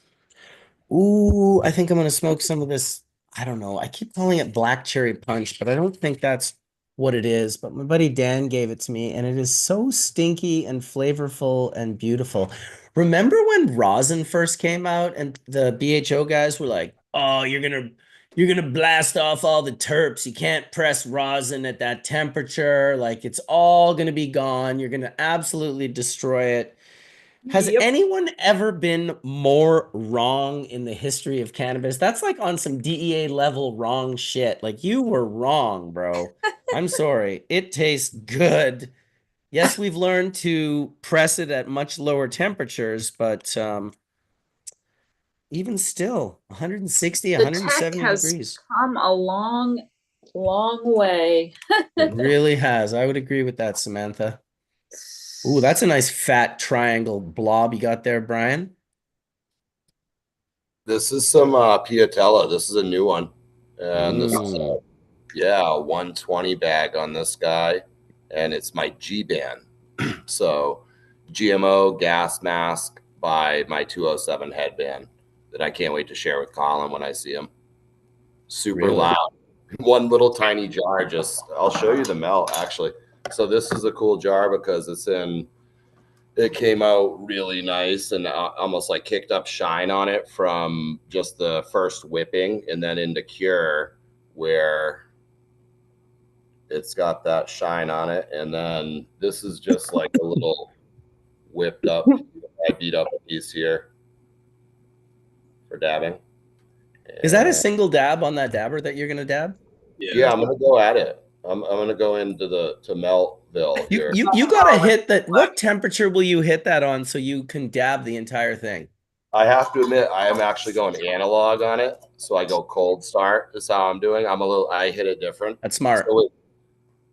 Ooh, I think I'm going to smoke some of this. I don't know. I keep calling it black cherry punch, but I don't think that's what it is. But my buddy Dan gave it to me, and it is so stinky and flavorful and beautiful. Remember when Rosin first came out and the BHO guys were like, "Oh, you're gonna blast off all the terps. You can't press rosin at that temperature. Like it's all gonna be gone. You're gonna absolutely destroy it." Has Yep. anyone ever been more wrong in the history of cannabis? That's like on some DEA level wrong shit. Like you were wrong, bro. I'm sorry. It tastes good. Yes, we've learned to press it at much lower temperatures, but even still, 160, The tech 170 has degrees. come a long, long way. It really has. I would agree with that, Samantha. Ooh, that's a nice fat triangle blob you got there, Brian. This is some Piatella. This is a new one. And this is a 120 bag on this guy. And it's my G band. So GMO gas mask by my 207 headband that I can't wait to share with Colin when I see him. Super loud. One little tiny jar. I'll show you the melt actually. So this is a cool jar because it came out really nice and almost like kicked up shine on it from just the first whipping, and then into cure where it's got that shine on it. And then this is just like a little whipped up, I beat up a piece here for dabbing. Is that a single dab on that dabber that you're going to dab? Yeah, I'm going to go at it. I'm going to go into to Meltville here. You got to hit that. What temperature will you hit that on so you can dab the entire thing? I have to admit, I am actually going analog on it. So I go cold start. That's how I'm doing. I hit it different. That's smart. So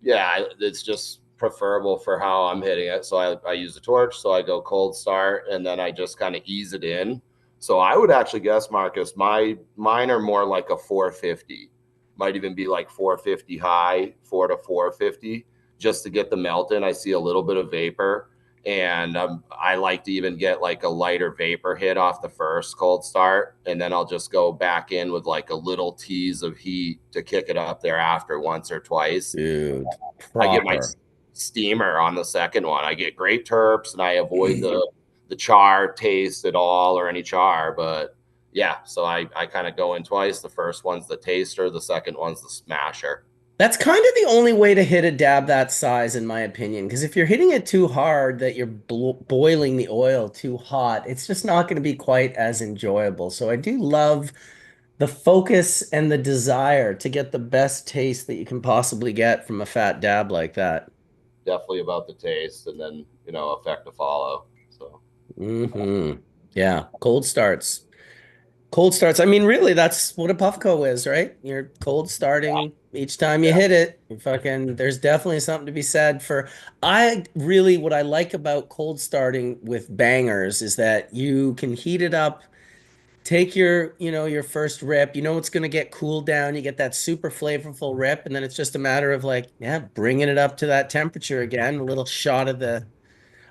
it's just preferable for how I'm hitting it. So I use the torch. So I go cold start and then I just kind of ease it in. So I would actually guess, Marcus, mine are more like a 450. Might even be like 450 high, 4 to 450, just to get the melt in. I see a little bit of vapor. And I like to even get like a lighter vapor hit off the first cold start. And then I'll just go back in with like a little tease of heat to kick it up there after once or twice. Dude, I get my steamer on the second one. I get great terps and I avoid the char taste at all or any char. But yeah, so I kind of go in twice. The first one's the taster. The second one's the smasher. That's kind of the only way to hit a dab that size, in my opinion, because if you're hitting it too hard, that you're boiling the oil too hot, it's just not going to be quite as enjoyable. So I do love the focus and the desire to get the best taste that you can possibly get from a fat dab like that. Definitely about the taste and then, effect to follow. So. Yeah, cold starts. Cold starts. I mean, really, that's what a Puffco is, right? You're cold starting each time you hit it. There's definitely something to be said for. What I like about cold starting with bangers is that you can heat it up, take your first rip. You know it's going to get cooled down. You get that super flavorful rip, and then it's just a matter of bringing it up to that temperature again. A little shot of the.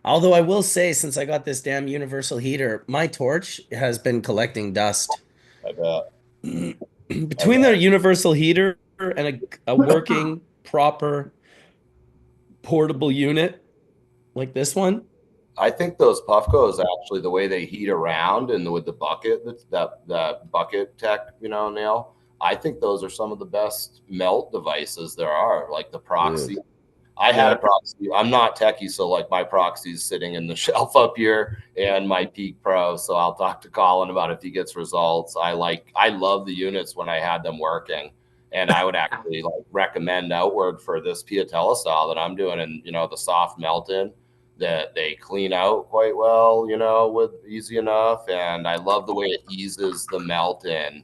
Although I will say, since I got this damn universal heater, my torch has been collecting dust. I bet. Between the universal heater and a working, proper, portable unit like this one, I think those Puffcos actually the way they heat around and with the bucket that bucket tech, Neil. I think those are some of the best melt devices there are, like the Proxy. Dude. I had Yeah. a Proxy. I'm not techie, so like my Proxy's sitting in the shelf up here and my Peak Pro. So I'll talk to Colin about if he gets results. I love the units when I had them working. And I would actually like recommend outward for this Piatella style that I'm doing and the soft melt in that they clean out quite well, with easy enough. And I love the way it eases the melt in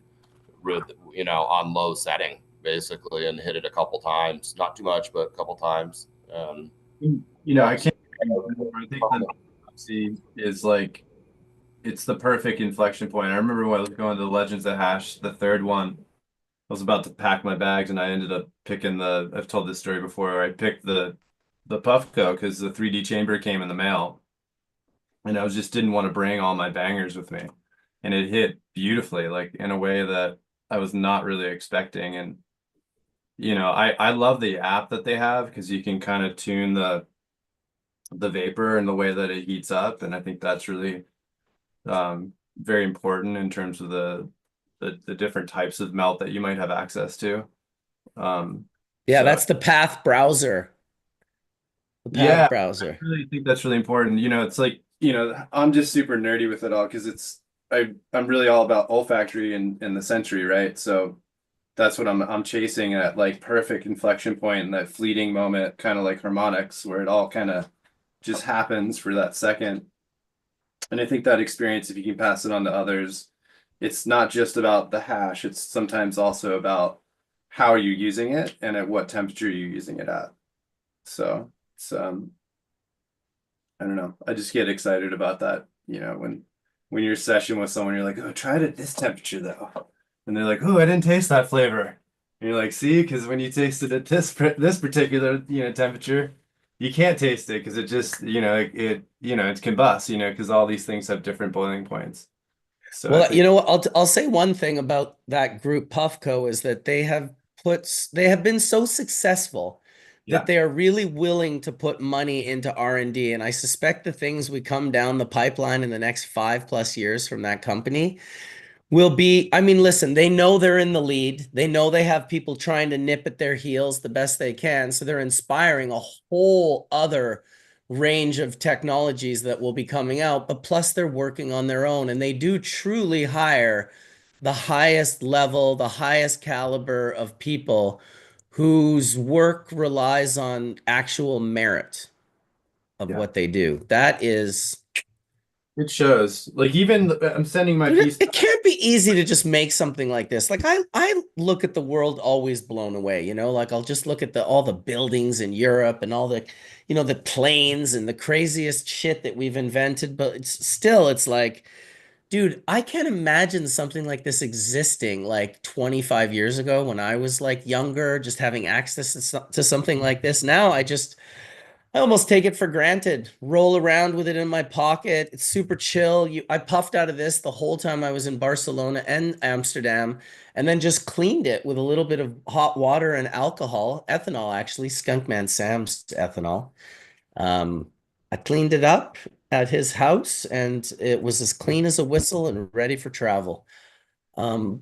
with, on low setting basically and hit it a couple times, not too much, but a couple times. I can't agree more. I think that Pepsi is like it's the perfect inflection point. I remember when I was going to the Legends of Hash, the third one. I was about to pack my bags and I ended up picking I've told this story before. I picked the Puffco because the 3D chamber came in the mail, and I just didn't want to bring all my bangers with me, and it hit beautifully, like in a way that I was not really expecting. And I love the app that they have because you can kind of tune the vapor and the way that it heats up, and I think that's really very important in terms of the different types of melt that you might have access to. Yeah, So that's the Path browser. The yeah, Path I browser. really think that's really important. It's like, I'm just super nerdy with it all because I'm really all about olfactory and the sensory, right? So that's what I'm chasing at, like perfect inflection point and that fleeting moment, kind of like harmonics, where it all kind of just happens for that second. And I think that experience, if you can pass it on to others, it's not just about the hash, it's sometimes also about how you're using it and at what temperature you're using it at. So it's I don't know. I just get excited about that, when you're session with someone, you're like, oh, try it at this temperature though. And they're like, oh, I didn't taste that flavor. And you're like, see, because when you taste it at this particular, temperature, you can't taste it because it just, it combusts, because all these things have different boiling points. So I Well, think, I'll say one thing about that group Puffco is that they have been so successful that yeah. they are really willing to put money into R&D. And I suspect the things we come down the pipeline in the next 5+ years from that company will be, I mean, listen, they know they're in the lead. They know they have people trying to nip at their heels the best they can. So they're inspiring a whole other range of technologies that will be coming out. But plus, they're working on their own, and they do truly hire the highest level, the highest caliber of people whose work relies on actual merit of Yeah. what they do. That is It shows. Like even I'm sending my Dude, piece. it can't be easy to just make something like this. Like I look at the world always blown away, like I'll just look at all the buildings in Europe and all the planes and the craziest shit that we've invented, but it's like, dude, I can't imagine something like this existing like 25 years ago when I was like younger, just having access to something like this. Now I almost take it for granted. Roll around with it in my pocket. It's super chill. I puffed out of this the whole time I was in Barcelona and Amsterdam, and then just cleaned it with a little bit of hot water and alcohol, ethanol actually, Skunkman Sam's ethanol. I cleaned it up at his house, and it was as clean as a whistle and ready for travel. Um,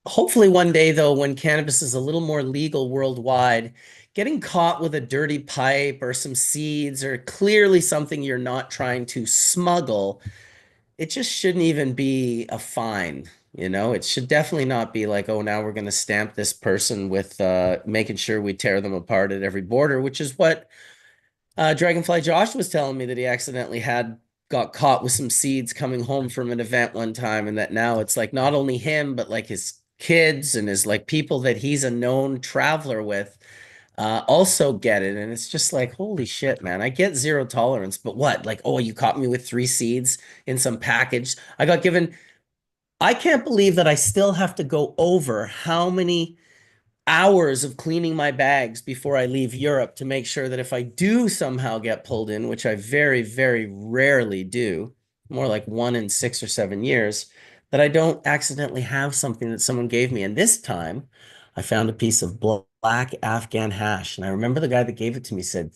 Hopefully one day though, when cannabis is a little more legal worldwide, getting caught with a dirty pipe or some seeds or clearly something you're not trying to smuggle, it just shouldn't even be a fine. It should definitely not be like, oh, now we're going to stamp this person with making sure we tear them apart at every border, which is what Dragonfly Josh was telling me that he accidentally got caught with some seeds coming home from an event one time, and that now it's like not only him, but like his kids and his like people that he's a known traveler with also get it. And it's just like, holy shit, man. I get zero tolerance, but what? Like, oh, you caught me with 3 seeds in some package. I can't believe that I still have to go over how many hours of cleaning my bags before I leave Europe to make sure that if I do somehow get pulled in, which I very, very rarely do, more like 1 in 6 or 7 years, that I don't accidentally have something that someone gave me. And this time I found a piece of black Afghan hash. And I remember the guy that gave it to me said,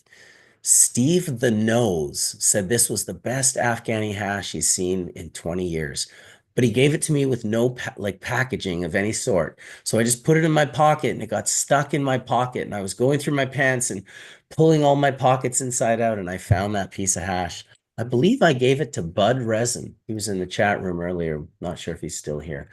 Steve the Nose said this was the best Afghani hash he's seen in 20 years. But he gave it to me with no packaging of any sort. So I just put it in my pocket and it got stuck in my pocket. And I was going through my pants and pulling all my pockets inside out. And I found that piece of hash. I believe I gave it to Bud Resin. He was in the chat room earlier. Not sure if he's still here.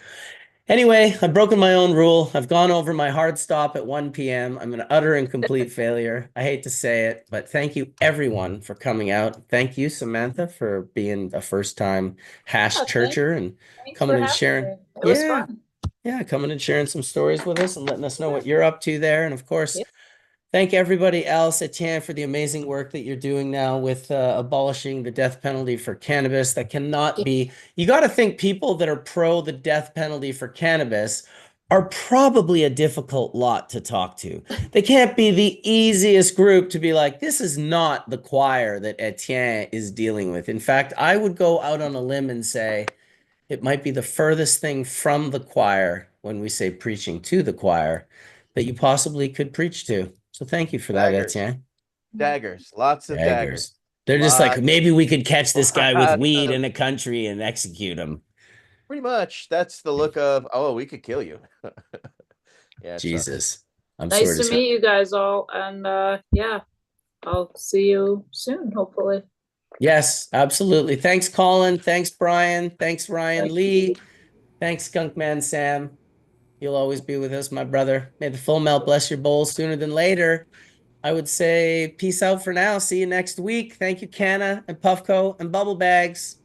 Anyway, I've broken my own rule. I've gone over my hard stop at 1 p.m. I'm an utter and complete failure. I hate to say it, but thank you everyone for coming out. Thank you, Samantha, for being a first-time hash churcher and coming and sharing. It was fun. Yeah, coming and sharing some stories with us and letting us know what you're up to there. And of course, Yeah. thank everybody else at TAN for the amazing work that you're doing now with abolishing the death penalty for cannabis. That cannot be, you got to think people that are pro the death penalty for cannabis are probably a difficult lot to talk to. They can't be the easiest group to be like, this is not the choir that Etienne is dealing with. In fact, I would go out on a limb and say it might be the furthest thing from the choir when we say preaching to the choir that you possibly could preach to. So thank you for that, Daggers. Etienne. Daggers, lots of daggers. They're just like, Lots. maybe we could catch this guy with Lots weed of- in a country and execute him. Pretty much. That's the look of, oh, we could kill you. Yeah, it sucks. Jesus. I'm Nice sorry to meet you guys all. And yeah, I'll see you soon, hopefully. Yes, absolutely. Thanks, Colin. Thanks, Brian. Thanks, Ryan Lee. Thanks, Skunkman Sam. You'll always be with us, my brother. May the full melt bless your bowls sooner than later. I would say peace out for now. See you next week. Thank you, CANNA and Puffco and Bubble Bags.